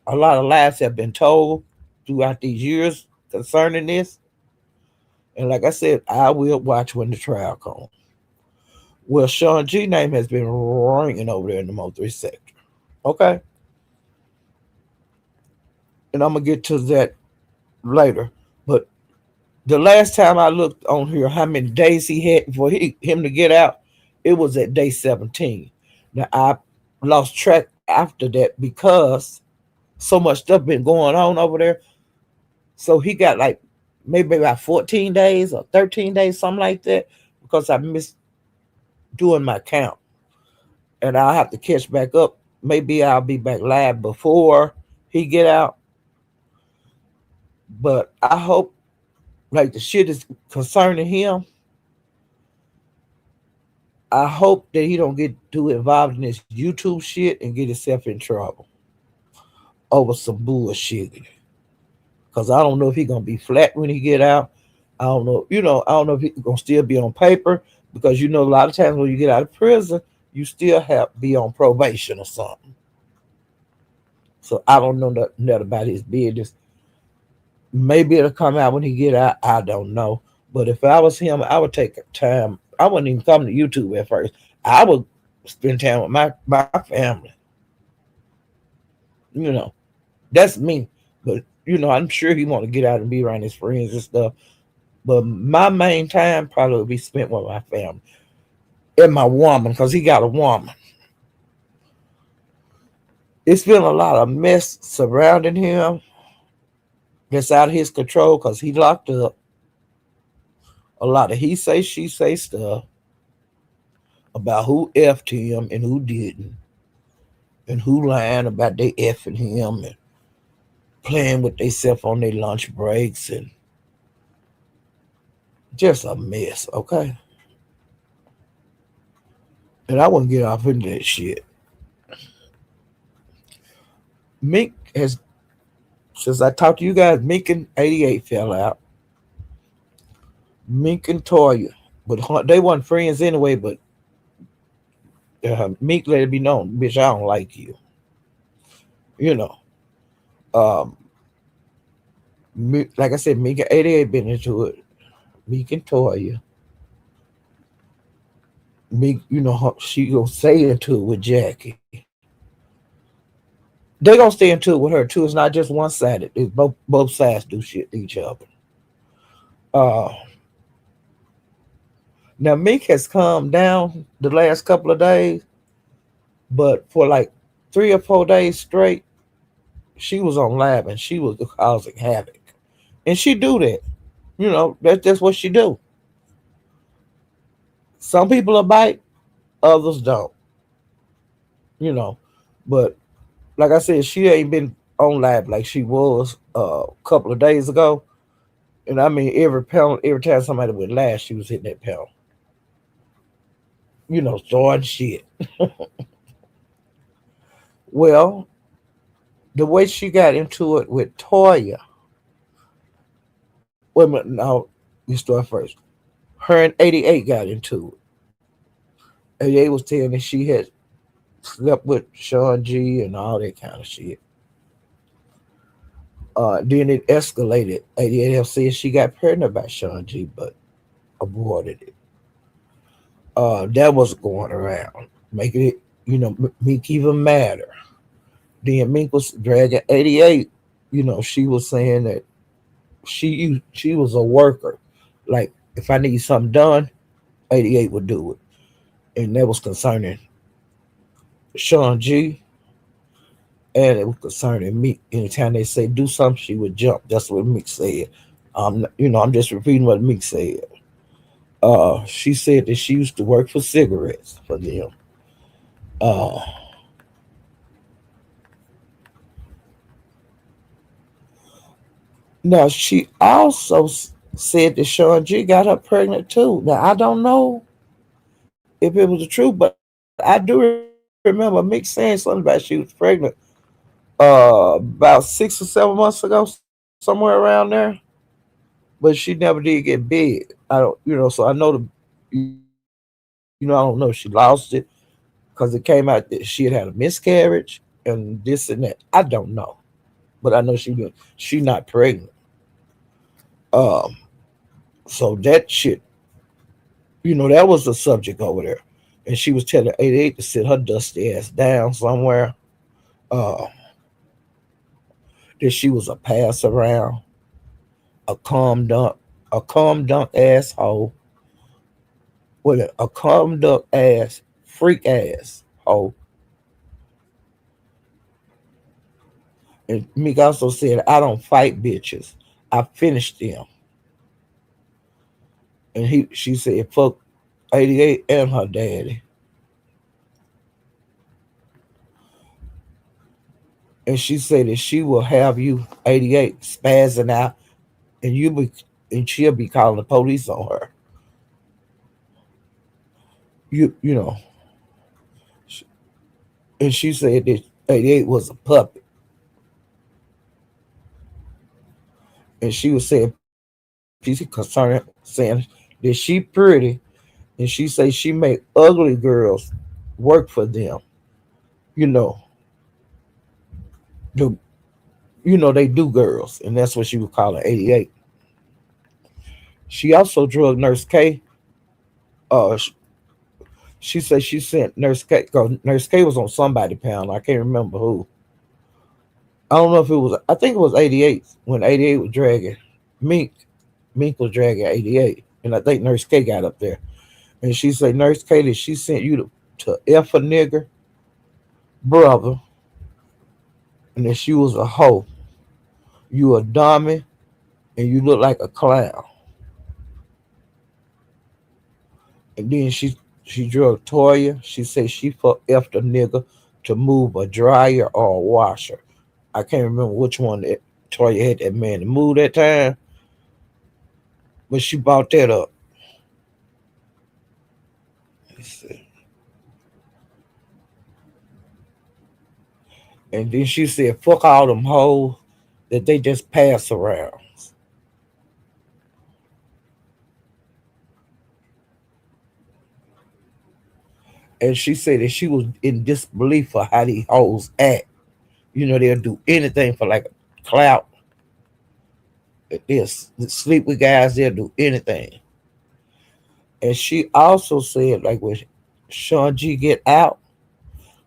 A lot of lies have been told throughout these years concerning this. And like I said, I will watch when the trial comes. Well, Sean G name has been ringing over there in the Mo3 sector. Okay, and I'm gonna get to that later. But the last time I looked on here, how many days he had for him to get out, it was at day 17. Now I lost track after that because so much stuff been going on over there. So he got like maybe about 14 days or 13 days, something like that, because I missed doing my count. And I'll have to catch back up. Maybe I'll be back live before he get out. But I hope like the shit is concerning him. I hope that he don't get too involved in this YouTube shit and get himself in trouble over some bullshit. Cause I don't know if he gonna be flat when he get out. I don't know, I don't know if he gonna still be on paper because a lot of times when you get out of prison, you still have to be on probation or something. So I don't know nothing about his business. Maybe it'll come out when he get out. I don't know. But if I was him, I would take time. I wouldn't even come to YouTube at first. I would spend time with my family. You know, that's me. But I'm sure he want to get out and be around his friends and stuff. But my main time probably would be spent with my family and my woman because he got a woman. It's been a lot of mess surrounding him that's out of his control because he locked up. A lot of he say, she say stuff about who effed him and who didn't, and who lying about they effing him and playing with themselves on their lunch breaks and just a mess, okay? And I wouldn't get off into that shit. Mink has, since I talked to you guys, Mink and 88 fell out. Mink and Toya, but they weren't friends anyway. But Mink let it be known, bitch, I don't like you. You know, um, like I said, Mink and 88 been into it. Mink and Toya. Mink, she gonna say into it with Jackie. They gonna stay into it with her too. It's not just one sided. It's both sides do shit to each other. Uh, Now Meek has calmed down the last couple of days, but for like 3 or 4 days straight, she was on live and she was causing havoc. And she do that. That's what she do. Some people are bite, others don't. You know, but like I said, she ain't been on live like she was a couple of days ago. And I mean, every time somebody went live, she was hitting that pound. Throwing shit. Well, the way she got into it with Toya. Wait a minute, now you start first. Her and 88 got into it. 88 was telling that she had slept with Sean G and all that kind of shit. Then it escalated. 88 have said she got pregnant by Sean G, but aborted it. That was going around, making it, Meek even madder. Then Mink was dragging 88. She was saying that she was a worker. Like, if I need something done, 88 would do it. And that was concerning Sean G, and it was concerning Meek. Anytime they say do something, she would jump. That's what Meek said. I'm just repeating what Meek said. She said that she used to work for cigarettes for them. Uh, Now she also said that Sean G got her pregnant too. Now I don't know if it was the truth, but I do remember Mick saying something about she was pregnant about 6 or 7 months ago, somewhere around there. But she never did get big. I don't, so I know I don't know. She lost it because it came out that she had had a miscarriage and this and that. I don't know, but I know she not pregnant. Um, so that shit, that was the subject over there, and she was telling 88 to sit her dusty ass down somewhere. Uh, that she was a pass around, a calm dunk asshole, with a calm dunk ass, freak ass hoe. And Meek also said, I don't fight bitches. I finished them. And she said, fuck 88 and her daddy. And she said that she will have you 88 spazzing out and and she'll be calling the police on her. You know. And she said that 88 was a puppet. And she was saying she's concerned, saying that she pretty, and she say she make ugly girls work for them. You know, the they do girls, and that's what she would call her 88. She also drug Nurse K. Uh, she said she sent Nurse K. Cause Nurse K was on somebody pound. I can't remember who. I don't know if it was. I think it was 88 when 88 was dragging Mink. Mink was dragging 88, and I think Nurse K got up there, and she said Nurse K that she sent you to F a nigger brother, and that she was a hoe. You a dummy, and you look like a clown. And then she drug Toya. She said she fucked F the nigga to move a dryer or a washer. I can't remember which one that Toya had that man to move that time, but she brought that up. And then she said, fuck all them hoes that they just pass around. And she said that she was in disbelief for how these hoes act. They'll do anything for like a clout. They'll sleep with guys, they'll do anything. And she also said, like, when Sean G get out,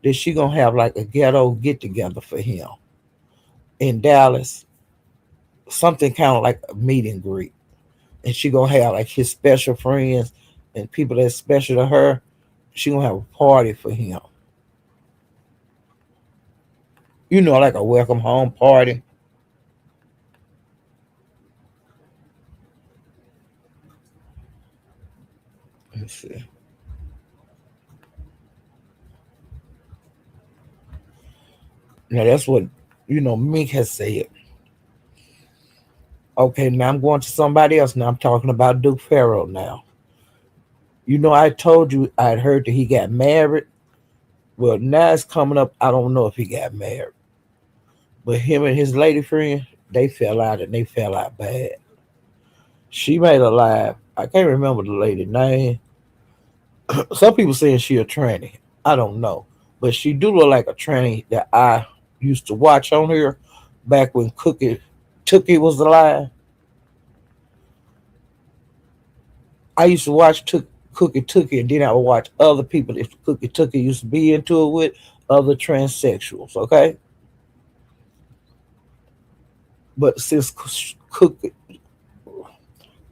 that she gonna have like a ghetto get together for him in Dallas, something kind of like a meet and greet, and she gonna have like his special friends and people that's special to her. She gonna have a party for him, like a welcome home party. Let's see. Now that's what Mink has said. Okay, now I'm going to somebody else. Now I'm talking about Duke Farrell. Now I told you I'd heard that he got married. Well, now it's coming up. I don't know if he got married, but him and his lady friend, they fell out, and they fell out bad. She made a live. I can't remember the lady name. Some people saying she a tranny. I don't know, but she do look like a tranny that I used to watch on here back when Cookie Tookie was alive. I used to watch Cookie Tookie, and then I would watch other people that Cookie Tookie used to be into it with, other transsexuals. Okay, but since Cookie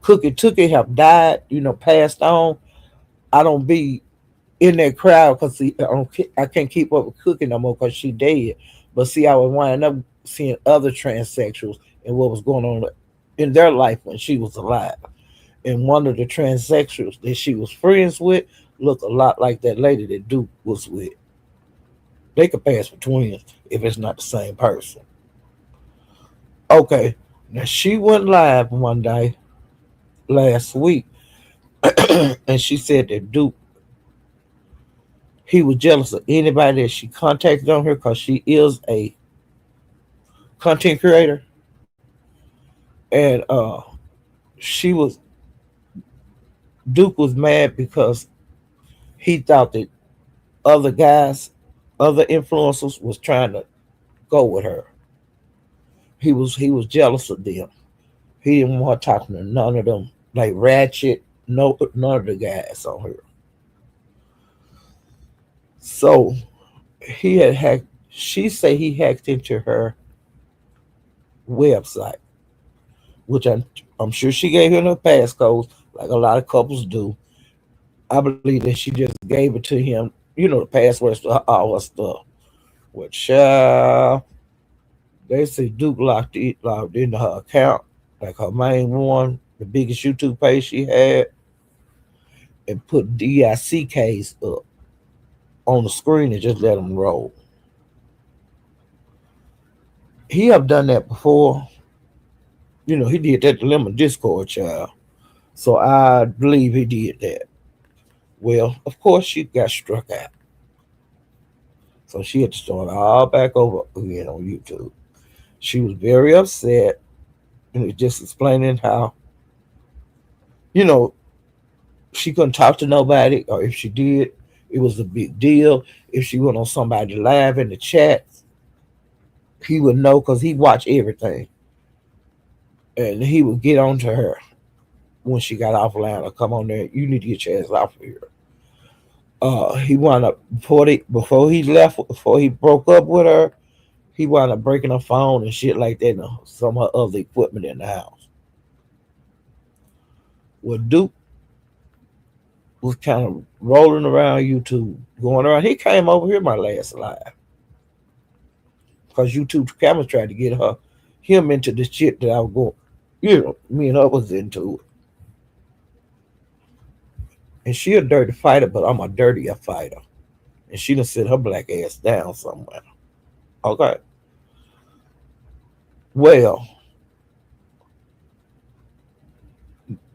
Tookie have died, passed on, I don't be in that crowd because I can't keep up with Cookie no more because she dead. But see, I was winding up seeing other transsexuals and what was going on in their life when she was alive. And one of the transsexuals that she was friends with looked a lot like that lady that Duke was with. They could pass for twins if it's not the same person. Okay, now she went live one day last week, and she said that Duke, he was jealous of anybody that she contacted on her because she is a content creator, and she was Duke was mad because he thought that other guys, other influencers was trying to go with her. He was jealous of them. He didn't want her talking to none of them, like Ratchet, no, none of the guys on her. So he had hacked. She say he hacked into her website, which I'm sure she gave him the passcodes, like a lot of couples do. I believe that she just gave it to him, the passwords to all her stuff. Which they say Duke logged into her account, like her main one, the biggest YouTube page she had, and put DICKs up on the screen and just let them roll. He have done that before. He did that to Lemon Discord child. So I believe he did that. Well, of course she got struck out. So she had to start all back over again on YouTube. She was very upset and was just explaining how, you know, she couldn't talk to nobody, or if she did, it was a big deal. If she went on somebody live in the chat, he would know because he watched everything. And he would get on to her when she got off line or come on there. You need to get your ass off of here. He wound up before he left, before he broke up with her, he wound up breaking her phone and shit like that, and some of her other equipment in the house. Well, Duke was kind of rolling around YouTube, going around. He came over here my last live because YouTube cameras tried to get him into the shit that I was going. Me and her was into it. And she a dirty fighter, but I'm a dirtier fighter. And she done sit her black ass down somewhere. Okay. Well,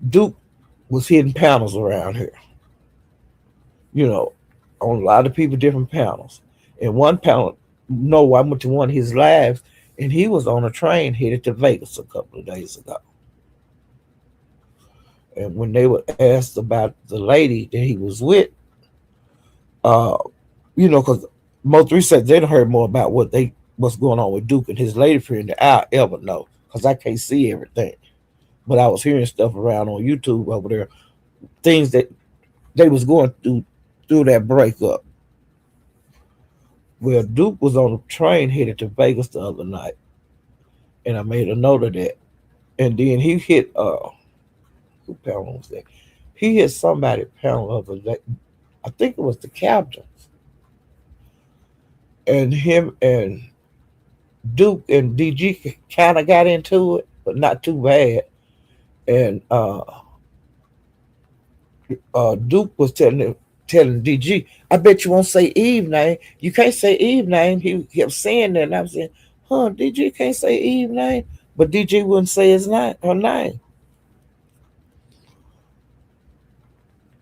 Duke was hitting panels around here. You know, on a lot of people, different panels. And one panel, no, I went to one of his lives, and he was on a train headed to Vegas a couple of days ago. And when they were asked about the lady that he was with, uh, because most research they done heard more about what's going on with Duke and his lady friend than I ever know, because I can't see everything. But I was hearing stuff around on YouTube over there, things that they was going through that breakup. Well, Duke was on a train headed to Vegas the other night, and I made a note of that. And then he hit who panel was that? He hit somebody panel of the day. I think it was the captain, and him and Duke and DG kind of got into it, but not too bad. And Duke was telling DG, I bet you won't say Eve name. You can't say Eve name. He kept saying that, and I was saying, huh, DG can't say Eve name, but DG wouldn't say his name, her name.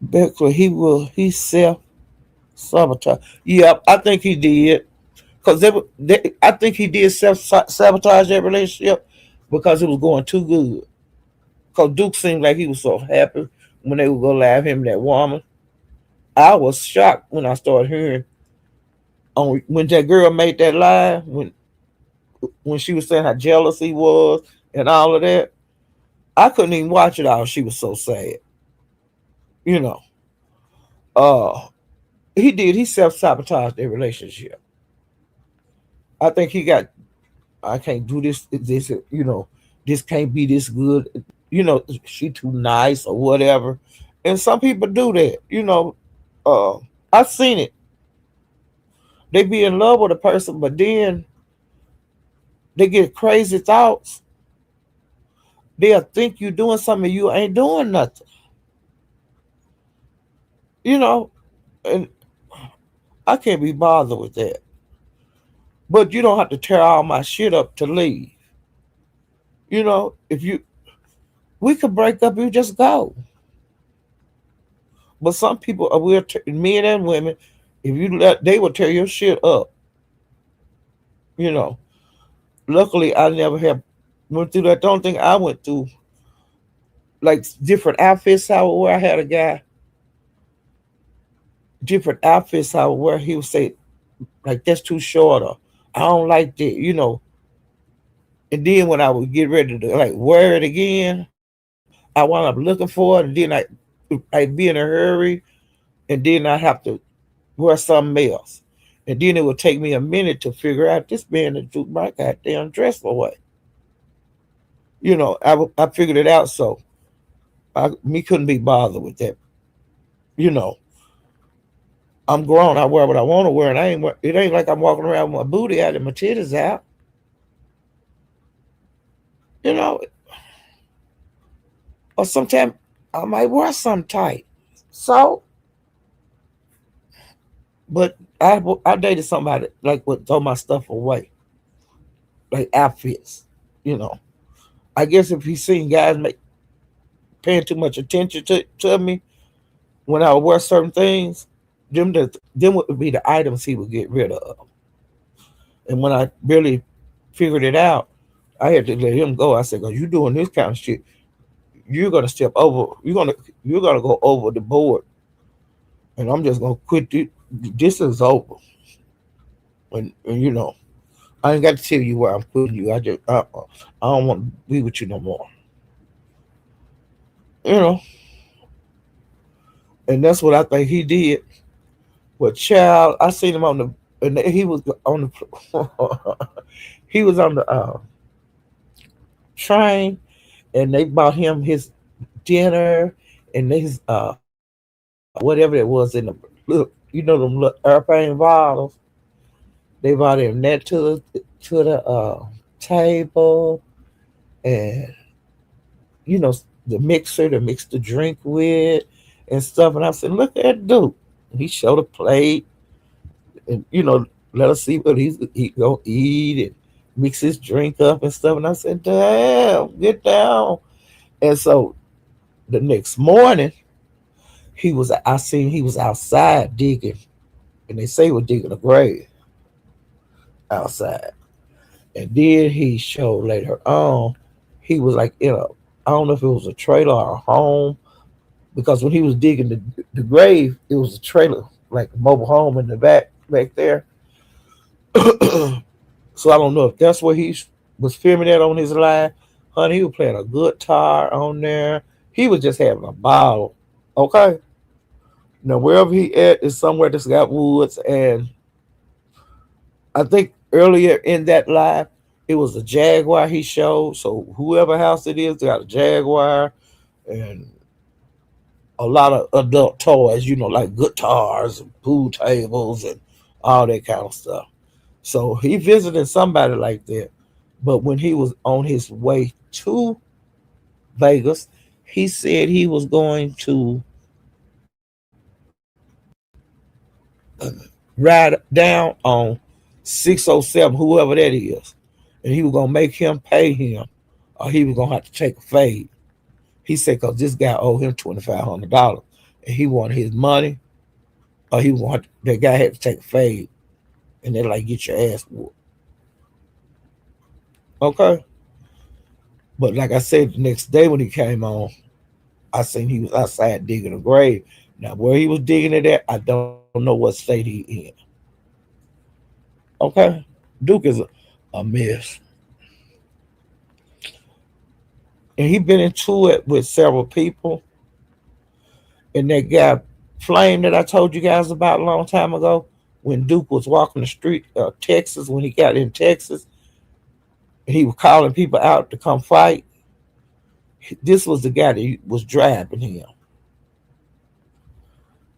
Because he self sabotage. Yeah, I think he did. Because I think he did self sabotage that relationship because it was going too good. Because Duke seemed like he was so happy when they would go live him and that woman. I was shocked when I started hearing on when that girl made that live when she was saying how jealous he was and all of that. I couldn't even watch it all. She was so sad. You know. Uh he did. He self sabotaged their relationship. I think he got. I can't do this. This. This can't be this good. She too nice or whatever. And some people do that. Uh, I've seen it. They be in love with a person, but then they get crazy thoughts. They'll think you doing something, you ain't doing nothing. You know, and I can't be bothered with that. But you don't have to tear all my shit up to leave. If we could break up, you just go. But some people are men and women. If you let, they will tear your shit up. You know. Luckily, I never have went through that. Don't think I went through like different outfits I would wear. I had a guy different outfits I would wear. He would say like that's too short or I don't like that. And then when I would get ready to like wear it again, I wound up looking for it, and then I'd be in a hurry, and then I have to wear something else. And then it would take me a minute to figure out this man that took my goddamn dress away. I figured it out, so me couldn't be bothered with that. You know, I'm grown. I wear what I want to wear, and it ain't like I'm walking around with my booty out and my titties out. You know, or sometimes I might wear something tight. So, but I dated somebody like would throw my stuff away, like outfits. You know, I guess if he's seen guys paying too much attention to me when I would wear certain things, them would be the items he would get rid of. And when I really figured it out, I had to let him go. I said, "Cause you doing this kind of shit, you're gonna step over. You're gonna go over the board, and I'm just gonna quit. This is over." And I ain't got to tell you where I'm putting you. I don't want to be with you no more. You know, and that's what I think he did. But child, I seen him on the, and he was on the, he was on the train, and they bought him his dinner and his whatever it was in the look, them little airplane bottles. They brought him that to the table, and the mixer to mix the drink with and stuff. And I said, "Look at that dude." He showed a plate, and let us see what he gonna eat and mix his drink up and stuff. And I said, "Damn, get down." And so the next morning, I seen he was outside digging, and they say he was digging a grave outside. And then he showed later on, he was like I don't know if it was a trailer or a home, because when he was digging the grave, it was a trailer, like a mobile home in the back there. So I don't know if that's where he was filming that on his live. Honey, he was playing a guitar on there. He was just having a ball. Okay. Now wherever he at is somewhere that's got woods, and I think earlier in that live, it was a Jaguar he showed. So whoever house it is, they got a Jaguar and a lot of adult toys, like guitars and pool tables and all that kind of stuff. So he visited somebody like that. But when he was on his way to Vegas, he said he was going to ride down on 607, whoever that is, and he was gonna make him pay him, or he was gonna have to take a fade. He said because this guy owed him $2,500, and he wanted his money, or he wanted that guy had to take a fade, and they're like, get your ass whooped. Okay, but like I said, the next day when he came on, I seen he was outside digging a grave. Now where he was digging it at, I don't know what state he in. Okay, Duke is a mess, and he been into it with several people. And that guy Flame that I told you guys about a long time ago, when Duke was walking the street, Texas, when he got in Texas, and he was calling people out to come fight. This was the guy that was driving him,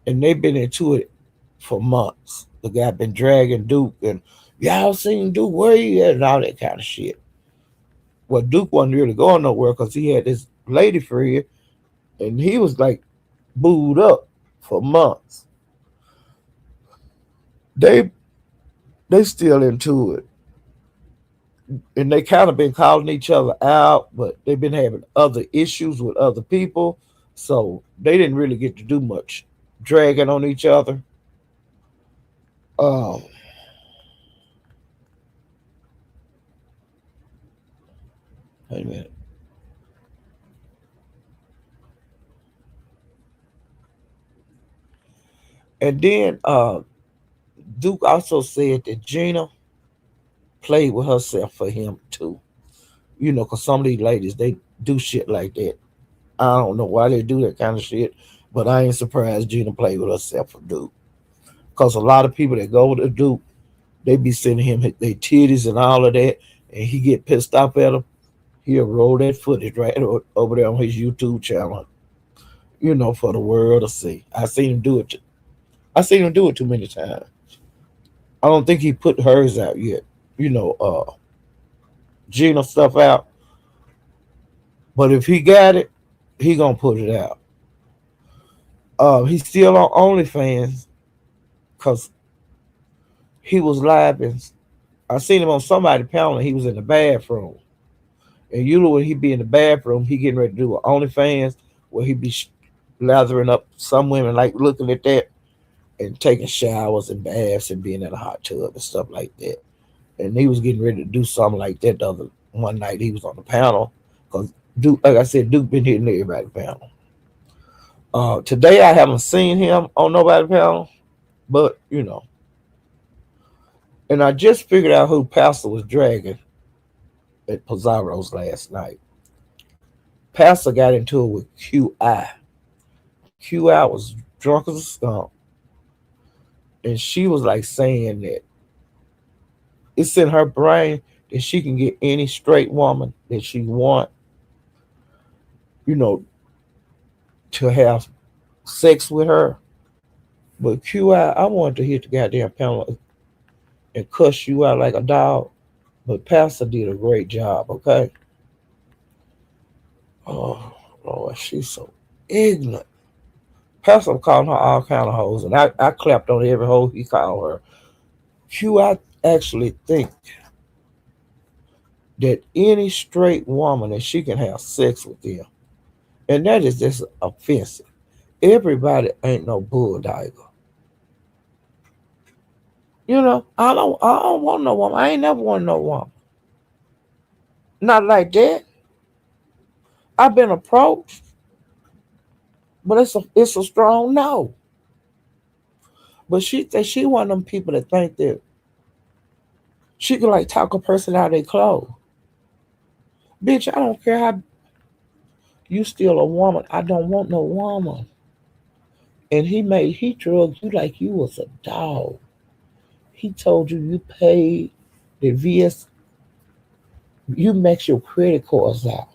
and they've been into it for months. The guy been dragging Duke, and y'all seen Duke where he at and all that kind of shit. Well, Duke wasn't really going nowhere because he had this lady friend, and he was like booed up for months. They they still into it, and they kind of been calling each other out, but they've been having other issues with other people, so they didn't really get to do much dragging on each other. Um, Wait a minute. And then Duke also said that Gina played with herself for him too. Because some of these ladies they do shit like that. I don't know why they do that kind of shit, but I ain't surprised Gina played with herself for Duke. Because a lot of people that go to Duke, they be sending him their titties and all of that, and he get pissed off at them. He'll roll that footage right over there on his YouTube channel, for the world to see. I seen him do it too many times. I don't think he put hers out yet. You know, uh, Gina stuff out, but if he got it, he gonna put it out. He's still on OnlyFans because he was live and I seen him on somebody panel. And he was in the bathroom, and when he be in the bathroom, he getting ready to do an OnlyFans where he be lathering up some women like looking at that and taking showers and baths and being in a hot tub and stuff like that. And he was getting ready to do something like that the other one night. He was on the panel because Duke, like I said, Duke been hitting everybody panel. Today I haven't seen him on nobody panel, but and I just figured out who Pastor was dragging at Pizarro's last night. Pastor got into it with QI. QI was drunk as a skunk, and she was like saying that it's in her brain that she can get any straight woman that she want, you know, to have sex with her. But QI, I wanted to hit the goddamn panel and cuss you out like a dog. But Pastor did a great job, okay? Oh, Lord, she's so ignorant. Pastor calling her all kind of hoes, and I clapped on every hoe he called her. QI actually think that any straight woman that she can have sex with them, and that is just offensive. Everybody ain't no bulldogger. I don't want no woman. I ain't never want no woman. Not like that. I've been approached, but it's a strong no. But she one of them people that think that she can like talk a person out of their clothes. Bitch, I don't care how you still a woman. I don't want no woman. And he drugged you like you was a dog. He told you paid the VS, you max your credit cards out.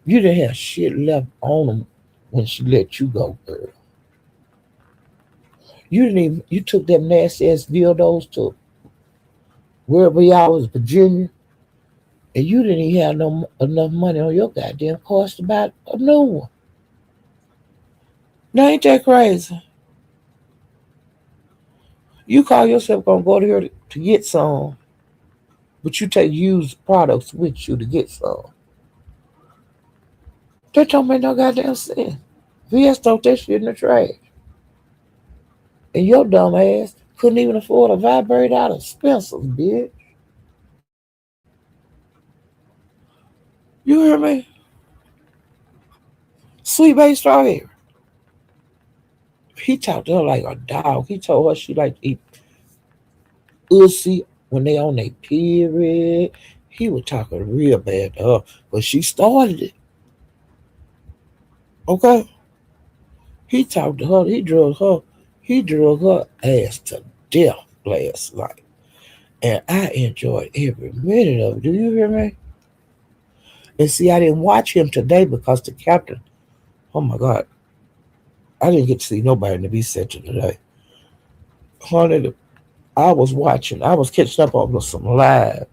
You didn't have shit left on them when she let you go, girl. You didn't even, you took them nasty ass dildos to wherever y'all was, Virginia, and you didn't even have enough money on your goddamn cost to buy a new one. Now ain't that crazy? You call yourself gonna go to here to get some, but you take used products with you to get some. That don't make no goddamn sense. VS throw that shit in the trash. And your dumb ass couldn't even afford a vibrator out of Spencer's, bitch. You hear me? Sweet baby strawberry. He talked to her like a dog. He told her she like to eat ussy when they on their period. He was talking real bad to her, but she started it. Okay? He talked to her. He drug her ass to death last night. And I enjoyed every minute of it. Do you hear me? And see, I didn't watch him today because the captain, oh my God, I didn't get to see nobody in the B section today. Honey, I was catching up on some live.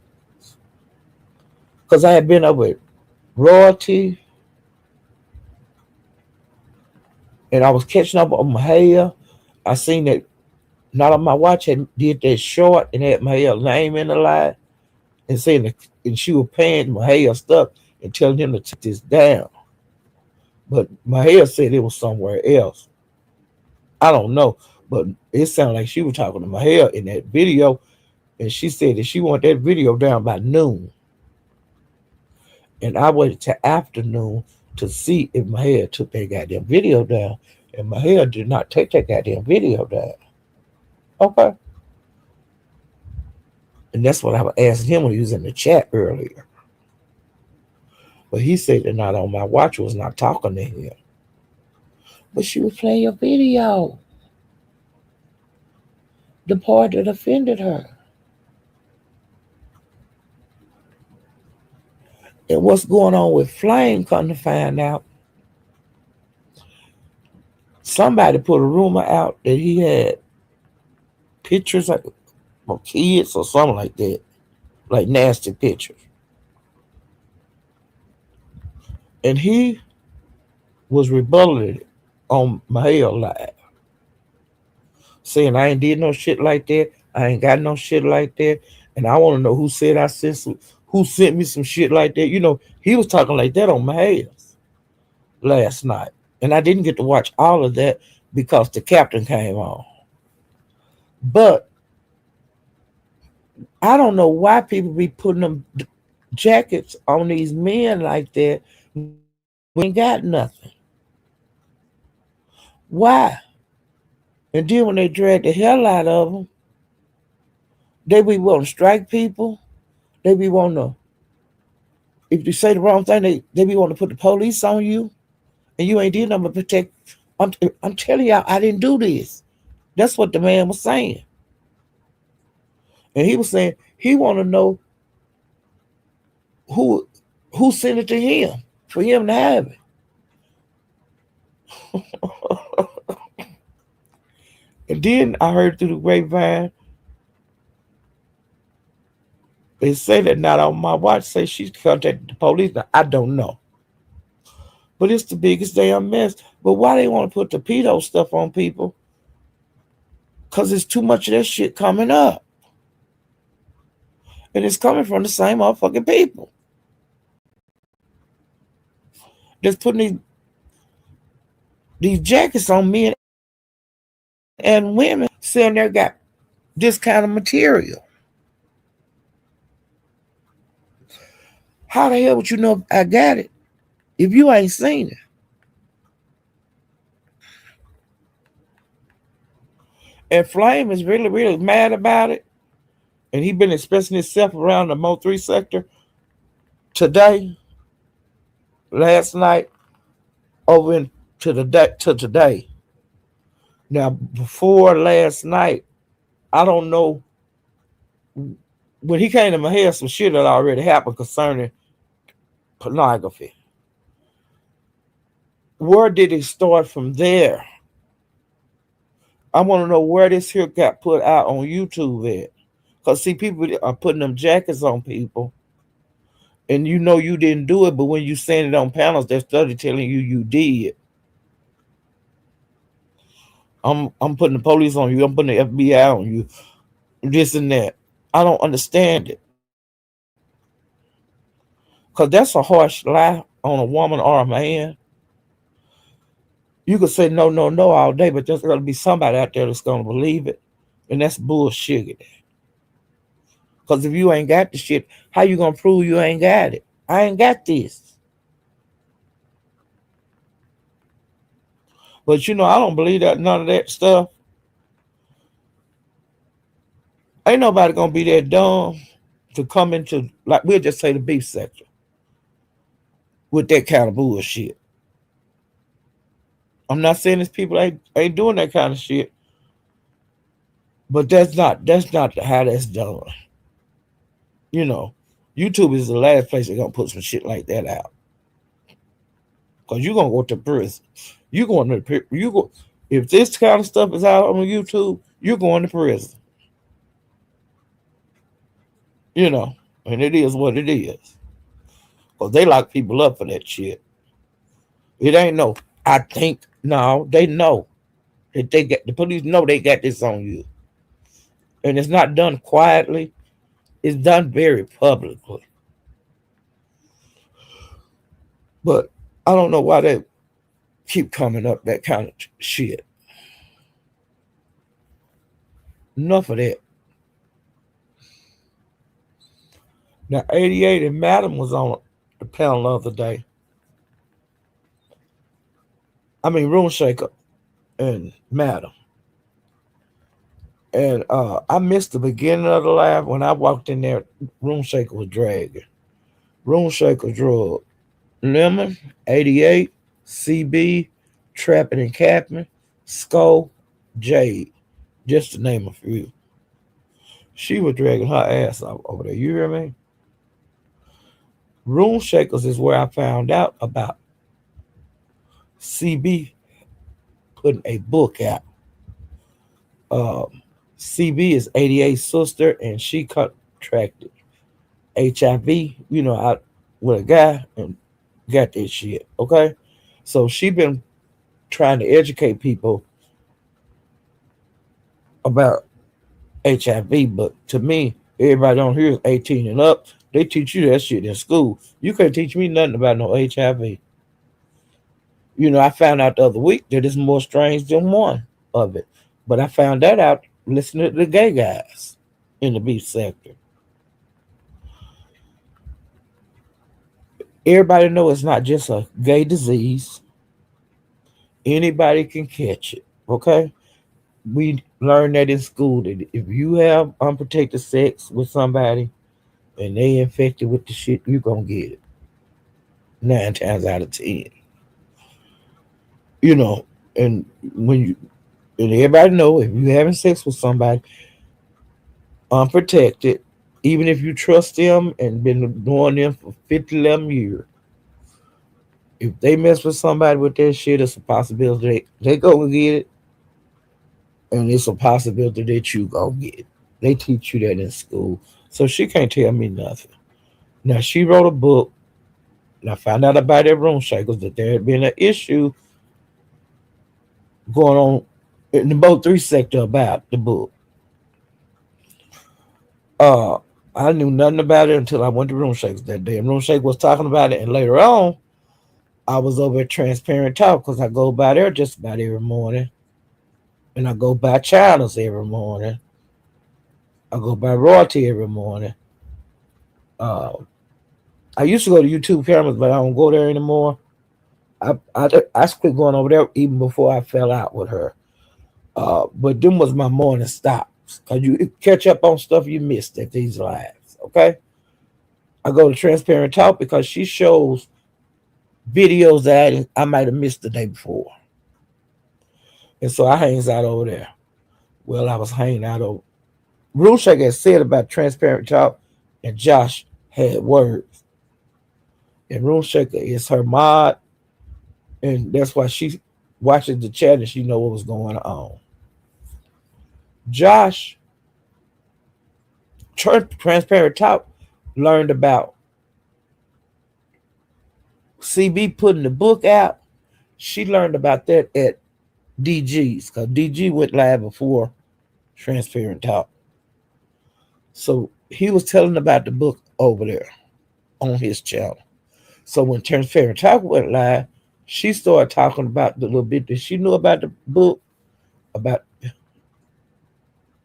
Because I had been up with Royalty and I was catching up on my hair. I seen that not on my watch had did that short and had my hair name in the line and saying that, and she was paying my hair stuff and telling him to take this down. But my hair said it was somewhere else. I don't know. But it sounded like she was talking to my hair in that video. And she said that she wanted that video down by noon. And I waited till afternoon to see if my hair took that goddamn video down. And my hair did not take that goddamn video down. Okay. And that's what I was asking him when he was in the chat earlier. But he said that not on my watch was not talking to him. But she was playing your video. The part that offended her. And what's going on with Flame, come to find out, somebody put a rumor out that he had pictures of kids or something like that. Like nasty pictures. And he was rebutting it on my hair live. Saying I ain't did no shit like that. I ain't got no shit like that. And I want to know who said I sent some, who sent me some shit like that. You know, he was talking like that on my hairs last night. And I didn't get to watch all of that because the captain came on. But I don't know why people be putting them jackets on these men like that. We ain't got nothing. Why? And then when they drag the hell out of them, they be wanting to strike people. They be wanting to, if you say the wrong thing, they be wanting to put the police on you, and you ain't did nothing but protect. I'm telling y'all, I didn't do this. That's what the man was saying. And he was saying he want to know who sent it to him for him to have it. And then I heard through the grapevine, they say that not on my watch, say she contacted the police. Now, I don't know. But it's the biggest damn mess. But why they want to put the pedo stuff on people? Because there's too much of that shit coming up. And it's coming from the same motherfucking people. That's putting these jackets on men and women saying they got this kind of material. How the hell would you know if I got it if you ain't seen it? And Flame is really, really mad about it. And he been expressing himself around the Mo3 sector today, last night, over into the day to today. Now, before last night, I don't know when he came to my head. Some shit had already happened concerning pornography. Where did it start from there? I want to know where this here got put out on YouTube at. Cause see, people are putting them jackets on people, and you know you didn't do it, but when you saying it on panels, they're study telling you you did. I'm putting the police on you. I'm putting the FBI on you. This and that. I don't understand it. Cause that's a harsh lie on a woman or a man. You could say no, no, no all day, but there's gonna be somebody out there that's gonna believe it, and that's bullshit. Cause if you ain't got the shit, how you gonna prove you ain't got it? I ain't got this. But I don't believe that none of that stuff. Ain't nobody gonna be that dumb to come into, like, we'll just say, the beef sector with that kind of bullshit. I'm not saying these people ain't doing that kind of shit, but that's not how that's done. You know, YouTube is the last place they're gonna put some shit like that out. Cause you're gonna go to prison. You going to you go if this kind of stuff is out on YouTube, you're going to prison. You know, and it is what it is. Cause they lock people up for that shit. It ain't no. I think no, they know that they get the police know they got this on you, and it's not done quietly. It's done very publicly. But I don't know why they keep coming up that kind of shit. Enough of that. Now, 88 and Madam was on the panel the other day. I mean, Room Shaker and Madam. And I missed the beginning of the live. When I walked in there, Room Shaker was dragging. Room Shaker drug Lemon, 88, CB, Trapping and Capping, Skull, Jade, just to name a few. She was dragging her ass over there. You hear me? Room Shakers is where I found out about CB putting a book out. CB is 88's sister, and she contracted HIV, out with a guy and got that shit. Okay, so she been trying to educate people about HIV, but to me, everybody on here is 18 and up. They teach you that shit in school. You can't teach me nothing about no HIV. I found out the other week that it's more strains than one of it. But I found that out listening to the gay guys in the beef sector. Everybody know it's not just a gay disease. Anybody can catch it. Okay? We learned that in school that if you have unprotected sex with somebody and they infected with the shit, you're gonna get it. 9 times out of 10. You know, and when you and everybody know if you having sex with somebody unprotected, even if you trust them and been knowing them for 50, 11 years, if they mess with somebody with that shit, it's a possibility they go and get it, and it's a possibility that you go get it. They teach you that in school. So she can't tell me nothing. Now she wrote a book, and I found out about that Room Shakers that there had been an issue going on in the boat 3 sector about the book. Uh, I knew nothing about it until I went to Room Shakers that day. And Room Shaker was talking about it, and later on, I was over at Transparent Talk because I go by there just about every morning, and I go by Channels every morning. I go by Royalty every morning. Uh, I used to go to YouTube cameras, but I don't go there anymore. I quit going over there even before I fell out with her. But them was my morning stops. Cause you catch up on stuff you missed at these lives. Okay. I go to Transparent Talk because she shows videos that I might have missed the day before. And so I hangs out over there. Well, I was hanging out over Rule Shaker had said about transparent talk, and Josh had words. And Rule Shaker is her mod, and that's why she watches the chat and she know what was going on. Josh, transparent talk, learned about CB putting the book out. She learned about that at DG's because DG went live before Transparent Talk. So he was telling about the book over there on his channel. So when Transparent Talk went live, she started talking about the little bit that she knew about the book, about,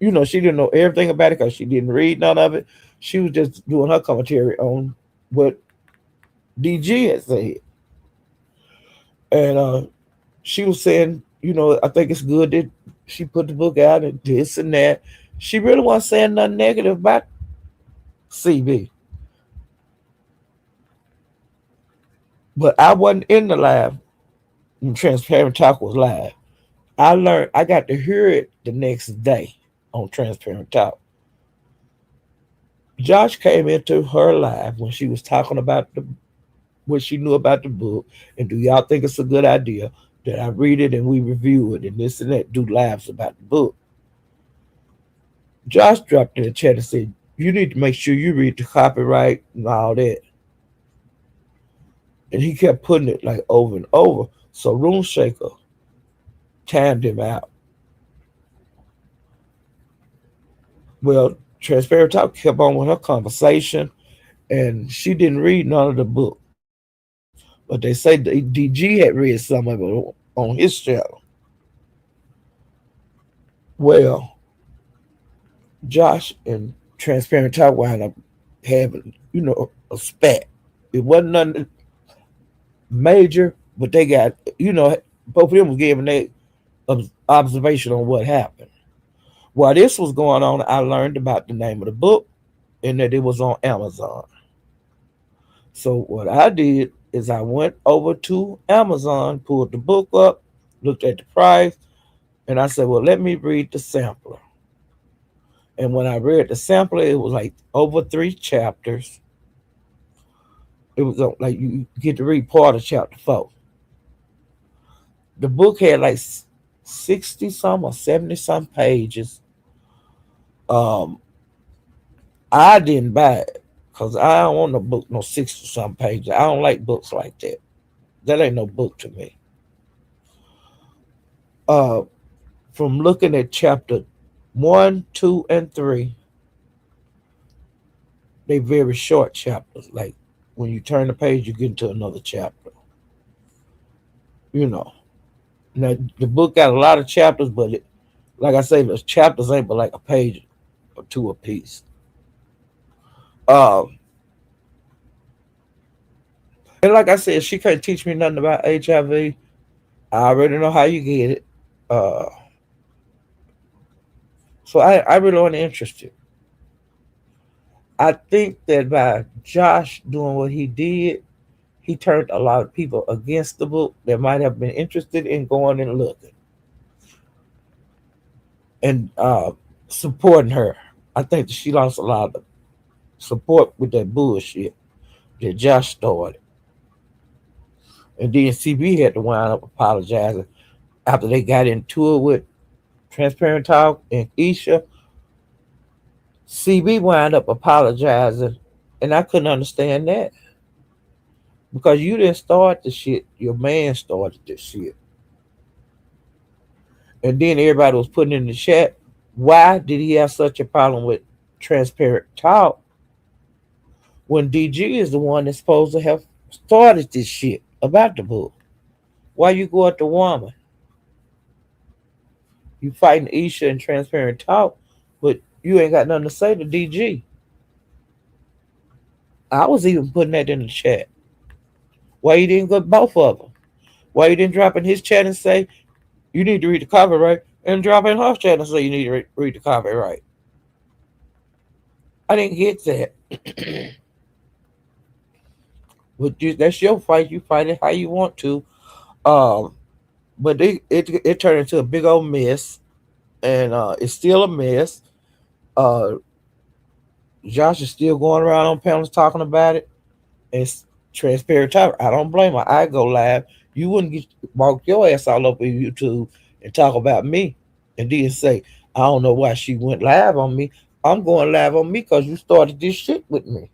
she didn't know everything about it because she didn't read none of it. She was just doing her commentary on what DG had said. And she was saying, I think it's good that she put the book out and this and that. She really wasn't saying nothing negative about CB. But I wasn't in the live when Transparent Talk was live. I got to hear it the next day on Transparent Talk. Josh came into her live when she was talking about what she knew about the book, and do y'all think it's a good idea that I read it and we review it and this and that, do lives about the book. Josh dropped in the chat and said, you need to make sure you read the copyright and all that. And he kept putting it like over and over. So Rune Shaker timed him out. Well, Transparent Talk kept on with her conversation, and she didn't read none of the book. But they say DG had read some of it on his channel. Well, Josh and Transparent Talk wound up having, a spat. It wasn't nothing major, but they got, both of them was giving their observation on what happened. While this was going on, I learned about the name of the book and that it was on Amazon. So what I did is I went over to Amazon, pulled the book up, looked at the price, and I said, well, let me read the sampler. And when I read the sampler, it was like over 3 chapters. It was like you get to read part of chapter 4. The book had like 60 some or 70 some pages. I didn't buy it because I don't want no book, no 60 some pages. I don't like books like that. That ain't no book to me. From looking at chapter 1, 2, and 3, they very short chapters. Like when you turn the page, you get into another chapter. Now the book got a lot of chapters, but like I say, the chapters ain't but like a page or 2 a piece. And like I said, she can't teach me nothing about HIV. I already know how you get it. So I really wasn't interested. I think that by Josh doing what he did, he turned a lot of people against the book that might have been interested in going and looking and supporting her. I think that she lost a lot of support with that bullshit that Josh started. And then CB had to wind up apologizing after they got into it with Transparent Talk and Isha. CB wound up apologizing, and I couldn't understand that because you didn't start the shit. Your man started this shit. And then everybody was putting in the chat, why did he have such a problem with Transparent Talk when DG is the one that's supposed to have started this shit about the book? Why you go at the woman? You fighting Isha and Transparent Talk, but you ain't got nothing to say to DG. I was even putting that in the chat. Why you didn't go both of them? Why you didn't drop in his chat and say you need to read the copyright, and drop in her chat and say you need to read the copyright? I didn't get that. But that's your fight. You fight it how you want to. But it turned into a big old mess, and it's still a mess. Uh, Josh is still going around on panels talking about it. And transparent talk. I don't blame her. I go live. You wouldn't get walk your ass all over YouTube and talk about me, and then say I don't know why she went live on me. I'm going live on me because you started this shit with me.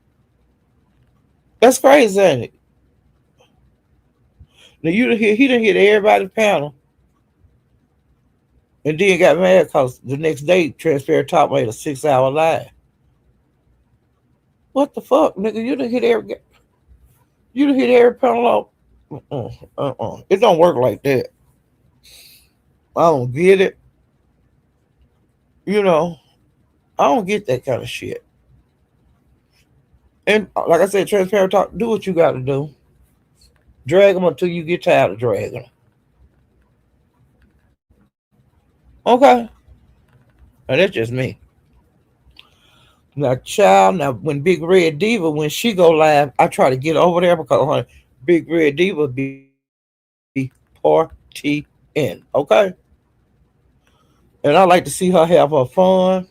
That's crazy, ain't it? Now you done he didn't hit everybody's panel, and then got mad because the next day Transparent Talk made a 6 hour live. What the fuck, nigga? You done hit every panel off. It don't work like that. I don't get it. You know, I don't get that kind of shit. And like I said, Transparent Talk, do what you got to do. Drag them until you get tired of dragging them. Okay? Now that's just me. Now, child, now when Big Red Diva, when she go live, I try to get over there because Big Red Diva be partying. Okay? And I like to see her have her fun.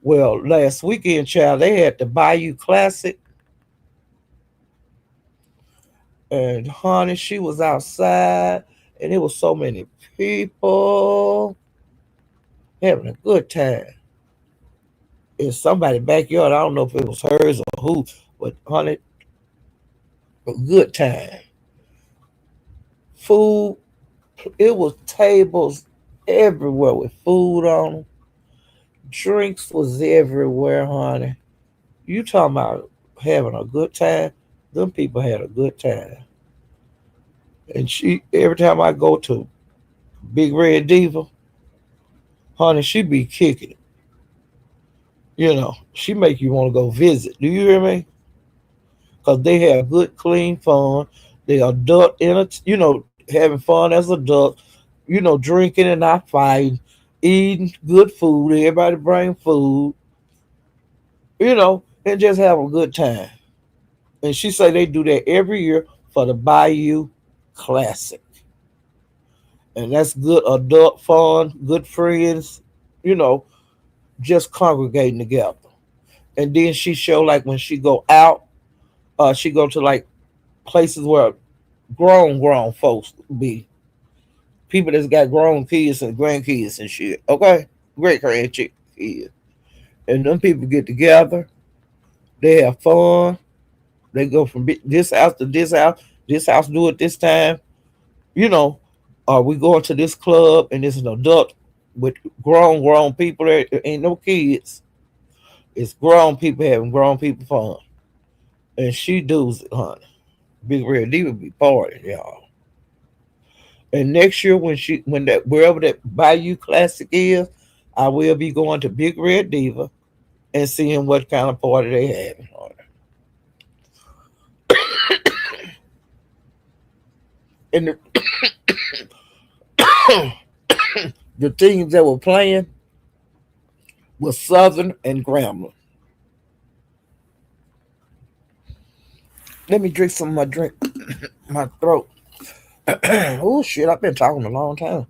Well, last weekend, child, they had the Bayou Classic. And honey, she was outside, and it was so many people having a good time in somebody's backyard. I don't know if it was hers or who, but honey, a good time. Food, it was tables everywhere with food on them. Drinks was everywhere, honey. You talking about having a good time? Them people had a good time. And she, every time I go to Big Red Diva, honey, she be kicking it. She make you want to go visit. Do you hear me? Because they have good, clean fun. They adult having fun as adults. Drinking and not fighting, eating good food. Everybody bring food. And just have a good time. And she say they do that every year for the Bayou Classic. And that's good adult fun, good friends, you know, just congregating together. And then she show like when she go out, she go to like places where grown folks be. People that's got grown kids and grandkids and shit. Okay? Great grandkids. And them people get together, they have fun, they go from this house to this house do it this time. You know, we going to this club and it's an adult with grown people there. There ain't no kids. It's grown people having grown people fun. And she does it, honey. Big Red Diva be partying, y'all. And next year when that wherever that Bayou Classic is, I will be going to Big Red Diva and seeing what kind of party they having. And the teams that were playing was Southern and Grambling. Let me drink some of my drink. My throat. Oh shit! I've been talking a long time.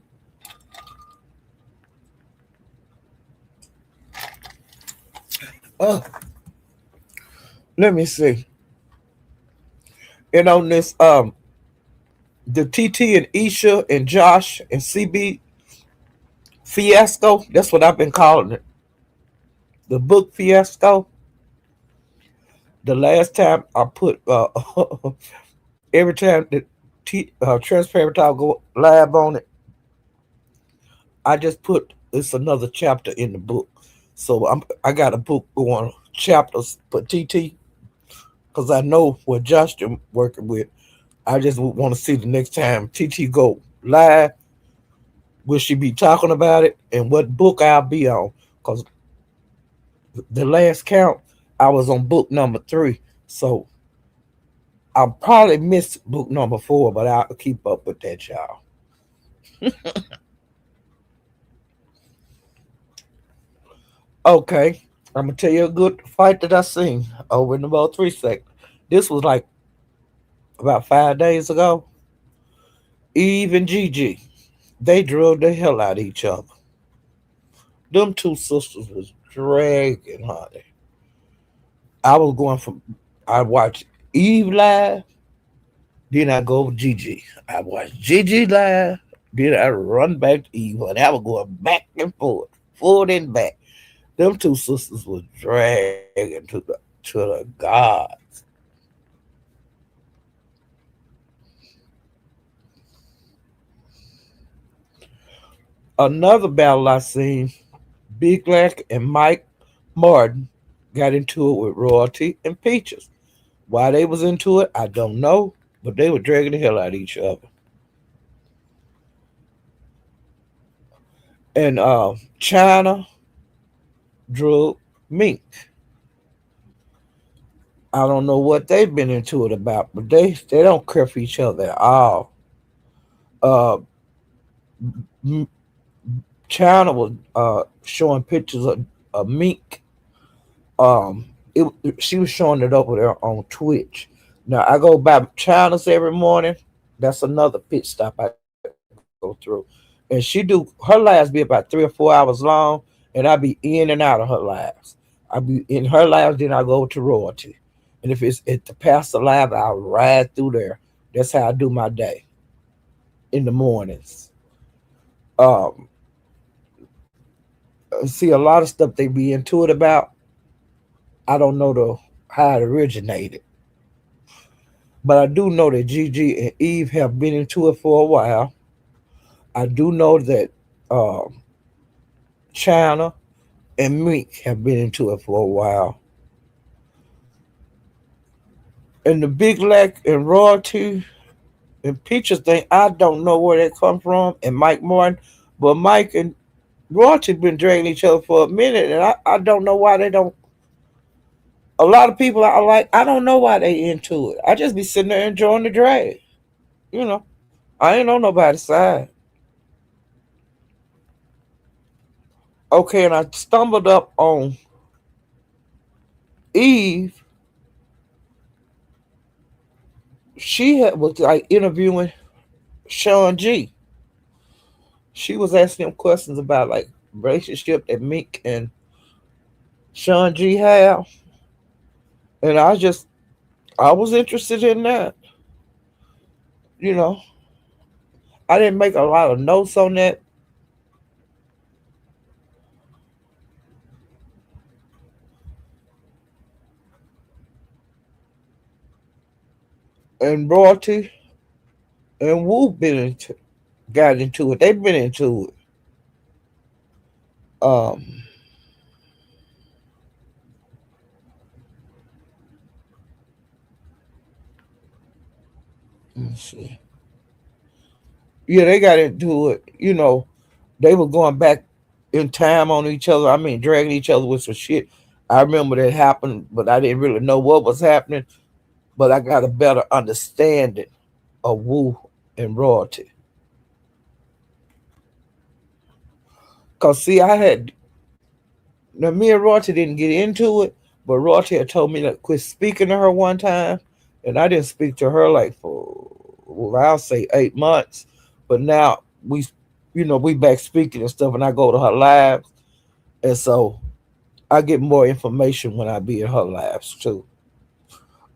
Oh, let me see. And on this, the TT and Isha and Josh and CB fiasco. That's what I've been calling it. The book fiasco. The last time I put every time the transparent talk go live on it, I just put it's another chapter in the book. So I got a book going chapters for TT because I know what Josh is working with. I just want to see the next time TT go live. Will she be talking about it and what book I'll be on? Because the last count I was on book number 3, so I'll probably miss book number 4, but I'll keep up with that, y'all. Okay, I'm gonna tell you a good fight that I seen over in about 3 seconds. This was like about 5 days ago. Eve and Gigi, they drilled the hell out of each other. Them two sisters was dragging, honey. I was going from I watched Eve live, then I go to Gigi. I watched Gigi live, then I run back to Eve, and I was going back and forward and back. Them two sisters was dragging to the God. Another battle I seen, Big Black and Mike Martin got into it with Royalty and Peaches. Why they was into it, I don't know, but they were dragging the hell out of each other. And China drew Mink. I don't know what they've been into it about, but they don't care for each other at all. Uh, M- China was showing pictures of Mink. It, she was showing it over there on Twitch. Now I go by China's every morning. That's another pit stop I go through, and she do her lives be about 3 or 4 hours long, and I be in and out of her lives. I be in her lives, then I go to Royalty, and if it's at the pastor live, I'll ride through there. That's how I do my day in the mornings. Um, See a lot of stuff they be into it about. I don't know how it originated, but I do know that Gigi and Eve have been into it for a while. I do know that um, China and Meek have been into it for a while. And the Big Lack and Royalty and Peaches thing, I don't know where that come from. And Mike Martin, but Mike and Royalty been dragging each other for a minute, and I don't know why they don't. A lot of people are like, I don't know why they into it. I just be sitting there enjoying the drag. You know, I ain't on nobody's side. Okay, and I stumbled up on Eve. She was like interviewing Sean G. She was asking him questions about like relationship that Meek and Sean G have, and I was interested in that. You know, I didn't make a lot of notes on that. And Royalty and Wu got into it. They've been into it. Um, let's see. Yeah, they got into it. You know, they were going back in time on each other. I mean, dragging each other with some shit. I remember that happened, but I didn't really know what was happening. But I got a better understanding of Wu and Royalty. Cause see, I had now me and Royalty didn't get into it, but Royalty had told me to quit speaking to her one time, and I didn't speak to her like for well, I'll say 8 months. But now we back speaking and stuff, and I go to her lives, and so I get more information when I be in her lives too.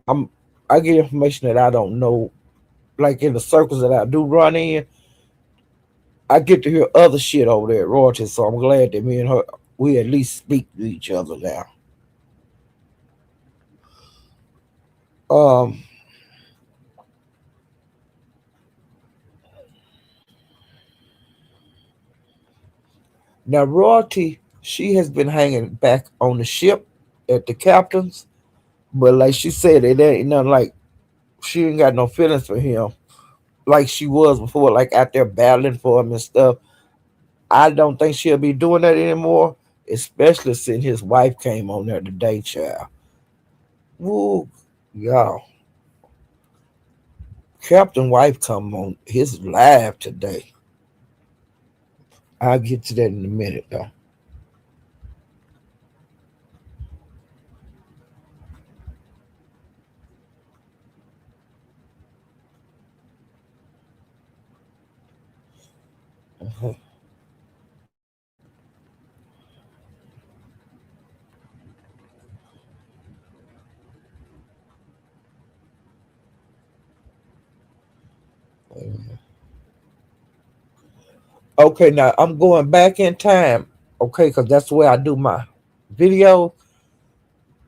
I'm I get information that I don't know, like in the circles that I do run in. I get to hear other shit over there at Royalty, so I'm glad that me and her we at least speak to each other now. Um, Now Royalty, she has been hanging back on the ship at the captain's, but like she said, it ain't nothing like she ain't got no feelings for him like she was before, like out there battling for him and stuff. I don't think she'll be doing that anymore, especially since his wife came on there today, child. Woo, y'all. Captain Wife come on his live today. I'll get to that in a minute though. Okay, now I'm going back in time. Okay, because that's the way I do my video.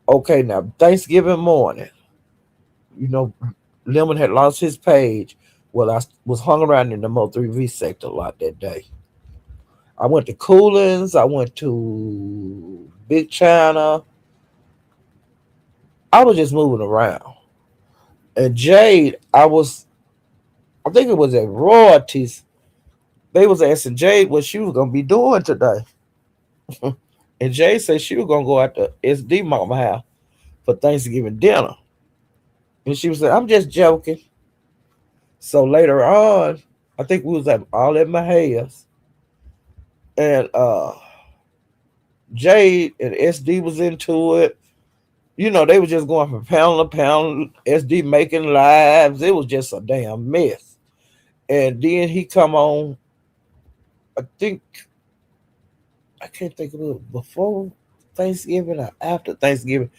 Okay, now Thanksgiving morning, you know, Lemon had lost his page. Well, I was hung around in the Mo3V sector a lot that day. I went to Coolins. I went to Big China. I was just moving around. And Jade, I think it was at Royalties. They was asking Jade what she was gonna be doing today. And Jade said she was gonna go out to SD Mama house for Thanksgiving dinner. And she was like, I'm just joking. So later on, I think we was at all at Mahaya's. And Jade and SD was into it. You know, they was just going from pound to pound, SD making lives. It was just a damn mess. And then he come on, I think, I can't think of it, before Thanksgiving or after Thanksgiving.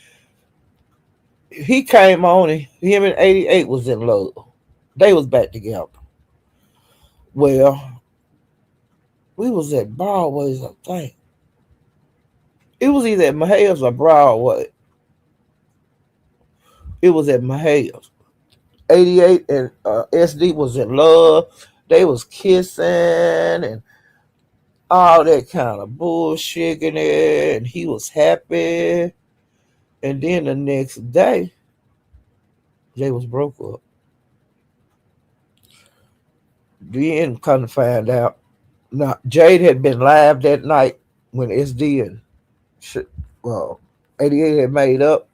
He came on and him and 88 was in love. They was back together. Well, we was at Broadway's, I think. It was either at Mahaya's or Broadway. It was at Mahaya's. 88 and SD was in love. They was kissing and all that kind of bullshit in there. And he was happy. And then the next day, they was broke up. Then come to find out. Now, Jade had been live that night when SD and well, 88 had made up.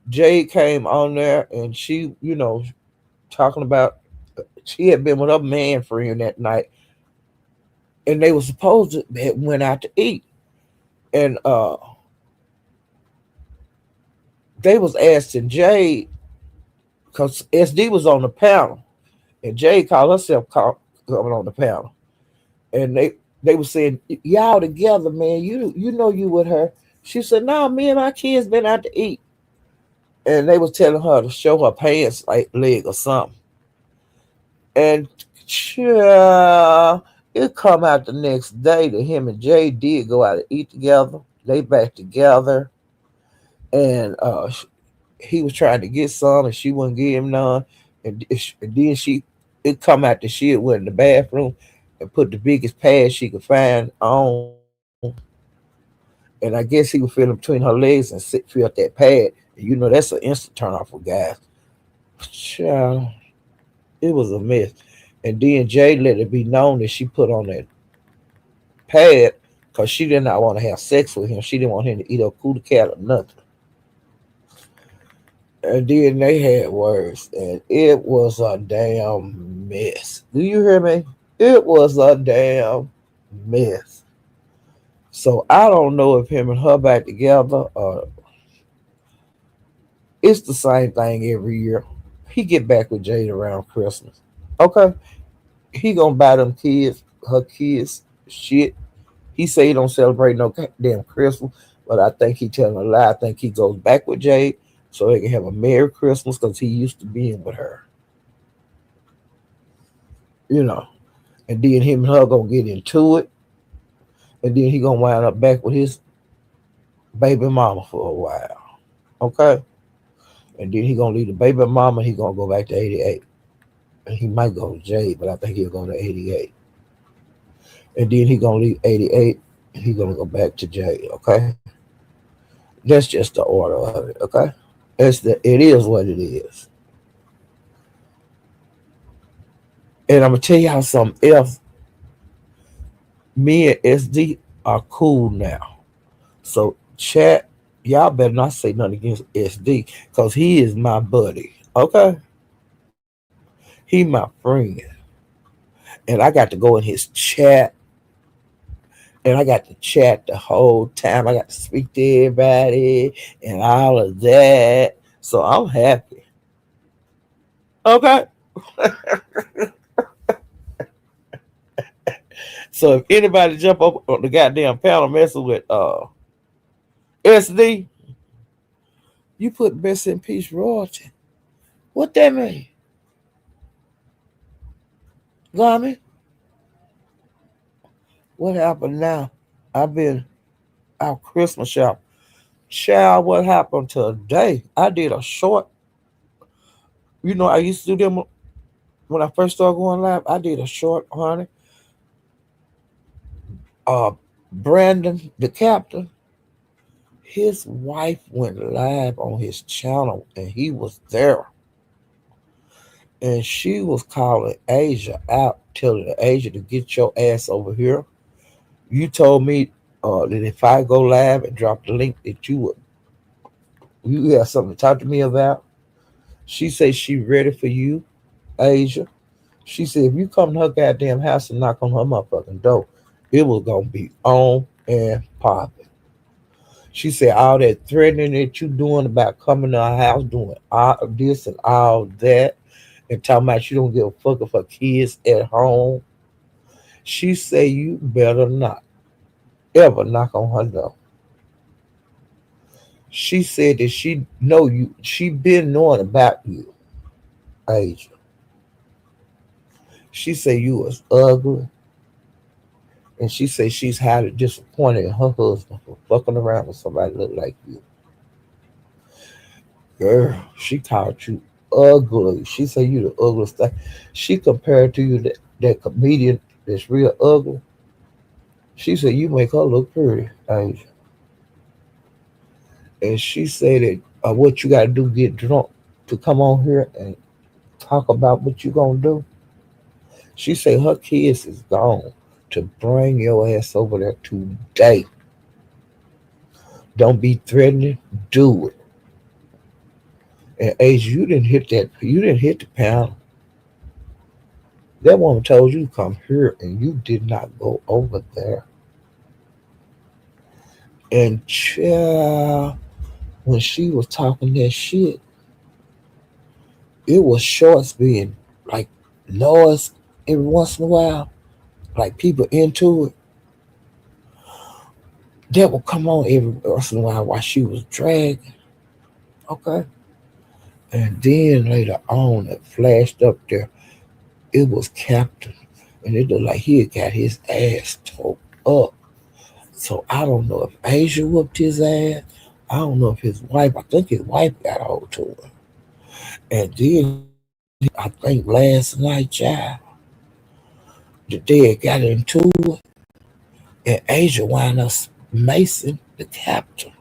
Jade came on there and she, talking about she had been with her man friend that night, and they were supposed to have went out to eat, and they was asking Jade because SD was on the panel, and Jade called herself coming on the panel, and they were saying y'all together, man. You know you with her. She said, "No, me and my kids been out to eat," and they was telling her to show her pants like leg or something. And it come out the next day that him and Jay did go out to eat together. They back together, and he was trying to get some, and she wouldn't give him none. And then it come out that she had went in the bathroom and put the biggest pad she could find on. And I guess he was feeling between her legs and felt that pad. And that's an instant turn off for guys. Child, it was a mess. And then Jay let it be known that she put on that pad because she did not want to have sex with him. She didn't want him to eat her cootie cat or nothing. And then they had words, and it was a damn mess. Do you hear me? It was a damn mess. So I don't know if him and her back together or it's the same thing every year. He get back with Jade around Christmas. Okay, he gonna buy them kids, her kids, shit. He say he don't celebrate no damn Christmas, but I think he telling a lie. I think he goes back with Jade so they can have a Merry Christmas because he used to being with her, you know. And then him and her gonna get into it, and then he gonna wind up back with his baby mama for a while, okay. And then he gonna leave the baby mama. He gonna go back to 88, and he might go to Jade, but I think he'll go to 88. And then he gonna leave 88, and he gonna go back to Jade, okay. That's just the order of it, okay. It is what it is. And I'm gonna tell y'all something else. Me and SD are cool now. So chat, y'all better not say nothing against SD because he is my buddy. Okay. He my friend. And I got to go in his chat and I got to chat the whole time. I got to speak to everybody and all of that. So I'm happy. Okay. So if anybody jump up on the goddamn panel messing with SD, you put best in peace royalty. What that mean? Garmy? What happened now? I've been out Christmas shop. Child, what happened today? I did a short. I used to do them when I first started going live. I did a short, honey. Uh, Brandon, the captain, his wife went live on his channel and he was there. And she was calling Asia out, telling Asia to get your ass over here. You told me that if I go live and drop the link that you have something to talk to me about. She said she ready for you, Asia. She said if you come to her goddamn house and knock on her motherfucking door, it was gonna be on and popping. She said all that threatening that you doing about coming to her house, doing all this and all that, and talking about you don't give a fuck if her kids at home. She said you better not ever knock on her door. She said that she know you. She been knowing about you, Asia. She said you was ugly, and she said she's highly disappointed in her husband for fucking around with somebody look like you. Girl, she called you ugly. She said you the ugliest thing. She compared to you that comedian that's real ugly. She said you make her look pretty, Asia. And she said that what you gotta do get drunk to come on here and talk about what you gonna do. She said her kids is gone to bring your ass over there today. Don't be threatening, do it. And Asia, you didn't hit that. You didn't hit the panel. That woman told you to come here, and you did not go over there. And child, when she was talking that shit, it was shorts being like noise every once in a while, like people into it. That would come on every once in a while she was dragging. Okay. And then later on, it flashed up there. It was Captain, and it looked like he had got his ass tore up. So I don't know if Asia whooped his ass. I don't know if his wife. I think his wife got hold to him. And then I think last night, child, the dad got into it, and Asia wound up Mason, the captain.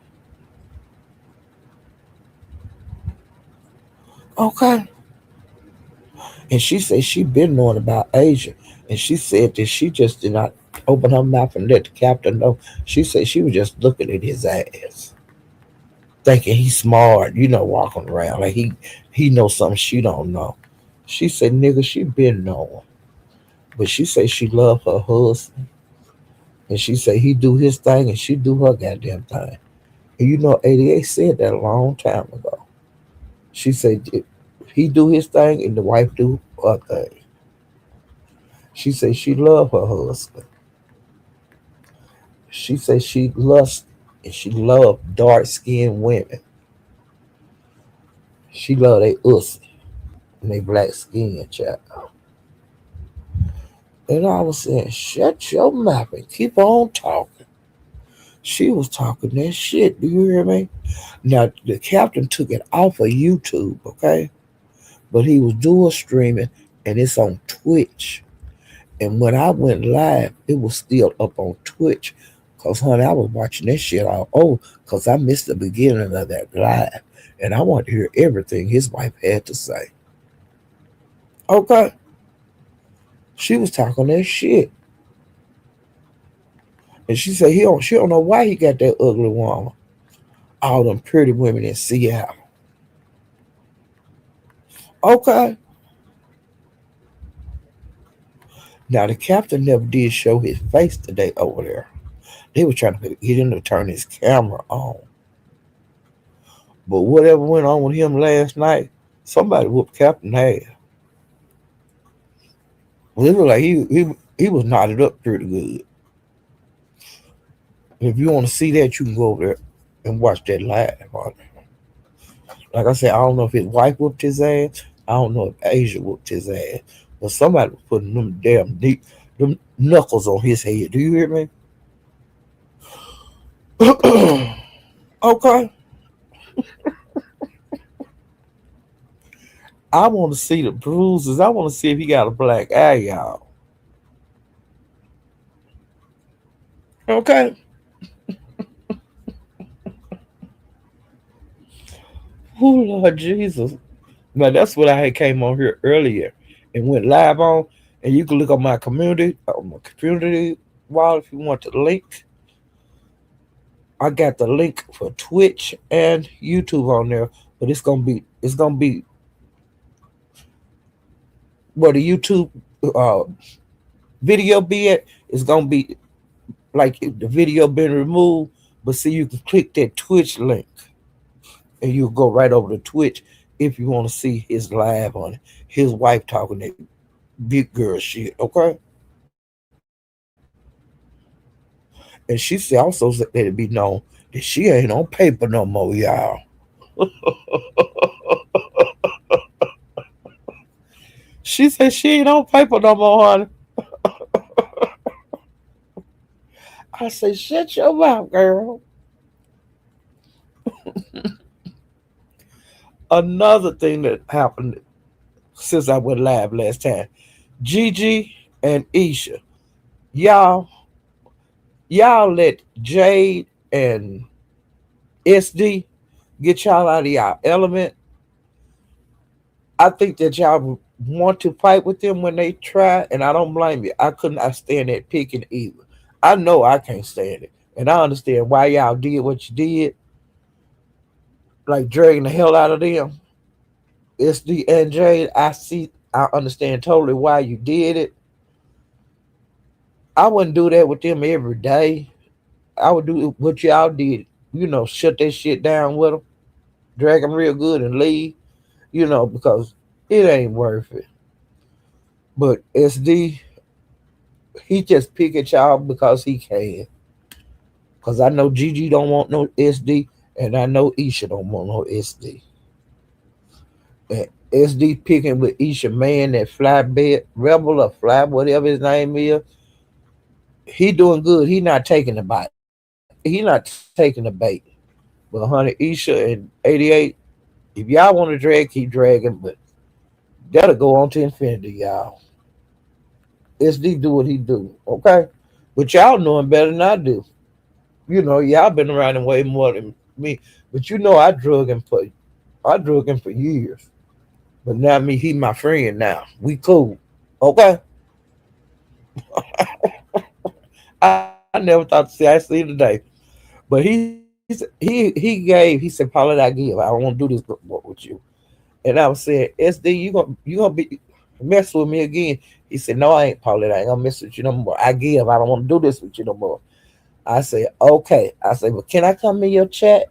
Okay. And she said she been knowing about Asia. And she said that she just did not open her mouth and let the captain know. She said she was just looking at his ass, thinking he's smart, walking around like he knows something she don't know. She said, nigga, she been knowing. But she said she love her husband. And she said he do his thing and she do her goddamn thing. And 88 said that a long time ago. She said he do his thing and the wife do her thing. She said she love her husband. She said she lust and she love dark skinned women. She love they us and they black skin, child. And I was saying, shut your mouth and keep on talking. She was talking that shit. Do you hear me? Now the captain took it off of YouTube, okay? But he was doing streaming and it's on Twitch. And when I went live, it was still up on Twitch. Cause honey, I was watching that shit all over because I missed the beginning of that live. And I wanted to hear everything his wife had to say. Okay. She was talking that shit. And she said she don't know why he got that ugly woman. All them pretty women in Seattle. Okay. Now the captain never did show his face today over there. They were trying to get him to turn his camera on. But whatever went on with him last night, somebody whooped Captain ass. Well, it looked like he was knotted up pretty good. If you want to see that, you can go over there and watch that live. Like I said, I don't know if his wife whooped his ass. I don't know if Asia whooped his ass. But somebody was putting them damn deep. knuckles on his head. Do you hear me? Okay. I want to see the bruises. I want to see if he got a black eye, y'all. Okay. Oh Lord Jesus. Now that's what I had came on here earlier and went live on. And you can look on my community wall if you want the link. I got the link for Twitch and YouTube on there, but it's gonna be where the YouTube uh, video be at. It's gonna be like if the video been removed, but see you can click that Twitch link and you'll go right over to Twitch if you want to see his live on it. His wife talking that big girl shit. Okay, and she said also let it be known that she ain't on paper no more, y'all. She said she ain't on paper no more, honey. I say, shut your mouth, girl. Another thing that happened since I went live last time, Gigi and Isha, y'all, y'all let Jade and SD get y'all out of y'all element. I think that y'all want to fight with them when they try, and I don't blame you. I could not stand that picking either. I know I can't stand it, and I understand why y'all did what you did, like dragging the hell out of them. SD and Jade, I understand totally why you did it. I wouldn't do that with them every day. I would do what y'all did, shut that shit down with them, drag them real good and leave, because it ain't worth it. But SD, he just pick at y'all because he can. Because I know Gigi don't want no SD, and I know Isha don't want no SD. And SD picking with Isha man that fly bed, rebel or fly, whatever his name is, he doing good. He not taking the bite. He not taking the bait. But honey, Isha and 88, if y'all want to drag, keep dragging, but that'll go on to infinity, y'all. SD do what he do, okay? But y'all know him better than I do. Y'all been around him way more than me. But I drug him for years. But now me, he my friend now. We cool. Okay? I never thought to see I see today. But he gave, he said, Paula, I give. I don't want to do this with you. And I was saying, SD, you gonna be mess with me again. He said, no, I ain't Paula, I ain't gonna mess with you no more. I give. I don't want to do this with you no more. I say, okay. I say, well, can I come in your chat?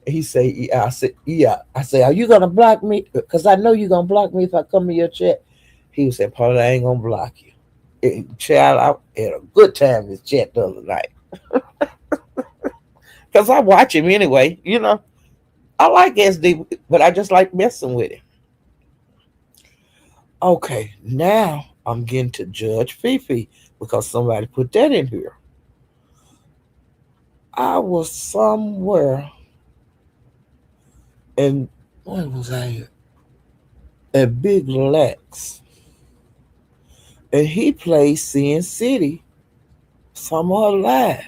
He say, yeah. I said, yeah. I say, are you gonna block me? Because I know you're gonna block me if I come in your chat. He said, Paula, I ain't gonna block you. Child, I had a good time in this chat the other night. Because I watch him anyway. I like SD, but I just like messing with him. Okay, now I'm getting to Judge Fifi because somebody put that in here. I was somewhere, and where was I at Big Lex, and he played Sin City some other live,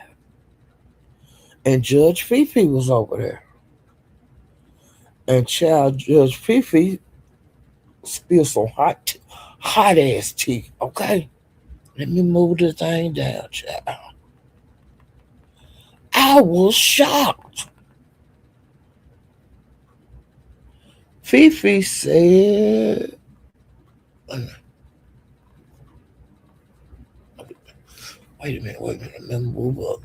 and Judge Fifi was over there, and child Judge Fifi spilled some hot ass tea. Okay, let me move the thing down, child. I was shocked. Fifi said, wait a minute, let me move up.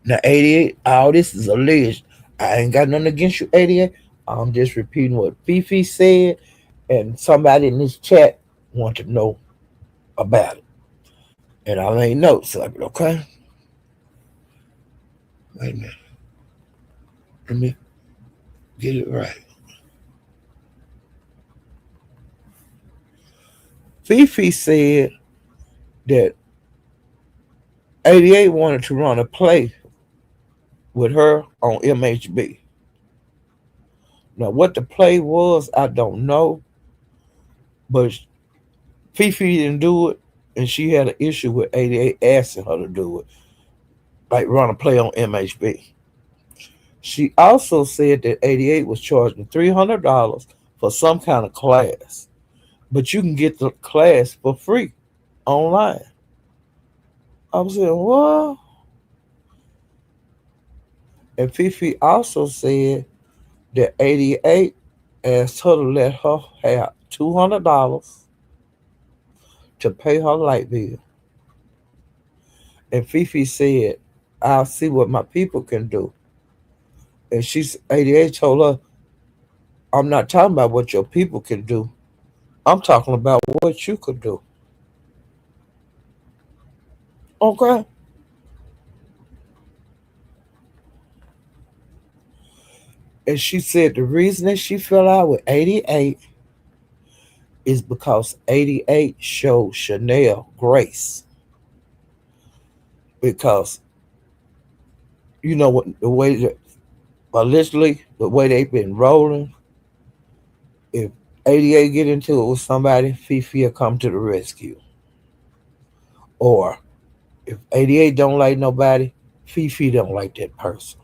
Now, 88, all this is alleged. I ain't got nothing against you, 88. I'm just repeating what Fifi said, and somebody in this chat want to know about it. And I made notes of it, okay? Wait a minute. Let me get it right. Fifi said that 88 wanted to run a play with her on MHB. Now, what the play was, I don't know, but Fifi didn't do it, and she had an issue with 88 asking her to do it, like run a play on MHB. She also said that 88 was charging $300 for some kind of class, but you can get the class for free online. I was saying, what? And Fifi also said that 88 asked her to let her have $200 to pay her light bill. And Fifi said, I'll see what my people can do. And she's 88 told her, I'm not talking about what your people can do. I'm talking about what you could do. Okay. And she said the reason that she fell out with 88 is because 88 showed Chanel grace. Because you know what the way that allegedly the way they've been rolling, if 88 get into it with somebody, Fifi will come to the rescue. Or if 88 don't like nobody, Fifi don't like that person.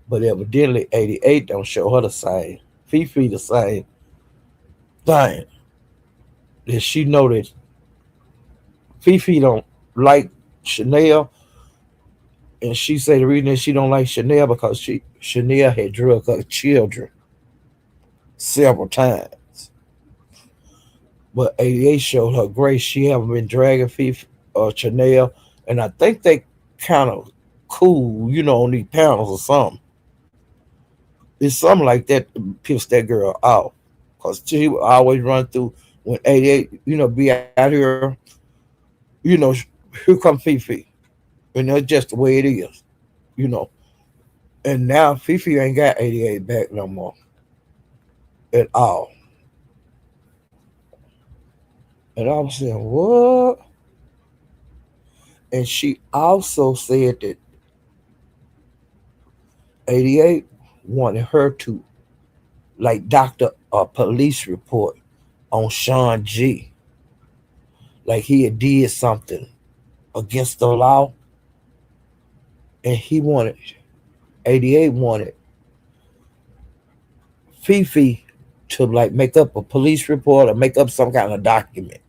But evidently 88 don't show her the same. Fifi the same thing. That she know that Fifi don't like Chanel, and she say the reason that she don't like Chanel because Chanel had drug her children several times. But 88 showed her grace. She haven't been dragging Fifi or Chanel, and I think they kind of cool, on these panels or something. It's something like that to piss that girl off. Because she would always run through when 88, be out here, you know, here come Fifi. And that's just the way it is, you know. And now Fifi ain't got 88 back no more at all. And I was saying, what? And she also said that 88 wanted her to, like, doctor a police report on Sean G. Like he had did something against the law. And 88 wanted Fifi to, like, make up a police report or make up some kind of document.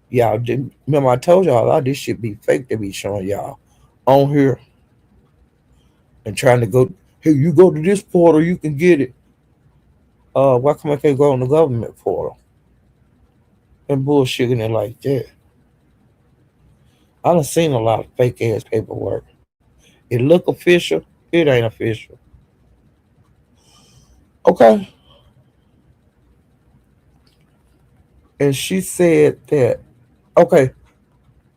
Y'all didn't remember I told y'all a lot of this shit be fake to be showing y'all on here and trying to go, hey, you go to this portal, you can get it. Why come I can't go on the government portal and bullshitting it like that? I done seen a lot of fake ass paperwork. It look official, it ain't official. Okay. And she said that, okay,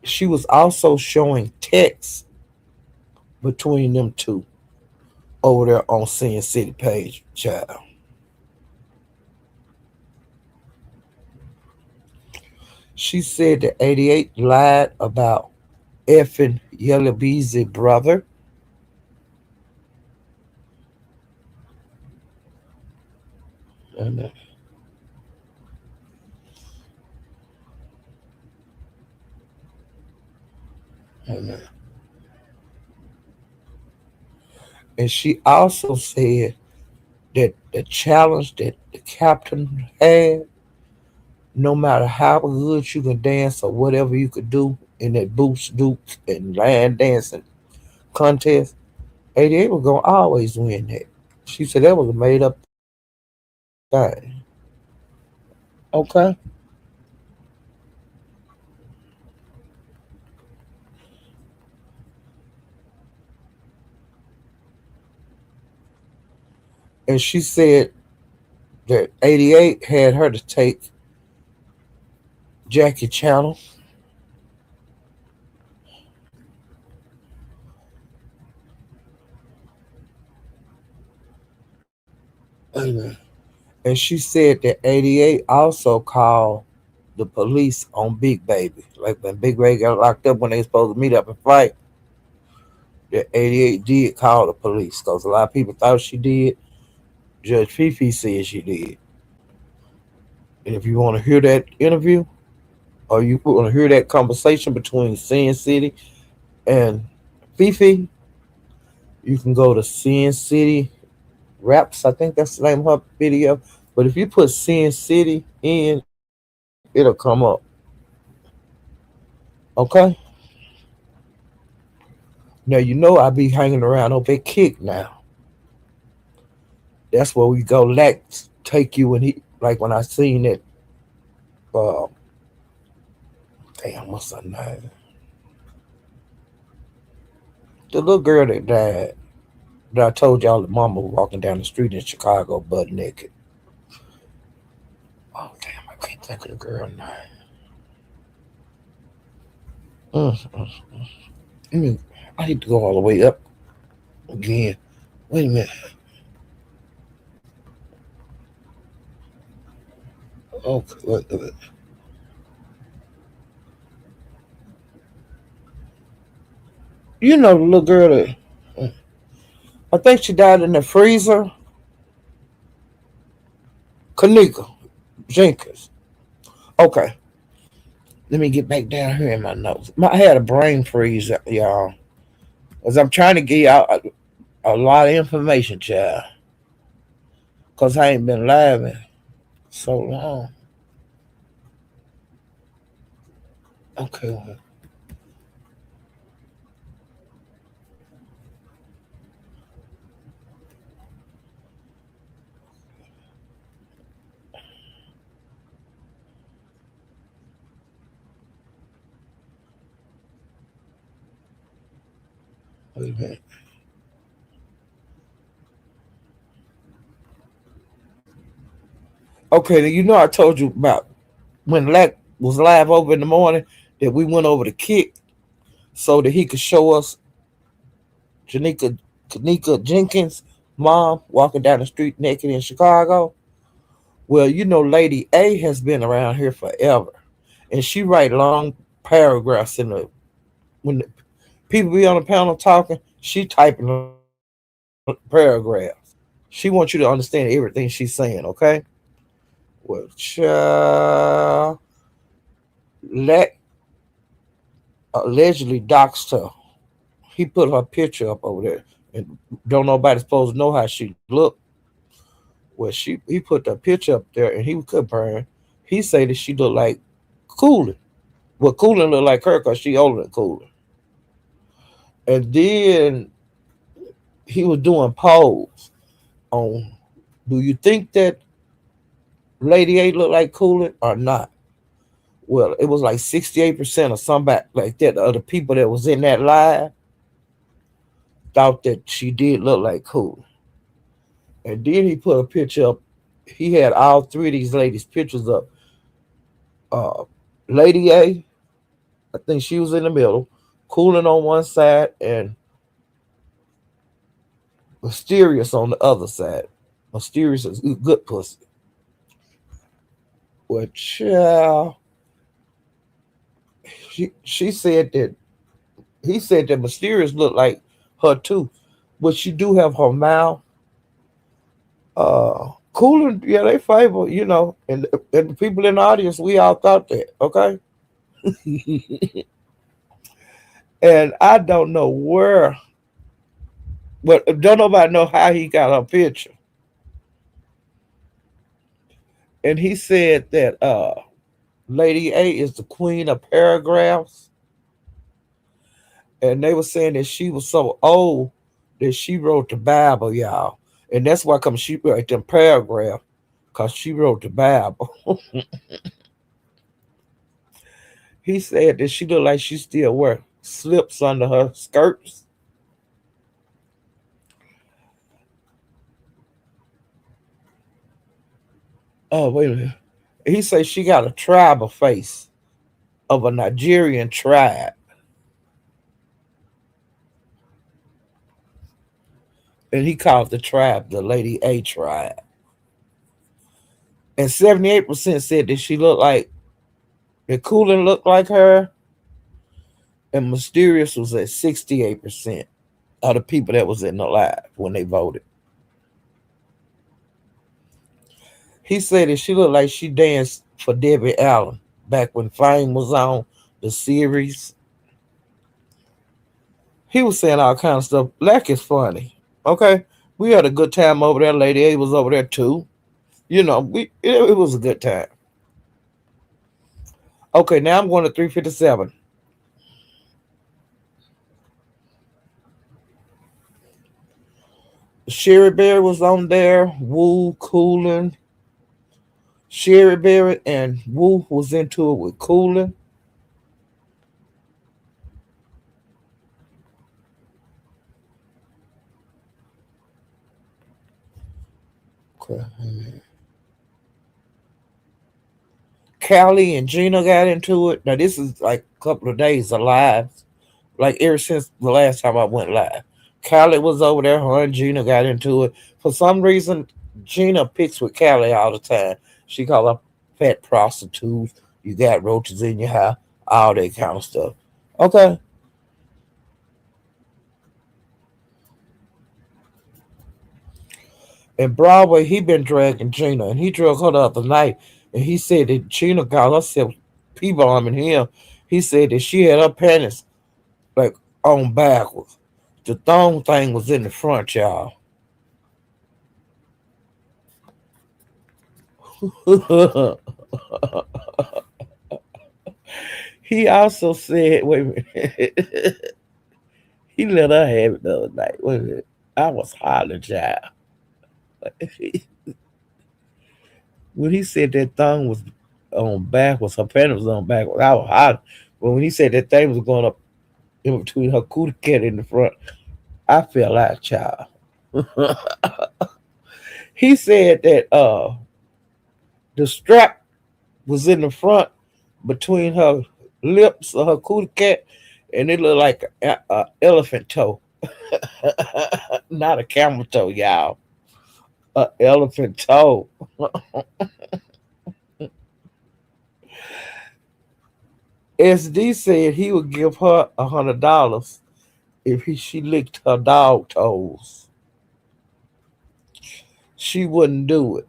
she was also showing texts between them two over there on Sin City page, child. She said that 88 lied about effing Yellow Beezy brother. And, uh, and she also said that the challenge that the captain had, no matter how good you can dance or whatever you could do in that boots, dukes, and line dancing contest, 88 was going to always win that. She said that was a made up thing. Okay. And she said that 88 had her to take Jackie Channel. And And she said that 88 also called the police on Big Baby. Like when Big Baby got locked up when they supposed to meet up and fight, that 88 did call the police because a lot of people thought she did. Judge Fifi said she did. And if you want to hear that interview or you want to hear that conversation between Sin City and Fifi, you can go to Sin City Raps. I think that's the name of her video. But if you put Sin City in, it'll come up. Okay? Now you know I be hanging around over at Kick now. That's where we go. Lex take you and he like when I seen that. Uh, damn, what's her name? The little girl that died. That I told y'all the mama was walking down the street in Chicago butt naked. Oh damn, I can't think of the girl name. Mm. I mean, I need to go all the way up again. Wait a minute. Okay, wait. You know the little girl that I think she died in the freezer. Kanika Jenkins. Okay, let me get back down here in my notes. I had a brain freeze, y'all, because I'm trying to get y'all a lot of information, child. Because I ain't been live in so long. Okay, wait a minute. Okay, then you know I told you about when Lack was live over in the morning that we went over to Kick so that he could show us Janika Kanika Jenkins' mom walking down the street naked in Chicago. Well, you know, Lady A has been around here forever, and she write long paragraphs in the when the people be on the panel talking. She typing paragraphs. She wants you to understand everything she's saying. Okay. Well, child, let allegedly doxed her. He put her picture up over there, and don't nobody supposed to know how she looked. Well, he put the picture up there, and he was comparing. He said that she looked like Coolin. Well, Coolin looked like her because she older than Coolin. And then he was doing polls on do you think that Lady A looked like Coolin or not? Well, it was like 68% or somebody like that of the people that was in that live thought that she did look like Coolin. And then he put a picture up. He had all three of these ladies' pictures up. Uh, Lady A, I think she was in the middle, Cooling on one side, and Mysterious on the other side. Mysterious is good pussy. Well, child, she said that he said that Mysterious looked like her too, but she do have her mouth. Cooling, yeah, they favor, and the people in the audience, we all thought that, okay? And I don't know where, but don't nobody know how he got her picture. And he said that Lady A is the queen of paragraphs, and they were saying that she was so old that she wrote the Bible, y'all, and that's why come she wrote them paragraph, cause she wrote the Bible. He said that she looked like she still wear slips under her skirts. Oh wait a minute. He said she got a tribal face of a Nigerian tribe, and he called the tribe the Lady A tribe. And 78% said that she looked like that Cooling looked like her, and Mysterious was at 68% of the people that was in the live when they voted. He said that she looked like she danced for Debbie Allen back when Fame was on the series. He was saying all kind of stuff. Black is funny. Okay. We had a good time over there. Lady A was over there too. It was a good time. Okay, now I'm going to 357. Sherry Berry was on there. Woo, Coolin. Sherry Berry and Woo was into it with Coolin. Okay. Callie and Gina got into it. Now this is like a couple of days of lives, like ever since the last time I went live. Callie was over there. Her and Gina got into it. For some reason, Gina picks with Callie all the time. She call her fat prostitutes. You got roaches in your house, all that kind of stuff. Okay. And Broadway, he been dragging Gina, and he drug her the other night, and he said that Gina got herself P-bombing him. He said that she had her panties like on backwards. The thong thing was in the front, y'all. He also said, wait a minute, he let her have it the other night. Wait a minute, I was hollering, child. When he said that thong was on backwards, her panties was on backwards, I was hollering. But when he said that thing was going up in between her cootie cat in the front, I fell out, child. He said that the strap was in the front between her lips or her cootie cat, and it looked like a elephant toe, not a camel toe, y'all. A elephant toe. SD said he would give her $100 if she licked her dog toes. She wouldn't do it.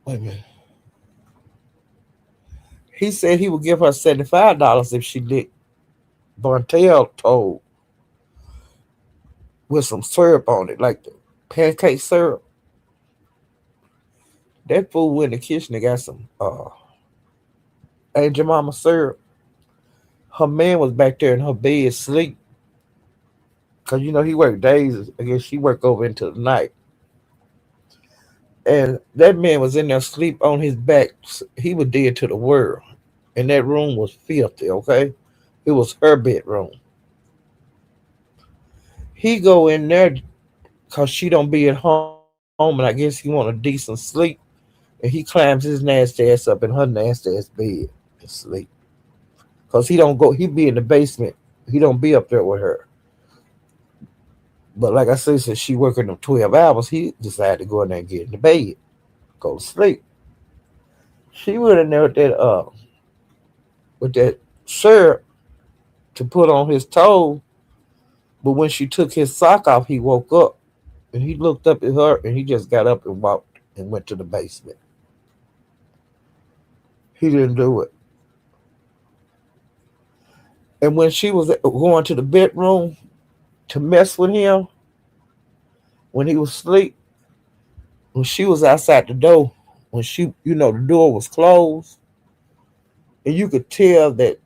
Wait a minute. He said he would give her $75 if she licked Bontel toe with some syrup on it, like the pancake syrup. That fool went in the kitchen and got some Aunt Jemima syrup. Her man was back there in her bed asleep. Cause he worked days. I guess she worked over into the night. And that man was in there asleep on his back. He was dead to the world. And that room was filthy, okay? It was her bedroom. He go in there because she don't be at home, and I guess he want a decent sleep. And he climbs his nasty ass up in her nasty ass bed and sleep. Cause he don't go, he be in the basement. He don't be up there with her. But like I said, since she working them 12 hours, he decided to go in there and get in the bed, go to sleep. She went in there with that syrup to put on his toe. But when she took his sock off, he woke up and he looked up at her and he just got up and walked and went to the basement. He didn't do it. And when she was going to the bedroom to mess with him, when he was asleep, when she was outside the door, when the door was closed, and you could tell that,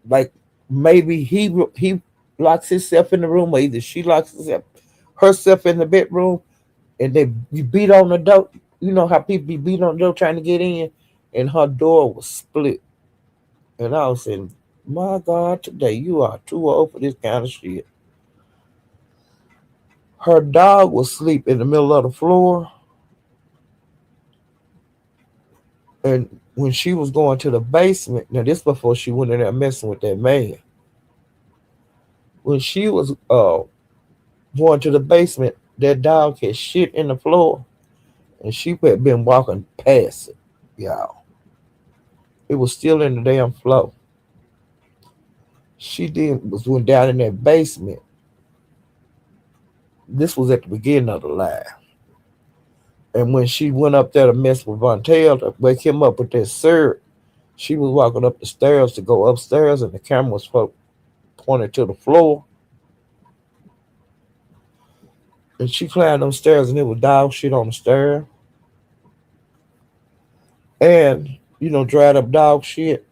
like, maybe he locks himself in the room, or either she locks herself in the bedroom, and you beat on the door. You know how people be beating on the door trying to get in, and her door was split. And I was saying, my God, today you are too old for this kind of shit. Her dog was asleep in the middle of the floor. And when she was going to the basement, now this before she went in there messing with that man. When she was going to the basement, That dog had shit in the floor, and she had been walking past it, y'all. It was still in the damn floor. She then was went down in that basement. This was at the beginning of the live. And when she went up there to mess with Von Tail to wake him up with that syrup, she was walking up the stairs to go upstairs, and the camera was pointed to the floor. And she climbed them stairs, and it was dog shit on the stairs. And, dried up dog shit.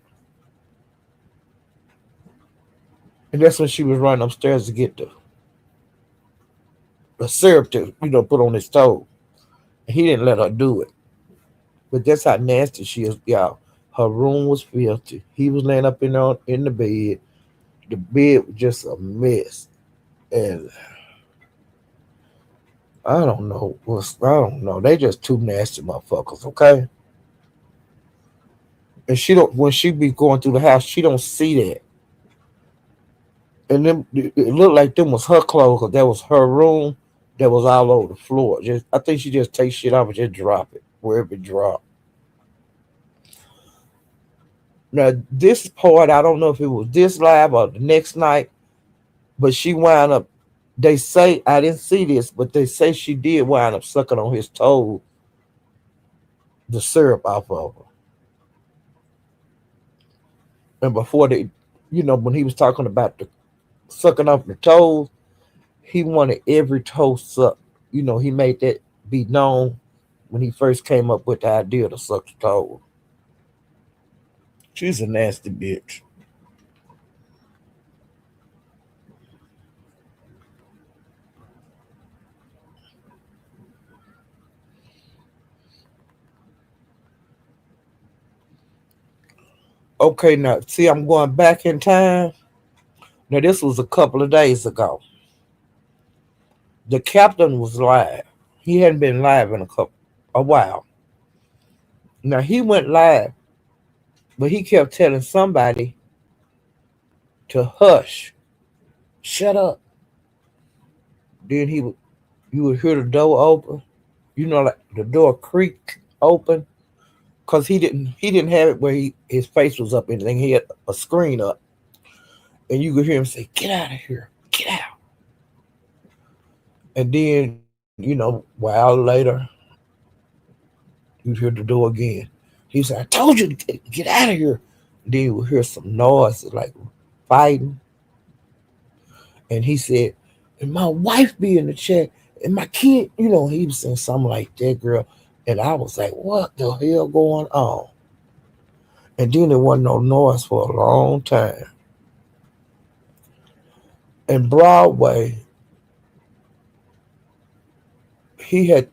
And that's when she was running upstairs to get the syrup to, put on his toe. And he didn't let her do it. But that's how nasty she is, y'all. Her room was filthy. He was laying up in the bed. The bed was just a mess. And I don't know. I don't know. They just two nasty motherfuckers, okay? And she don't when she be going through the house, she don't see that. And then it looked like them was her clothes, because that was her room that was all over the floor. Just I think she just takes shit off and just drop it wherever it dropped. Now this part, I don't know if it was this live or the next night, but she wound up. They say I didn't see this, but they say she did wind up sucking on his toe the syrup off of her. And before when he was talking about the sucking off the toes, he wanted every toe sucked. He made that be known when he first came up with the idea to suck the toes. She's a nasty bitch. Okay, now see, I'm going back in time. Now this was a couple of days ago. The captain was live. He hadn't been live in a while. Now he went live, but he kept telling somebody to hush, shut up. Then you would hear the door open. Like the door creak open, because he didn't have it where his face was up anything. He had a screen up, and you could hear him say, "Get out of here, get out." And then a while later, you'd hear the door again. He said, "I told you to get out of here." Then you would hear some noises like fighting, and he said, "And my wife be in the chat, and my kid." He was saying something like that, girl. And I was like, "What the hell going on?" And then there wasn't no noise for a long time. And Broadway, he had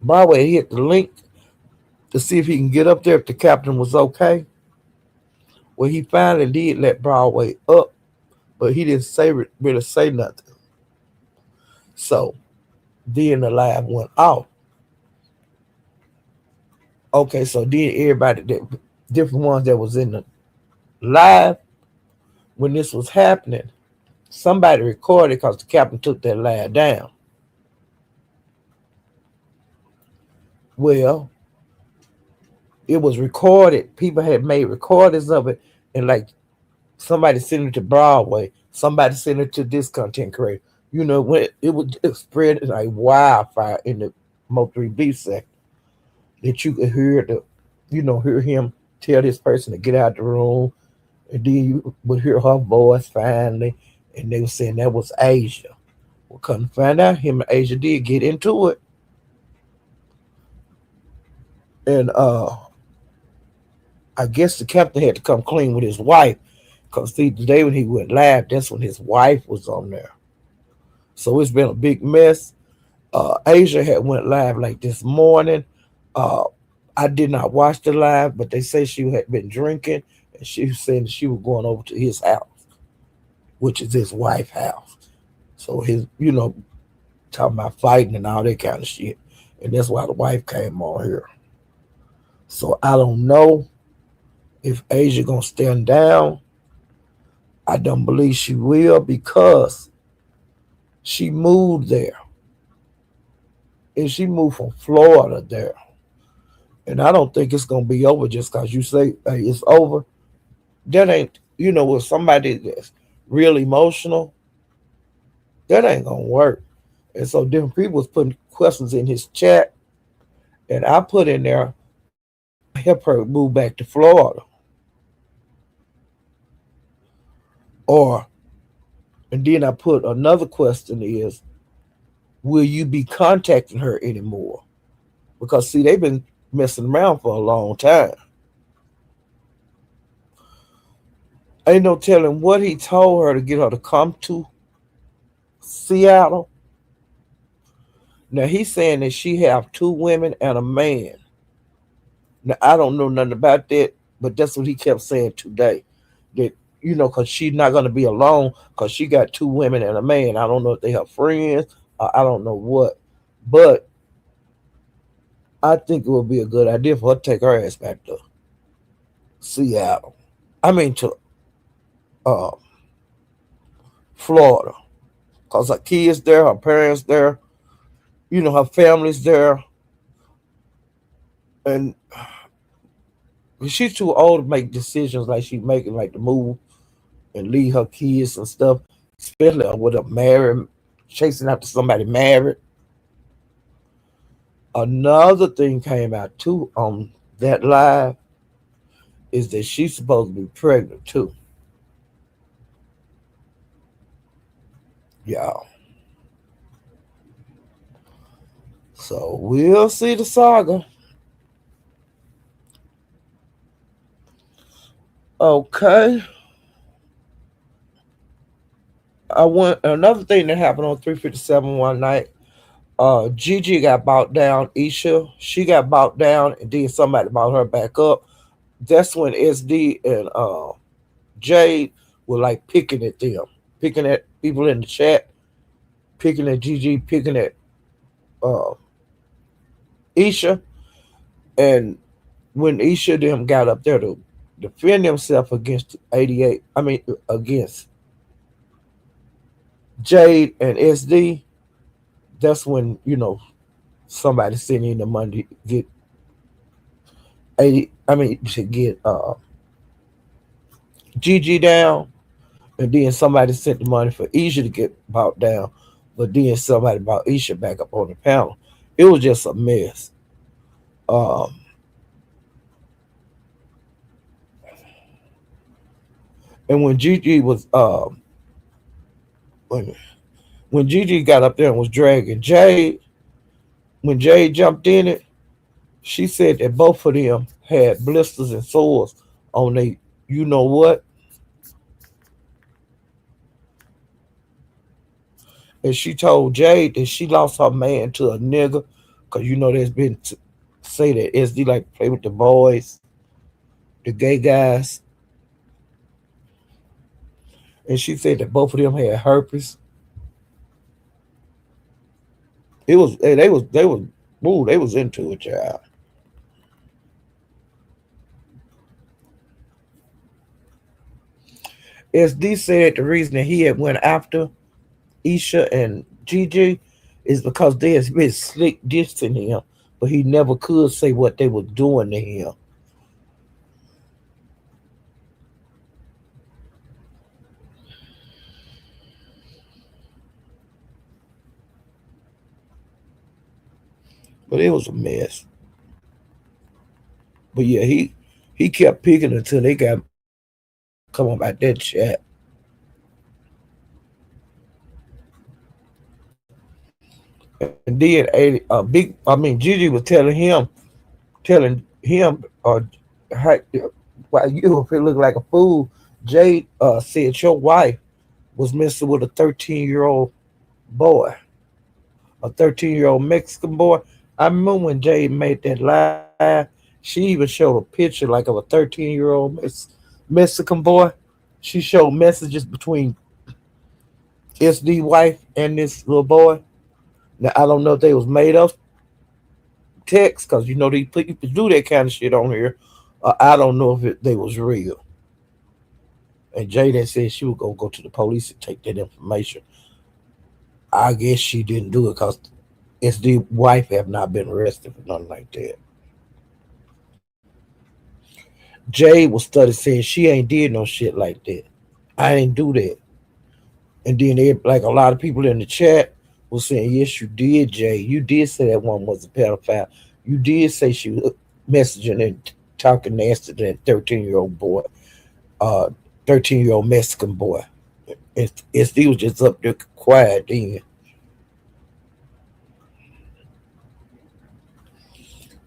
he hit the link to see if he can get up there if the captain was okay. Well, he finally did let Broadway up, but he didn't really say nothing. So then the live went off. Okay, so then everybody, that different ones that was in the live when this was happening, somebody recorded because the captain took that live down. Well, it was recorded. People had made recordings of it, and like somebody sent it to Broadway, somebody sent it to this content creator. When it spread like wildfire in the Mo3B sector, that you could hear him tell this person to get out the room, and then you would hear her voice finally, and they were saying that was Asia. Well, couldn't find out him and Asia did get into it, and I guess the captain had to come clean with his wife, because the day when he went live, that's when his wife was on there. So it's been a big mess. Asia had went live like this morning. Uh, I did not watch the live, but they say she had been drinking, and she was saying she was going over to his house, which is his wife's house. So talking about fighting and all that kind of shit. And that's why the wife came on here. So I don't know if Asia gonna stand down. I don't believe she will, because she moved there. and she moved from Florida there. And I don't think it's gonna be over just because you say hey, it's over. That ain't with somebody that's real emotional. That ain't gonna work. And so different people was putting questions in his chat, and I put in there, help her move back to Florida, or and then I put another question is, will you be contacting her anymore? Because see, they've been messing around for a long time. Ain't no telling what he told her to get her to come to Seattle. Now he's saying that she have two women and a man. Now I don't know nothing about that, but that's what he kept saying today. That because she's not gonna be alone because she got two women and a man. I don't know if they have friends. I don't know what, but I think it would be a good idea for her to take her ass back to Seattle. I mean to uh, Florida, cause her kids there, her parents there, her family's there, and she's too old to make decisions like she's making, like to move and leave her kids and stuff, especially with a married, chasing after somebody married. Another thing came out too on that live is that she's supposed to be pregnant too. Y'all. So we'll see the saga. Okay. I went another thing that happened on 357 one night. Gigi got bought down. Isha, she got bought down, and then somebody bought her back up. That's when SD and Jade were like picking at them, picking at people in the chat, picking at Gigi, picking at uh, Isha. And when Isha them got up there to defend themselves against 88, I mean against Jade and SD, that's when somebody sent in the money to get 80. I mean to get Gigi down, and then somebody sent the money for Isha to get bought down, but then somebody brought Isha back up on the panel. It was just a mess. Um, and when Gigi was when Gigi got up there and was dragging Jade, when Jade jumped in it, she said that both of them had blisters and sores on they, you know what? And she told Jade that she lost her man to a nigga, cause there's been say that SD like to play with the boys, the gay guys, and she said that both of them had herpes. It was they was ooh, they was into it, child. SD said the reason that he had went after Isha and Gigi is because they had been slick dissing him, but he never could say what they were doing to him. But it was a mess. But yeah, he kept picking until they got come on about that chat. And then a big, I mean, Gigi was telling him, how, why you if it look like a fool. Jade said your wife was messing with a 13-year-old boy, a 13-year-old Mexican boy. I remember when Jade made that live, she even showed a picture like of a 13-year-old Mexican boy. She showed messages between SD wife and this little boy. Now I don't know if they was made up text because these people do that kind of shit on here. I don't know if they was real. And Jaden said she was gonna go to the police and take that information. I guess she didn't do it because SD wife have not been arrested for nothing like that. Jade was study saying she ain't did no shit like that. I ain't do that. And then like a lot of people in the chat was saying, yes, you did, Jay. You did say that one was a pedophile. You did say she was messaging and talking nasty to that 13-year-old boy, uh, 13-year-old Mexican boy. SD was just up there quiet then.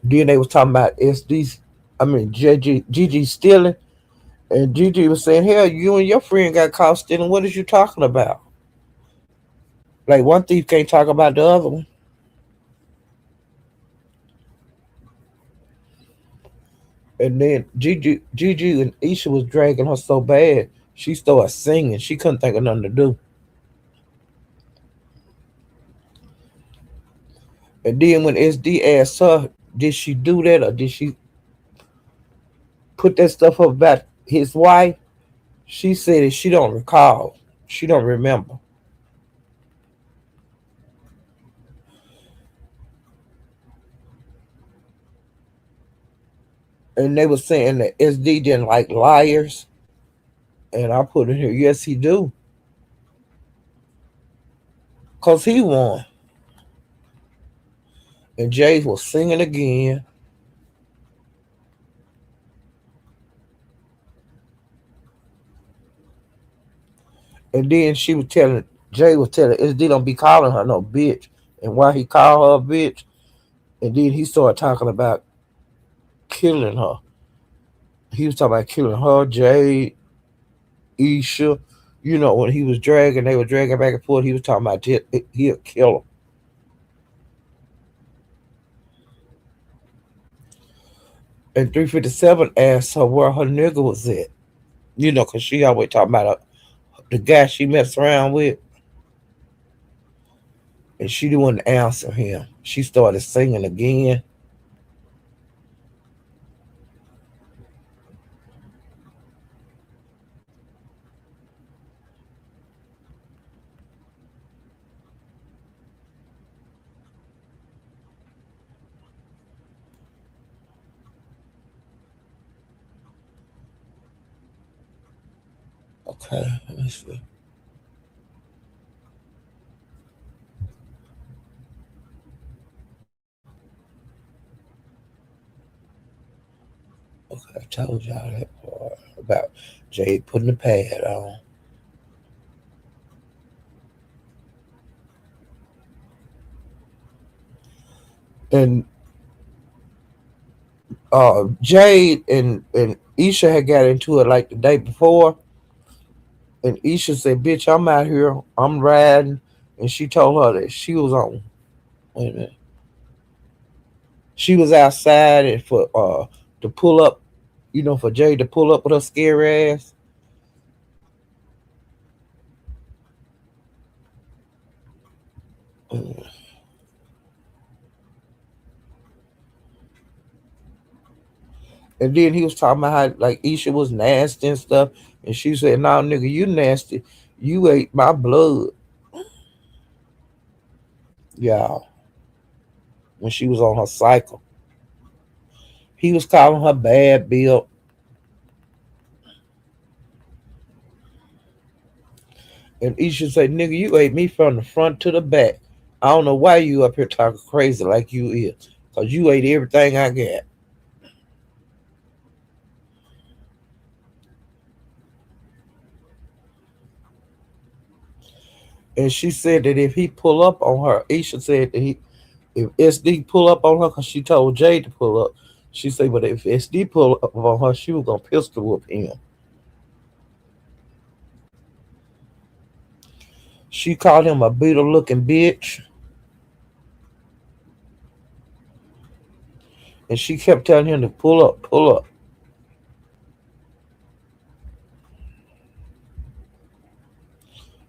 Then they was talking about SD's, I mean, Gigi stealing. And Gigi was saying, hell, you and your friend got caught stealing. What is you talking about? Like one thief can't talk about the other one. And then Gigi and Isha was dragging her so bad, she started singing. She couldn't think of nothing to do. And then when SD asked her, did she do that or did she put that stuff up about his wife? She said that she don't recall. She don't remember. And they were saying that SD didn't like liars. And I put in here, yes, he do. Because he won. And Jay was singing again. And then Jay was telling SD don't be calling her no bitch. And why he called her a bitch. And then he started talking about killing her. He was talking about killing her, Jay, Isha. You know, when he was dragging, they were dragging back and forth. He was talking about he'll kill her. And 357 asked her where her nigga was at. You know, because she always talking about the guy she messed around with. And she didn't want to answer him. She started singing again. Okay, let me see. Okay, I told y'all that part about Jade putting the pad on. And Jade and Isha had got into it like the day before. And Isha said, bitch, I'm out here. I'm riding. And she told her that she was on. Wait a minute. She was outside and for to pull up, for Jade to pull up with her scary ass. And then he was talking about how like Isha was nasty and stuff. And she said, nah, nigga, you nasty. You ate my blood. Yeah. When she was on her cycle. He was calling her bad Bill. And Isha said, nigga, you ate me from the front to the back. I don't know why you up here talking crazy like you is. Cause you ate everything I got. And she said that if he pull up on her, Isha said that if SD pull up on her, cause she told Jay to pull up, she said, but if SD pull up on her, she was gonna pistol whoop him. She called him a beetle looking bitch. And she kept telling him to pull up, pull up.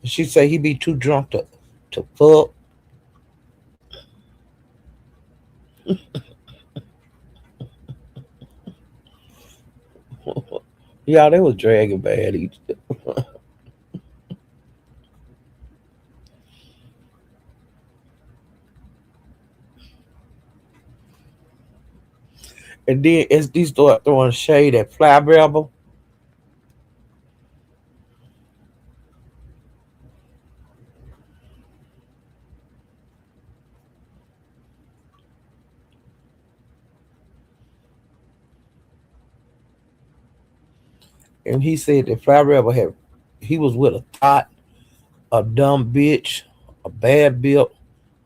And she said he be too drunk to fuck. Yeah, they was dragging bad. And then SD started throwing shade at Fly Rebel. And he said that Fly Rebel had he was with a thought, a dumb bitch, a bad built,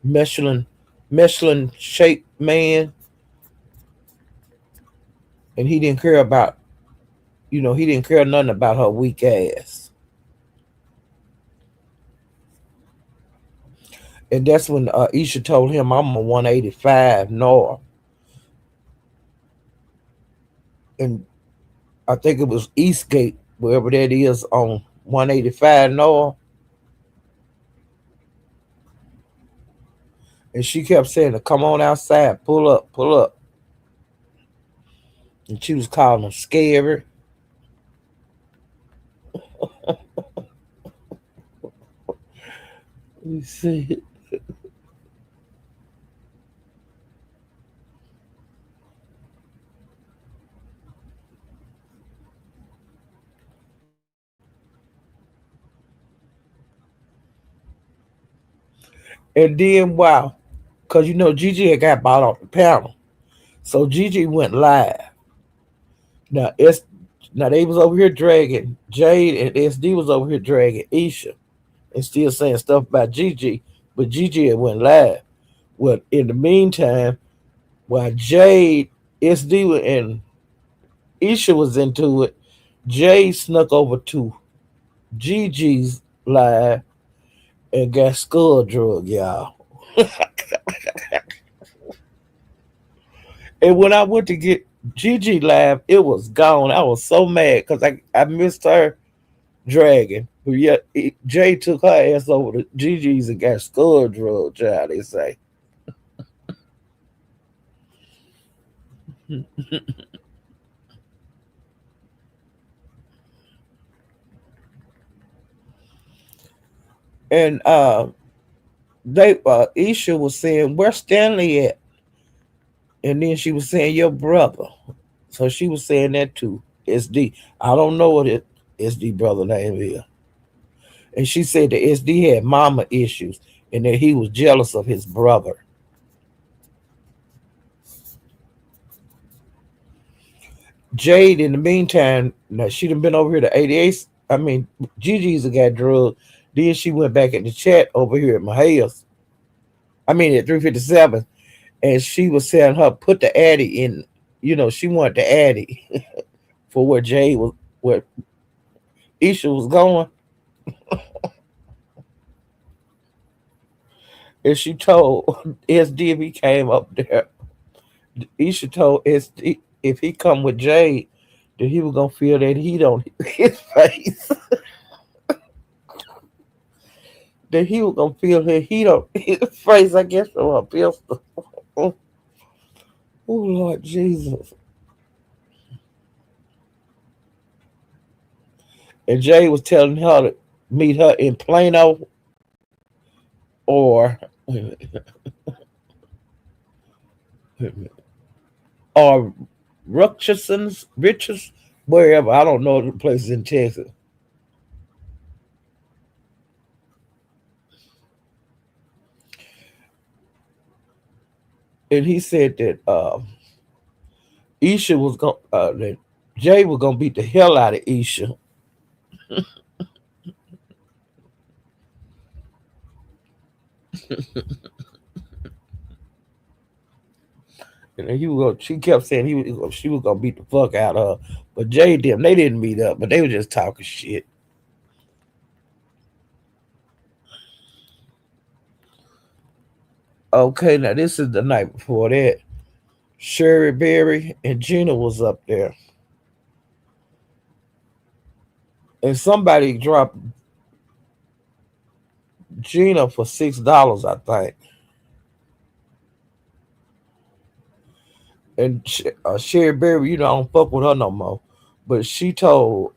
Michelin Michelin shaped man, and he didn't care about he didn't care nothing about her weak ass. And that's when Isha told him, I'm a 185 North. And I think it was Eastgate, wherever that is on 185 North. And she kept saying, come on outside, pull up, pull up. And she was calling him scary. You see. And then, wow, because Gigi had got bought off the panel. So Gigi went live. Now, now they was over here dragging Jade, and SD was over here dragging Isha and still saying stuff about Gigi, but Gigi had went live. Well, in the meantime, while Jade, and Isha was into it, Jade snuck over to Gigi's live and got skull drug, y'all. And when I went to get Gigi live, it was gone. I was so mad because I missed her dragging. But yet, Jay took her ass over to Gigi's and got skull drug, child, they say. And Isha was saying, where's Stanley at? And then she was saying, your brother. So she was saying that too. SD. I don't know what it SD brother name is. And she said that SD had mama issues and that he was jealous of his brother. Jade, in the meantime, now she done been over here to 88. I mean, Gigi's got drugged. Then she went back in the chat over here at Mahaya's. I mean, at 357. And she was saying her put the Addy in, she wanted the Addy for where Jade was, where Isha was going. And she told SD if he came up there, Isha told SD if he come with Jade, that he was gonna feel that heat on his face. That he was gonna feel the heat on his face, I guess, from a pistol. Oh Lord Jesus. And Jade was telling her to meet her in Plano or or Richards, wherever. I don't know the places in Texas. And he said that Isha was going that Jay was gonna beat the hell out of Isha. And she kept saying she was gonna beat the fuck out of her. But Jay they didn't meet up, but they were just talking shit. Okay, now this is the night before that. Sherry Berry and Gina was up there. And somebody dropped Gina for $6, I think. And Sherry Berry, I don't fuck with her no more. But she told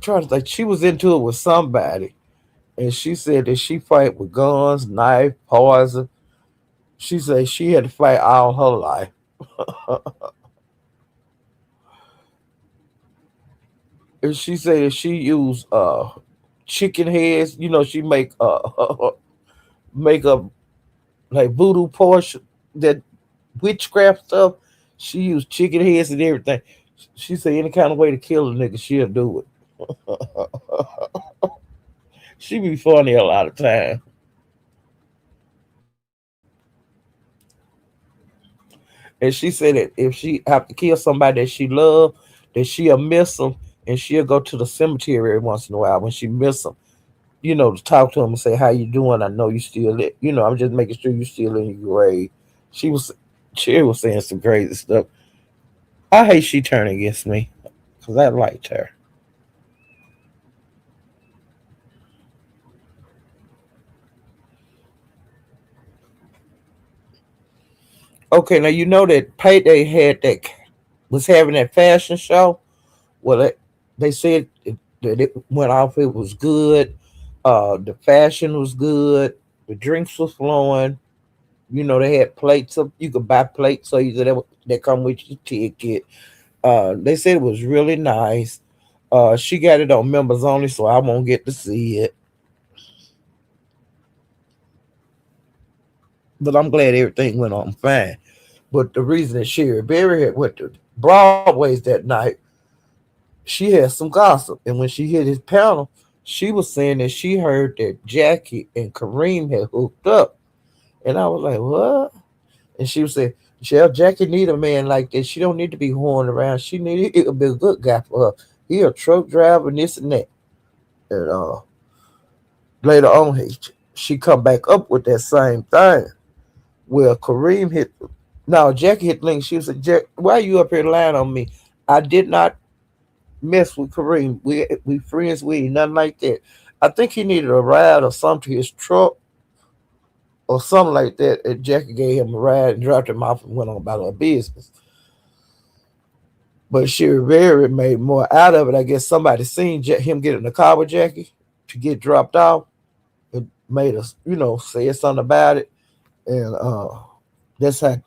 trying to think, she was into it with somebody. And she said that she fight with guns, knife, poison. She said she had to fight all her life. And she said that she used chicken heads. You know, she make make up like voodoo portion that witchcraft stuff. She used chicken heads and everything. She said any kind of way to kill a nigga, she'll do it. She be funny a lot of time. And she said that if she have to kill somebody that she love, that she'll miss them, and she'll go to the cemetery every once in a while when she miss them. You know, to talk to them and say, "How you doing? I know you still, you know, I'm just making sure you still in your grave." She was, she was saying some crazy stuff. I hate she turned against me because I liked her. Okay, now you know that Payday had that was having that fashion show. Well, they said that it went off. It was good. The fashion was good. The drinks was flowing. You know, they had plates up. You could buy plates so you that come with your ticket. They said it was really nice. She got it on members only, so I won't get to see it. But I'm glad everything went on fine. But the reason that Sherry Berry had went to Broadway's that night, she had some gossip. And when she hit his panel, she was saying that she heard that Jackie and Kareem had hooked up. And I was like, what? And she was saying, Shell, Jackie need a man like that. She don't need to be horned around. She need it to be a good guy for her. He a truck driver and this and that. And later on, she come back up with that same thing. Well, Kareem hit. Now Jackie hit link. She was like, Jack, why are you up here lying on me? I did not mess with Kareem. We friends. We ain't nothing like that. I think he needed a ride or something to his truck or something like that. And Jackie gave him a ride and dropped him off and went on about her business. But she Rivera made more out of it. I guess somebody seen him get in the car with Jackie to get dropped off. It made us, you know, say something about it, and that's how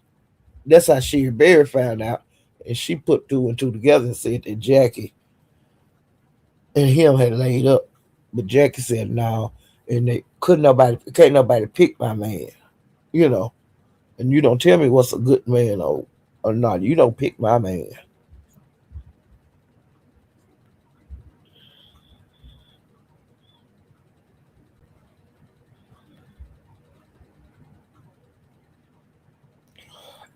that's how she Rivera found out, and she put two and two together and said that Jackie and him had laid up, but Jackie said no, and they couldn't nobody can't nobody pick my man, you know, and you don't tell me what's a good man or not. You don't pick my man.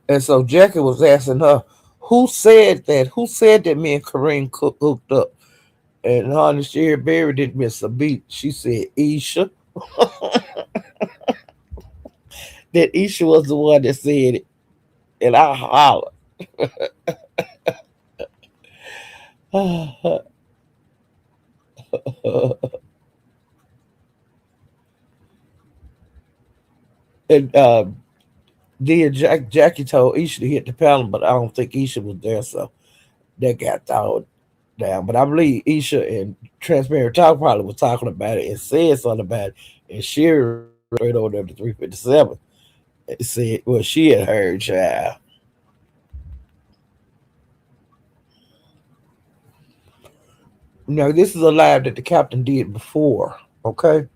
And so Jackie was asking her, who said that? Who said that me and Kareem hooked up? And honey, Sherry Berry didn't miss a beat. She said, Isha. That Isha was the one that said it. And I hollered. And then Jackie told Isha to hit the panel, but I don't think Isha was there, so that got thrown down. But I believe Isha and Transparent Talk probably was talking about it and said something about it. And Sherry right over there to 357 and said, well, she had heard, child. Now, this is a live that the captain did before, okay?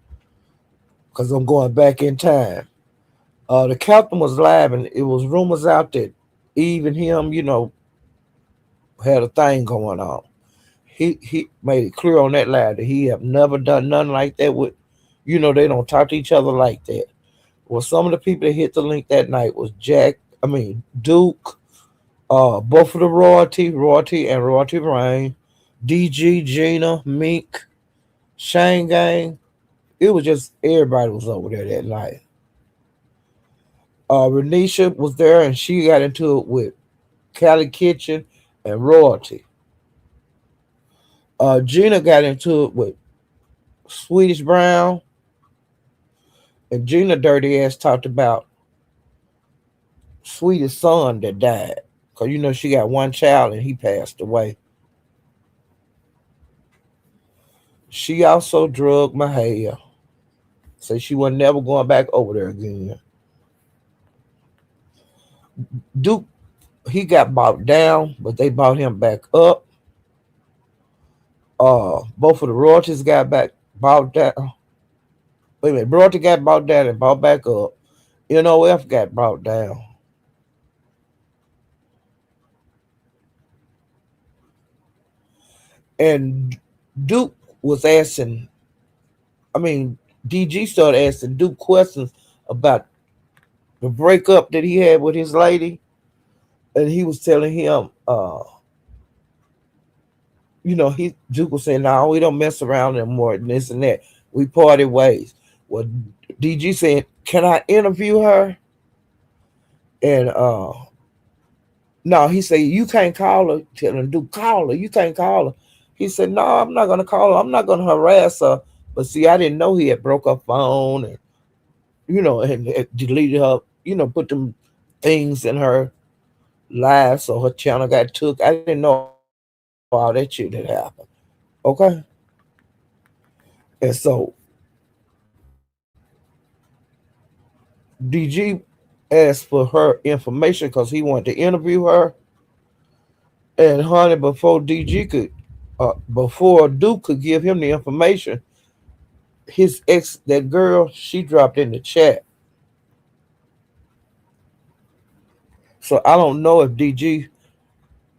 Because I'm going back in time. The captain was live, and it was rumors out that Eve and him, you know, had a thing going on. He made it clear on that live that he have never done nothing like that with, you know, they don't talk to each other like that. Well, some of the people that hit the link that night was Duke, both of the Royalty and Royalty Rain, DG, Gina, Mink, Shane Gang. It was just everybody was over there that night. Renisha was there and she got into it with Cali Kitchen and Royalty. Gina got into it with Swedish Brown, and Gina dirty ass talked about Sweetest son that died. Cause you know she got one child and he passed away. She also drugged my hair. So she was never going back over there again. Duke, he got bought down, but they bought him back up. Both of the royalties got back bought down. Wait a minute, royalty got bought down and bought back up. NOF got brought down. And Duke was asking, I mean, DG started asking Duke questions about the breakup that he had with his lady. And he was telling him, he Duke was saying, "No, we don't mess around anymore, and this and that. We parted ways." Well, DG said, "Can I interview her?" And no, he said, "You can't call her." Tell him, "Do call her. You can't call her." He said, "No, I'm not gonna call her. I'm not gonna harass her." But see, I didn't know he had broke her phone and and deleted her. Put them things in her live so her channel got took. I didn't know all that shit had happened. Okay, and so DG asked for her information because he wanted to interview her. And honey, before Duke could give him the information, his ex, that girl, she dropped in the chat. So I don't know if DG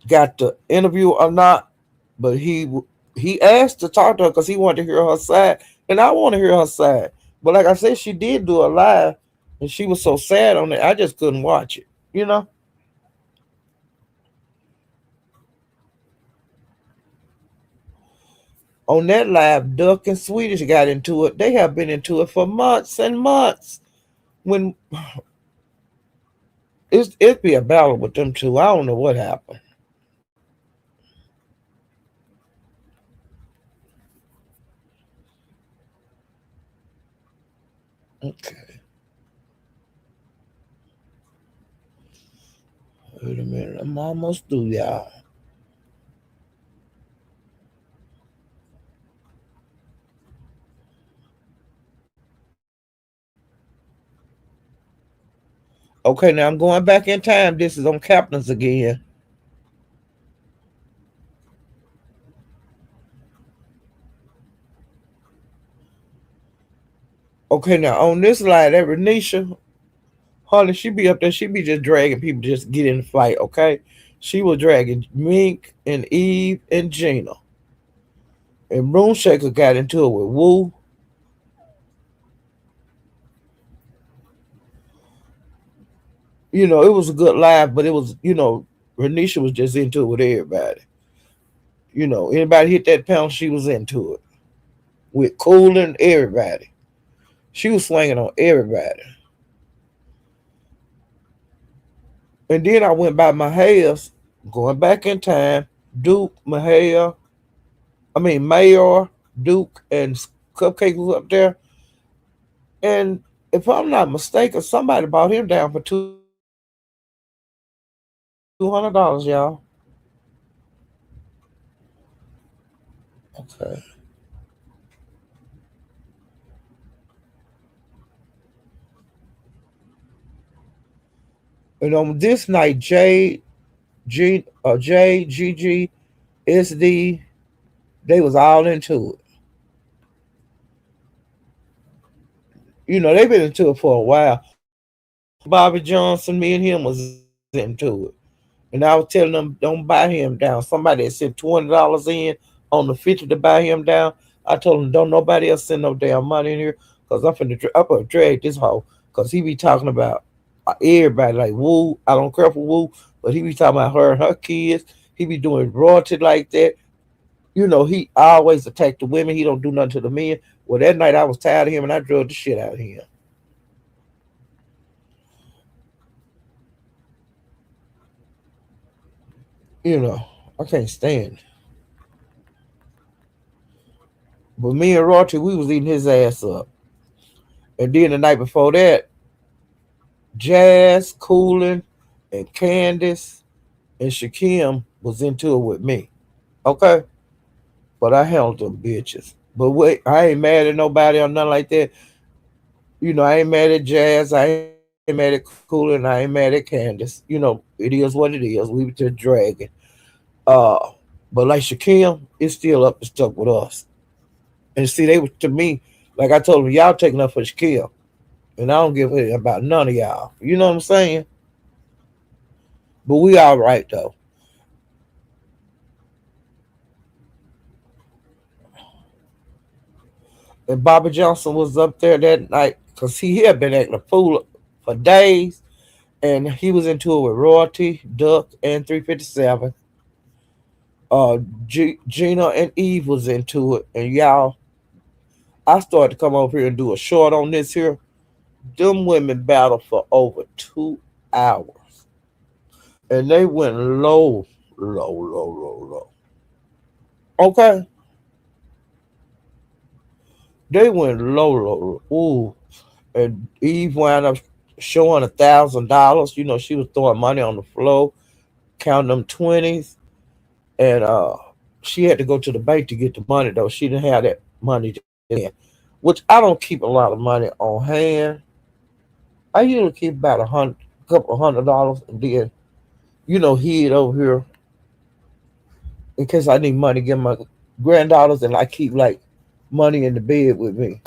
got the interview or not, but he asked to talk to her because he wanted to hear her side, and I want to hear her side. But like I said, she did do a live, and she was so sad on it, I just couldn't watch it. You know, on that live, Duck and Swedish got into it. They have been into it for months and months. When it be a battle with them two, I don't know what happened. Okay, wait a minute, I'm almost through, y'all. Okay, now I'm going back in time. This is on Captains again. Okay, now on this line, that Renisha, Harley, she be up there. She be just dragging people to just get in the fight. Okay, she was dragging Mink and Eve and Gina, and Moonshaker got into it with Woo. It was a good live, but it was Renisha was just into it with everybody. Anybody hit that pound, she was into it with cooling everybody. She was swinging on everybody. And then I went by Mahaya's, going back in time. Duke, Mayor, Duke, and Cupcake was up there. And if I'm not mistaken, somebody bought him down for $200, y'all. Okay. And on this night, Gigi, SD, they was all into it. They've been into it for a while. Bobby Johnson, me and him was into it. And I was telling them, don't buy him down. Somebody had sent $20 in on the 50 to buy him down. I told him, don't nobody else send no damn money in here because I'm gonna drag this hoe because he be talking about everybody like Woo. I don't care for Woo, but he be talking about her and her kids. He be doing royalty like that. He always attack the women. He don't do nothing to the men. Well, that night I was tired of him and I drove the shit out of him. You know, I can't stand. But me and Royalty, we was eating his ass up. And then the night before that, Jazz, Coolin, and Candace and Shakim was into it with me. Okay? But I held them bitches. But wait, I ain't mad at nobody or nothing like that. I ain't mad at Jazz. I ain't mad at ain't mad at Cooler and I ain't mad at Candace. It is what it is. We were just dragging. Uh, but like Shaquille, it's still up and stuck with us. And see, they was to me, like I told them, y'all taking up for Shaquille, and I don't give a about none of y'all. You know what I'm saying? But we all right though. And Bobby Johnson was up there that night because he had been acting a fool for days, and he was into it with Royalty, Duck, and 357. Gina and Eve was into it, and y'all, I started to come over here and do a short on this here. Them women battled for over 2 hours, and they went low, low, low, low, low. Okay, they went low, low, low. Ooh, and Eve wound up showing $1,000. She was throwing money on the floor, counting them 20s, and she had to go to the bank to get the money though. She didn't have that money to hand, which I don't keep a lot of money on hand. I usually keep about couple of $100, and then hid over here in case I need money to give my granddaughters, and I keep like money in the bed with me.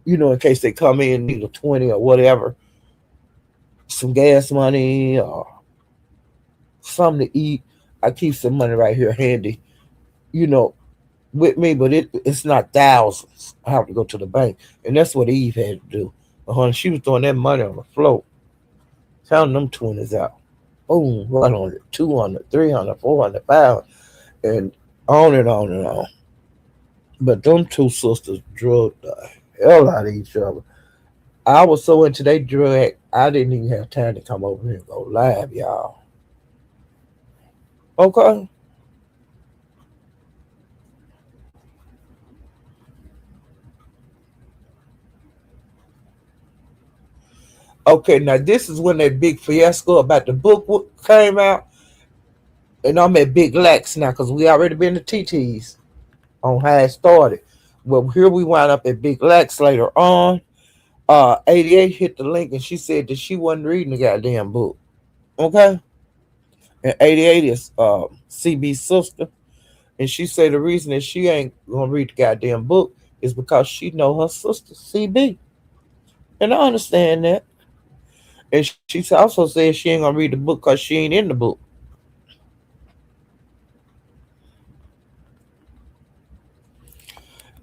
In case they come in need a 20 or whatever, some gas money or something to eat. I keep some money right here handy, you know, with me, but it's not thousands. I have to go to the bank, and that's what Eve had to do. She was throwing that money on the floor, counting them 20s out. Boom, 100, 200, 300, 400, 500, and on and on and on. But them two sisters drugged the hell out of each other. I was so into they drug, I didn't even have time to come over here and go live, y'all. Okay. Okay, now this is when that big fiasco about the book came out, and I'm at Big Lex now because we already been to TT's on how it started. Well, here we wind up at Big Lex later on. 88 hit the link and she said that she wasn't reading the goddamn book. Okay? And 88 is CB's sister. And she said the reason that she ain't gonna read the goddamn book is because she know her sister, CB. And I understand that. And she also said she ain't gonna read the book because she ain't in the book.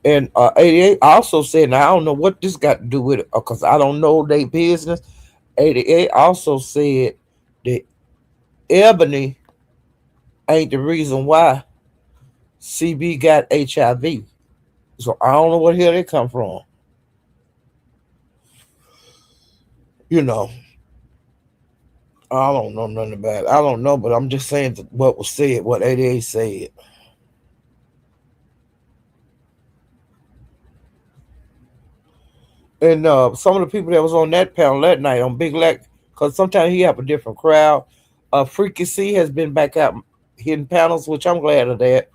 And 88 also said, now I don't know what this got to do with it because I don't know their business. 88 also said that Ebony ain't the reason why CB got HIV. So I don't know what here they come from. You know, I don't know nothing about it. I don't know, but I'm just saying what was said, what 88 said. And some of the people that was on that panel that night on Big Leg, because sometimes he have a different crowd. Freaky C has been back out hitting panels, which I'm glad of that.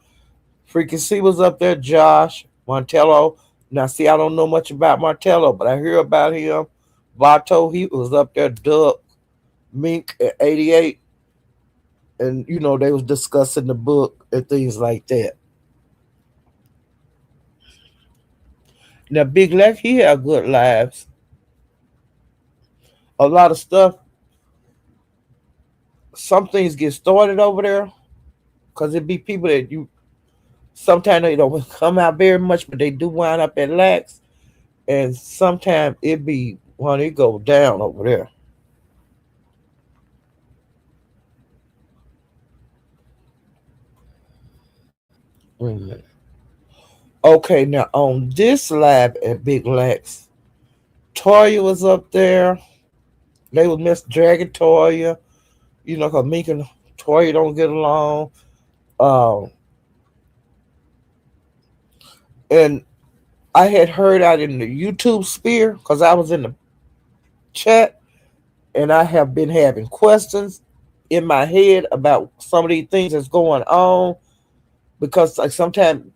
Freaky C was up there, Josh, Montello. Now, see, I don't know much about Martello, but I hear about him. Vato, he was up there, Duck, Mink at 88. And, they was discussing the book and things like that. Now, Big Leg, he had good lives. A lot of stuff. Some things get started over there because it be people that you sometimes they don't come out very much, but they do wind up at lax. And sometimes it be when it go down over there. Wait a minute. Okay, now on this lab at Big Lex, Toya was up there. They was Miss Dragon Toya. Because Meek and Toya don't get along. Um, and I had heard out in the YouTube sphere because I was in the chat, and I have been having questions in my head about some of these things that's going on because like sometimes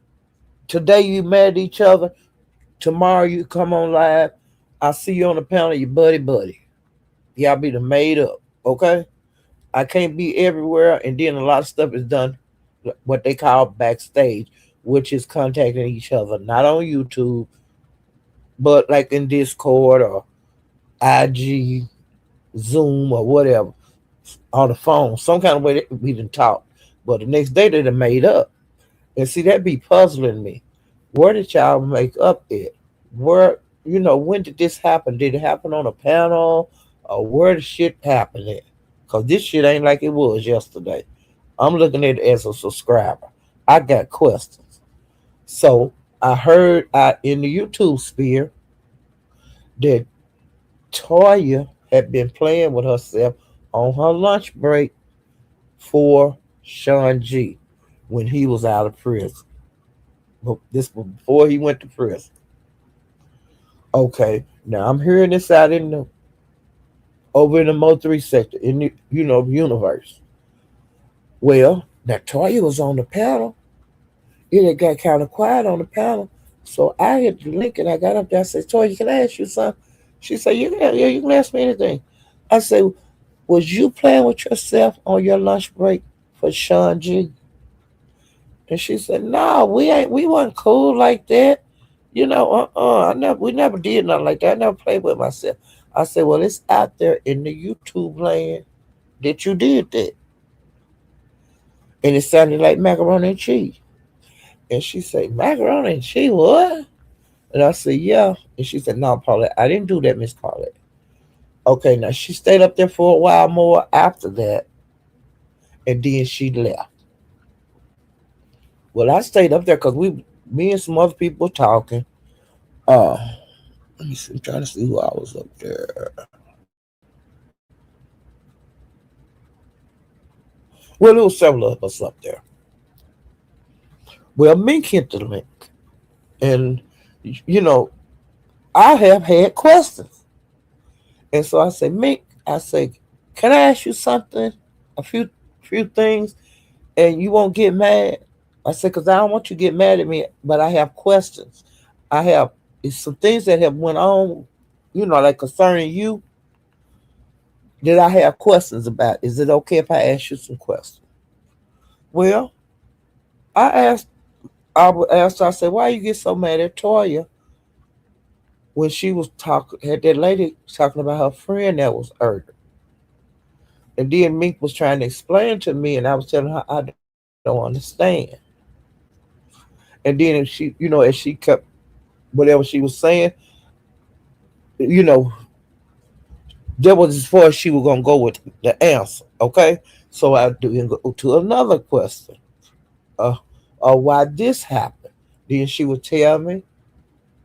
today you mad at each other, tomorrow you come on live, I see you on the panel, you buddy buddy. Y'all be the made up, okay? I can't be everywhere, and then a lot of stuff is done what they call backstage, which is contacting each other, not on YouTube, but like in Discord or IG, Zoom or whatever, on the phone, some kind of way that we didn't talk. But the next day they done made up. And see, that be puzzling me. Where did y'all make up at? Where, when did this happen? Did it happen on a panel? Or where the shit happen at? Because this shit ain't like it was yesterday. I'm looking at it as a subscriber. I got questions. So I heard in the YouTube sphere that Toya had been playing with herself on her lunch break for Sean G when he was out of prison. This was before he went to prison. Okay, now I'm hearing this out in the over in the Mo3 sector in the universe. Well, now Toya was on the panel. It had got kind of quiet on the panel, so I hit the link and I got up there. I said, "Toya, can I ask you something?" She said, "Yeah, you can ask me anything." I said, "Was you playing with yourself on your lunch break for Sean G?" And she said, "No, we ain't. We wasn't cool like that. We never did nothing like that. I never played with myself." I said, "Well, it's out there in the YouTube land that you did that." And it sounded like macaroni and cheese. And she said, "Macaroni and cheese, what?" And I said, "Yeah." And she said, "No, Paulette, I didn't do that, Miss Paulette." Okay, now she stayed up there for a while more after that, and then she left. Well, I stayed up there because me and some other people were talking. Uh, Let me see. I'm trying to see who I was up there. Well, there was several of us up there. Well, Mink hit the link, and you know, I have had questions, and so I say, Mink, I say, can I ask you something? A few things, and you won't get mad. I said, because I don't want you to get mad at me, but I have questions. I have it's some things that have went on, like concerning you that I have questions about. Is it okay if I ask you some questions? Well, I asked I said, why you get so mad at Toya when she was talking had that lady talking about her friend that was murdered. And then Mink was trying to explain to me and I was telling her I don't understand. And then if as she kept whatever she was saying, you know, that was as far as she was gonna go with the answer. Okay. So I do go to another question. Uh why this happened. Then she would tell me,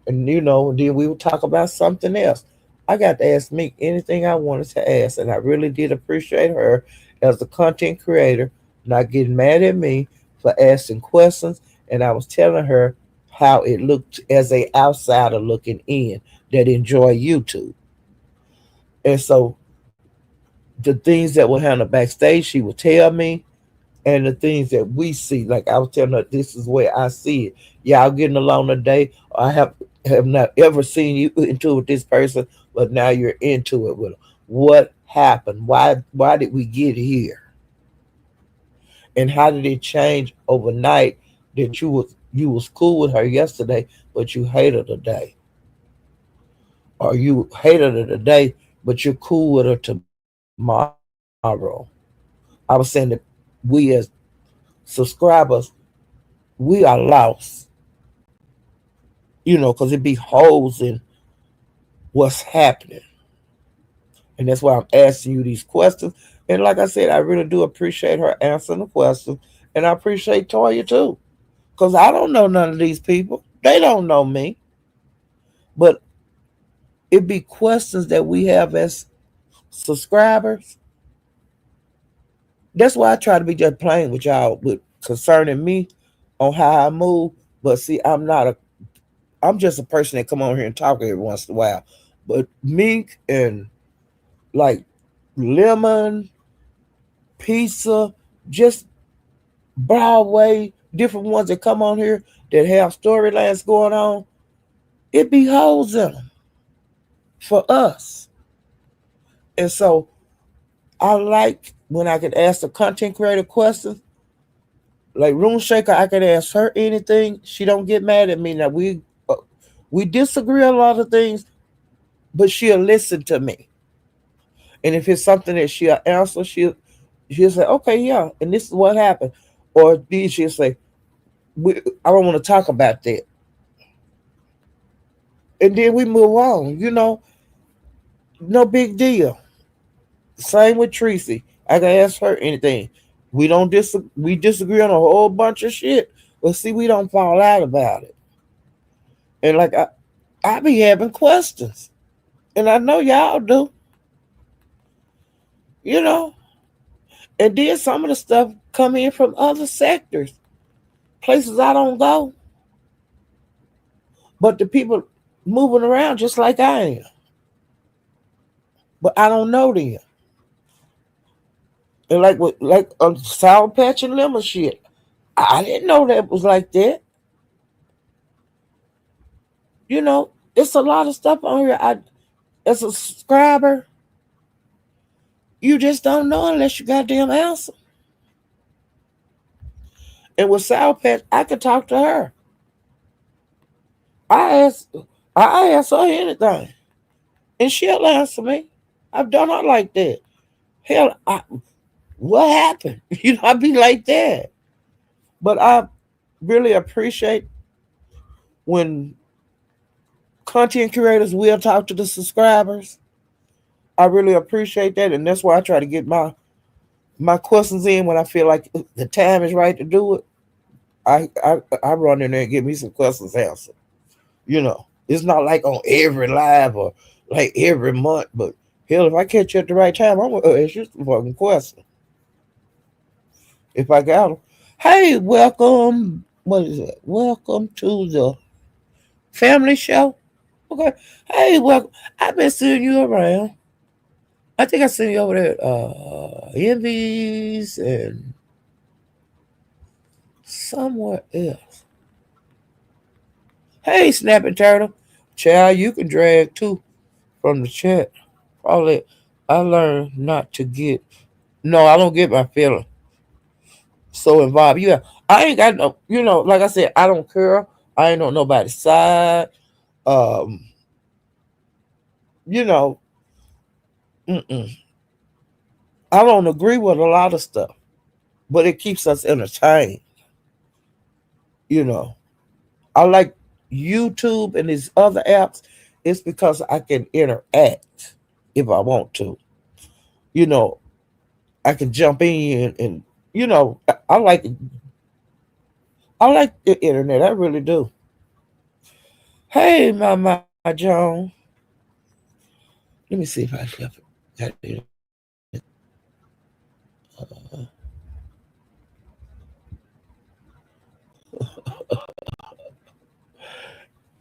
and then we would talk about something else. I got to ask Meek anything I wanted to ask, and I really did appreciate her as a content creator not getting mad at me for asking questions, and I was telling her how it looked as a outsider looking in that enjoy YouTube. And so the things that were handled backstage, she would tell me, and the things that we see. Like I was telling her, this is where I see it. Y'all getting along today. I have not ever seen you into it with this person, but now you're into it with them. What happened? Why did we get here? And how did it change overnight that you was cool with her yesterday, but you hate her today? Or you hated her today, but you're cool with her tomorrow. I was saying that we as subscribers, we are lost, because it be holes in what's happening. And that's why I'm asking you these questions. And like I said, I really do appreciate her answering the questions. And I appreciate Toya too. Because I don't know none of these people. They don't know me. But it be questions that we have as subscribers. That's why I try to be just playing with y'all with concerning me on how I move. But see, I'm just a person that come on here and talk every once in a while. But Meek and like Lemon, Pizza, just Broadway, different ones that come on here that have storylines going on, it be holes in them for us. And so I like when I can ask the content creator questions. Like Room Shaker, I can ask her anything. She don't get mad at me. Now we disagree on a lot of things, but she'll listen to me. And if it's something that she'll answer, she'll say, okay, yeah, and this is what happened. Or then she'll say, I don't want to talk about that. And then we move on, no big deal. Same with Tracy. I can ask her anything. We disagree on a whole bunch of shit. But see, we don't fall out about it. And like I be having questions. And I know y'all do, you know. And then some of the stuff come in from other sectors, places I don't go. But the people moving around just like I am. But I don't know them. And like Sour Patch and Lemon shit. I didn't know that was like that. It's a lot of stuff on here. As a subscriber, you just don't know unless you goddamn answer. And with Sour Patch, I could talk to her. I ask, I ask her anything, and she'll answer me. I've done her like that. Hell, what happened? I be like that. But I really appreciate when content creators will talk to the subscribers. I really appreciate that, and that's why I try to get my questions in when I feel like the time is right to do it. I run in there and get me some questions answered. It's not like on every live or like every month, but hell, if I catch you at the right time, I'm gonna ask you some fucking questions if I got them. Hey, welcome. What is it? Welcome to the family show. Okay. Hey, welcome. I've been seeing you around. I think I seen you over there at Envy's and somewhere else. Hey, Snapping Turtle. Child, you can drag too from the chat. Probably I learned not to get. No, I don't get my feeling so involved. Yeah, I ain't got no. Like I said, I don't care. I ain't on nobody's side. Um, you know, mm-mm. I don't agree with a lot of stuff, but it keeps us entertained. You know, I like YouTube and these other apps. It's because I can interact if I want to. You know, I can jump in and I like the internet. I really do. Hey, my Joan. Let me see if I got it.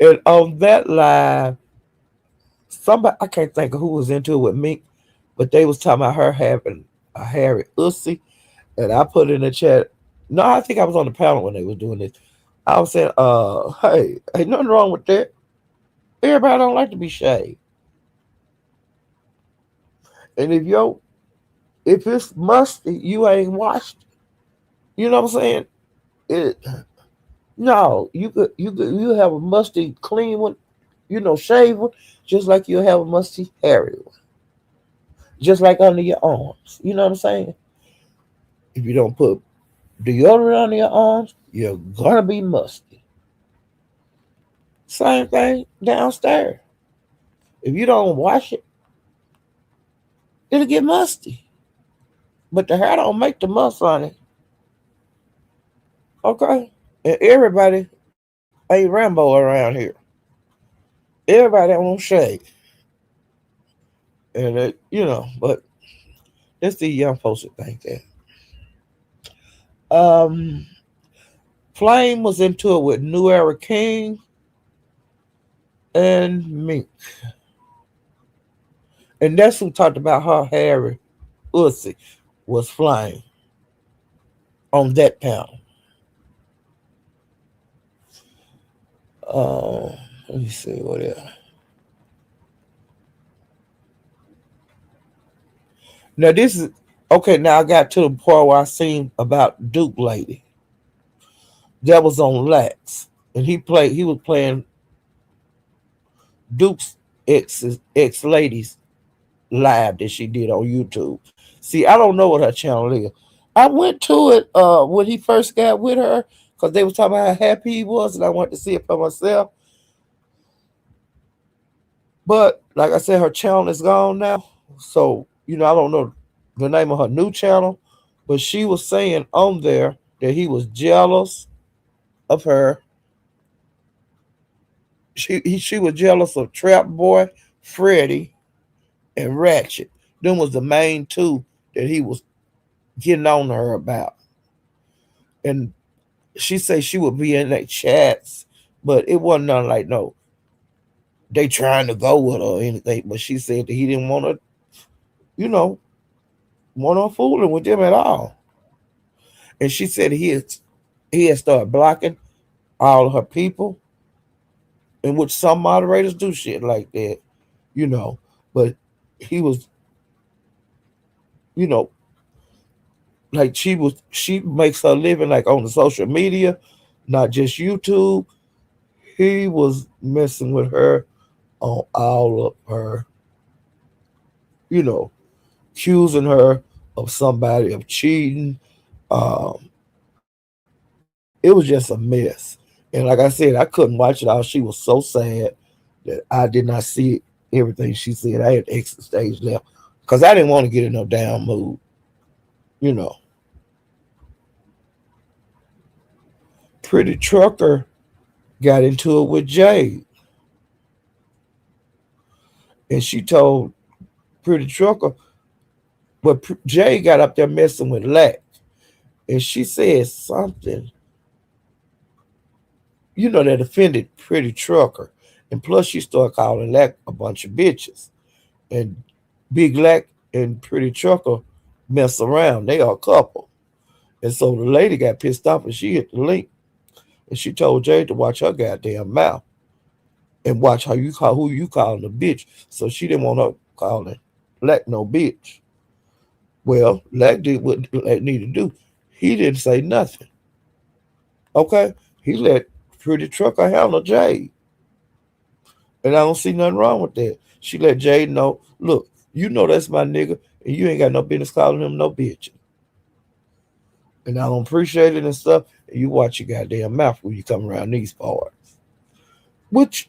And on that live, somebody I can't think of who was into it with me, but they was talking about her having a hairy ussy, and I put in the chat. No, I think I was on the panel when they were doing this. I was saying, hey, ain't nothing wrong with that. Everybody don't like to be shaved, and if it's musty, you ain't washed. You know what I'm saying? It No, you have a musty clean one, shave one, just like you have a musty hairy one, just like under your arms. You know what I'm saying? If you don't put deodorant under your arms, you're gonna be musty. Same thing downstairs. If you don't wash it, it'll get musty. But the hair don't make the must on it. Okay? And everybody ain't Rambo around here. Everybody won't shave. And but it's the young folks that think that. Um Flame was into it with New Era King and Mink. And that's who talked about how Harry Ussy was Flame on that panel. Let me see what else. Now this is okay. Now I got to the part where I seen about Duke Lady that was on Lex, and he played. He was playing Duke's ex ladies live that she did on YouTube. See, I don't know what her channel is. I went to it when he first got with her because they was talking about how happy he was, and I went to see it for myself. But like I said, her channel is gone now. So, I don't know the name of her new channel, but she was saying on there that he was jealous of her. She was jealous of Trap Boy, Freddie, and Ratchet. Them was the main two that he was getting on her about. And she said she would be in their chats, but it wasn't nothing like no, they trying to go with her or anything. But she said that he didn't want to, you know, want her fooling with them at all. And she said he had started blocking all of her people, in which some moderators do shit like that, you know. But he was, you know, like she makes her living like on the social media, not just YouTube. He was messing with her on all of her, you know, accusing her of somebody of cheating. Um, it was just a mess. And like I said, I couldn't watch it all. She was so sad that I did not see everything she said. I had to exit stage left because I didn't want to get in no damn mood, you know. Pretty Trucker got into it with Jade, and she told Pretty Trucker, but Jade got up there messing with Lack, and she said something, that offended Pretty Trucker. And plus, she started calling Lack a bunch of bitches. And Big Lack and Pretty Trucker mess around. They are a couple. And so the lady got pissed off and she hit the link. And she told Jade to watch her goddamn mouth and watch how you call who you calling a bitch. So she didn't want her calling Lack no bitch. Well, Lack did what Lack needed to do. He didn't say nothing. Okay? He let Pretty Trucker handle Jade. And I don't see nothing wrong with that. She let Jade know, look, you know that's my nigga, and you ain't got no business calling him no bitch. And I don't appreciate it and stuff. And you watch your goddamn mouth when you come around these parts. Which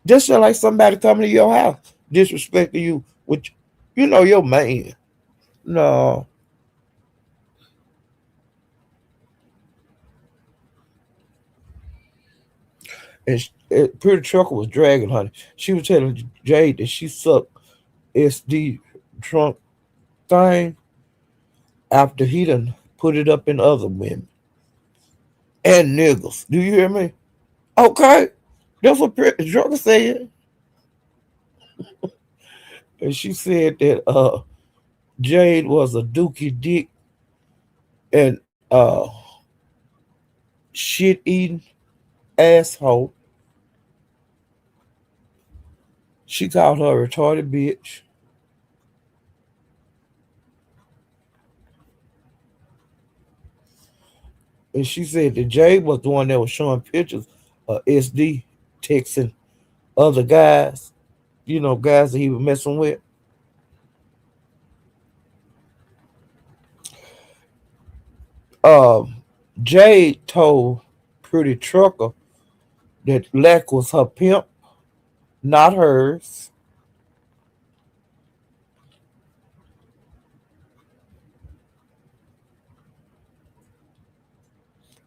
just like somebody coming to your house, disrespecting you, which your man. No. And Pretty Trucker was dragging honey. She was telling Jade that she sucked SD trunk thing after he done put it up in other women and niggas. Do you hear me? Okay. That's what Trucker said. And she said that Jade was a dookie dick and shit eating asshole. She called her a retarded bitch. And she said that Jade was the one that was showing pictures of SD texting other guys, guys that he was messing with. Um, Jade told Pretty Trucker that Lack was her pimp, not hers.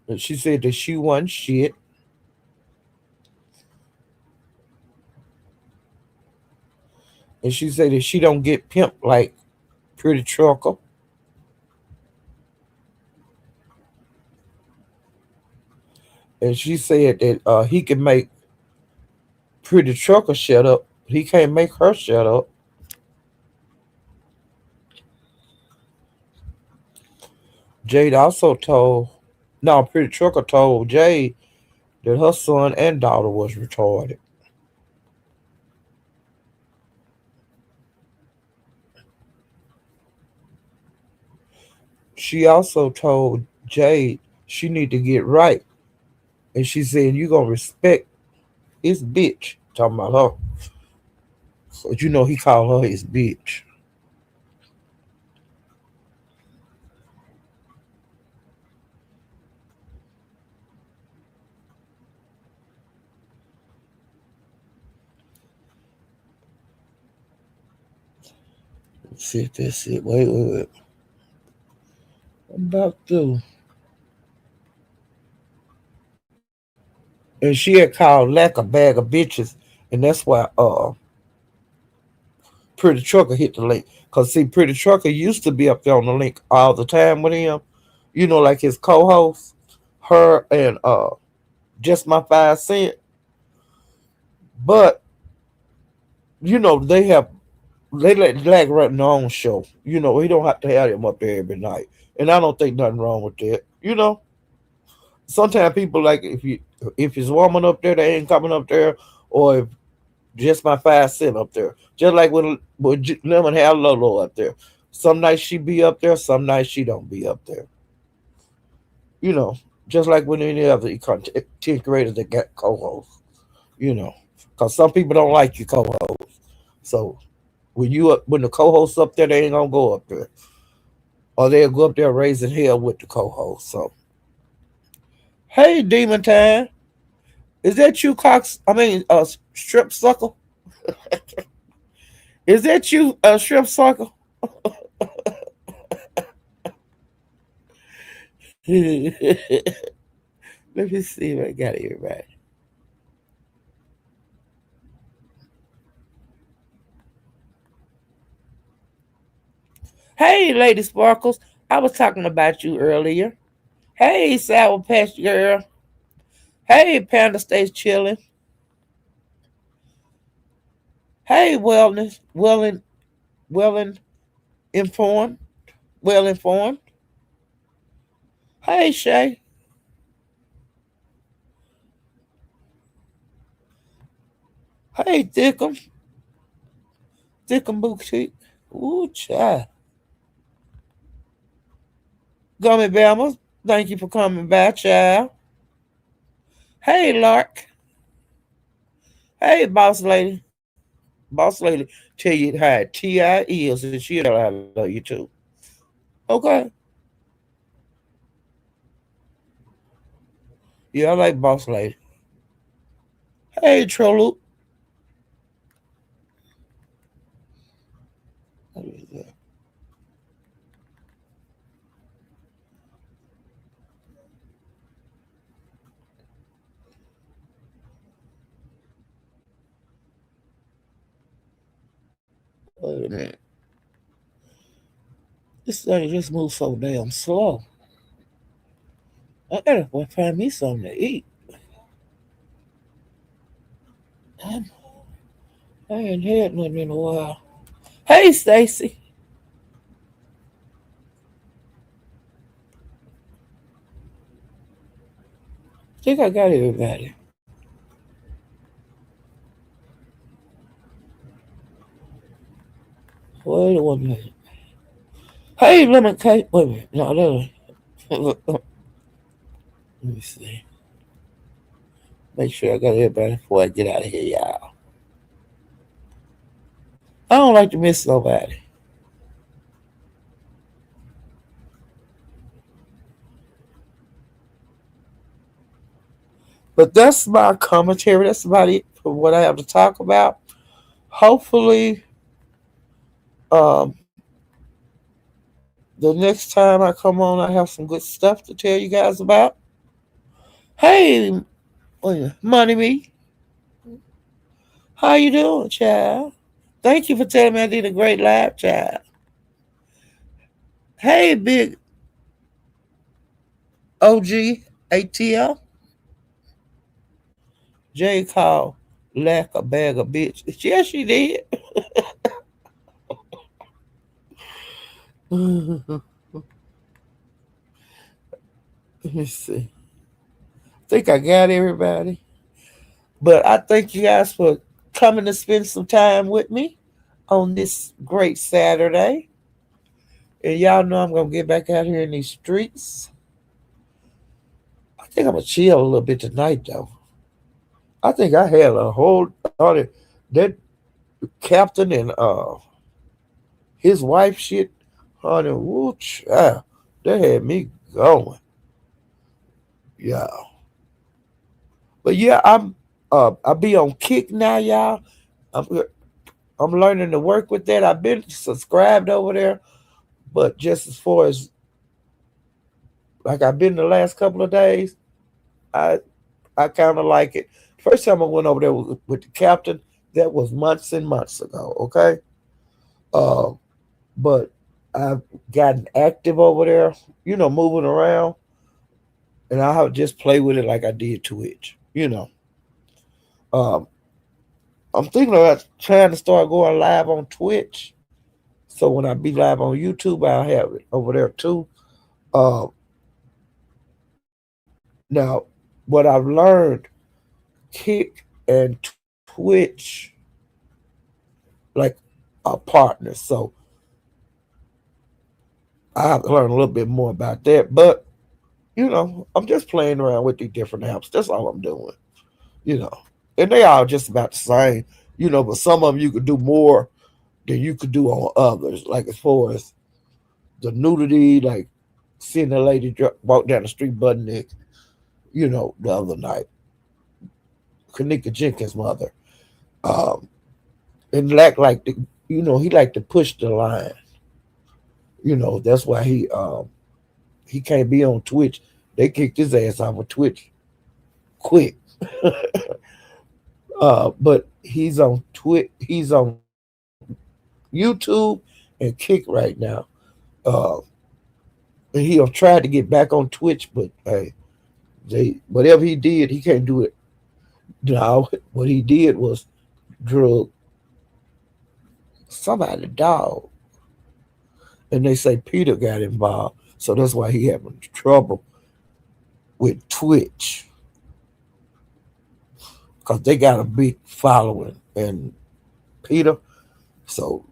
And she said that she wasn't shit. And she said that she don't get pimp like Pretty Trucker. And she said that he can make Pretty Trucker shut up. He can't make her shut up. Jade also told, no, Pretty Trucker told Jade that her son and daughter was retarded. she also told Jade she need to get right, and she said you gonna respect his bitch. Talking about her, but he called her his bitch. Let's see if that's it. Wait. I'm about to. And she had called Lack a bag of bitches, and that's why Pretty Trucker hit the link. Cause see, Pretty Trucker used to be up there on the link all the time with him. Like his co-host, her and just my 5 cent. But they let Black run their own show. He don't have to have him up there every night, and I don't think nothing wrong with that. Sometimes people like if it's woman up there, they ain't coming up there, or if just my 5 cent up there. Just like when Lemon had Lolo up there. Some nights she be up there, some nights she don't be up there. You know, just like when any other content creators that got co-hosts. You know, because some people don't like your co-host. So when the co-hosts up there, they ain't gonna go up there, or they'll go up there raising hell with the co-host. So hey, Demon Time, is that you, Cox? I mean, strip sucker. Is that you, strip sucker? Let me see if I got it right. Hey, Lady Sparkles, I was talking about you earlier. Hey, Sour Patch Girl. Hey, Panda stays chilling. Hey, wellness, well informed, well informed. Hey, Shay. Hey, Thickum Boutique. Ooh, child. Gummy Bama, thank you for coming by, child. Hey, Lark. Hey, boss lady. Boss lady, tell you how T.I. is, and she'll tell her I love you too. Okay. Yeah, I like boss lady. Hey, Trolloop. What is that? Wait a minute. This thing just moves so damn slow. I gotta go find me something to eat. I'm, I ain't had nothing in a while. Hey, Stacy. Think I got everybody. Wait a minute. Hey, lemon cake. Wait a minute. No, that ain't. Let me see. Make sure I got everybody before I get out of here, y'all. I don't like to miss nobody. But that's my commentary. That's about it for what I have to talk about. Hopefully, um, the next time I come on, I have some good stuff to tell you guys about. Hey, Money Me, how you doing, child? Thank you for telling me I did a great live, child. Hey, big OG ATL. Jay called Lack a bag of bitch. Yes, she did. Let me see. I think I got everybody. But I thank you guys for coming to spend some time with me on this great Saturday. And y'all know I'm gonna get back out here in these streets. I think I'm gonna chill a little bit tonight though. I think I had a whole that captain and his wife shit, honey, woo child. They had me going. Yeah. But yeah, I be on Kick now, y'all. I'm I'm learning to work with that. I've been subscribed over there, but just as far as like I've been the last couple of days, I I kind of like it. First time I went over there with the captain, that was months and months ago. Okay, uh, but I've gotten active over there, moving around, and I'll just play with it like I did Twitch. Um, I'm thinking about trying to start going live on Twitch. So when I be live on YouTube, I'll have it over there too. Uh, Now, what I've learned, Kick and Twitch, like, are partners. So I have to learn a little bit more about that. But, I'm just playing around with the different apps. That's all I'm doing, you know. And they all just about the same, but some of them you could do more than you could do on others. Like as far as the nudity, like seeing a lady walk down the street butt naked, the other night. Kanika Jenkins' mother. Um, and like he like to push the line. That's why he can't be on Twitch. They kicked his ass off of Twitch quick. But he's on he's on YouTube and Kick right now. Uh, and he'll try to get back on Twitch, but hey, whatever he did, he can't do it now. What he did was drug somebody dog, and they say Peter got involved, so that's why he having trouble with Twitch because they got a big following and Peter. So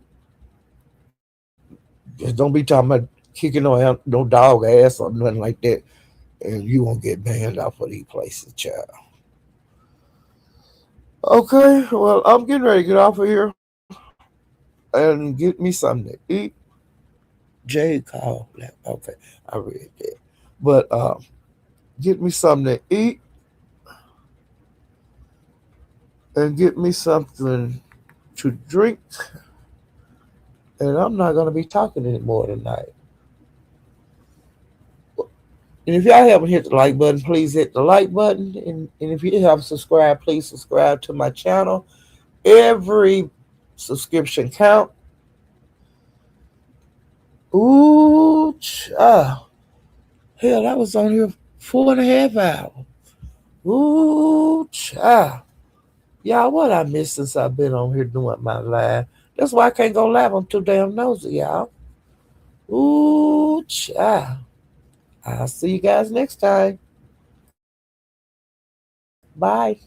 just don't be talking about kicking no dog ass or nothing like that, and you won't get banned off of these places, child. Okay, well I'm getting ready to get off of here and get me something to eat. Jay called. Okay, I read that, but get me something to eat and get me something to drink, and I'm not gonna be talking anymore tonight. And if y'all haven't hit the like button, please hit the like button. And if you haven't subscribed, please subscribe to my channel. Every subscription count. Ooh, hell, I was on here 4.5 hours. Ooh, y'all, what I missed since I've been on here doing my live. That's why I can't go live. I'm too damn nosy, y'all. Ooh, I'll see you guys next time. Bye.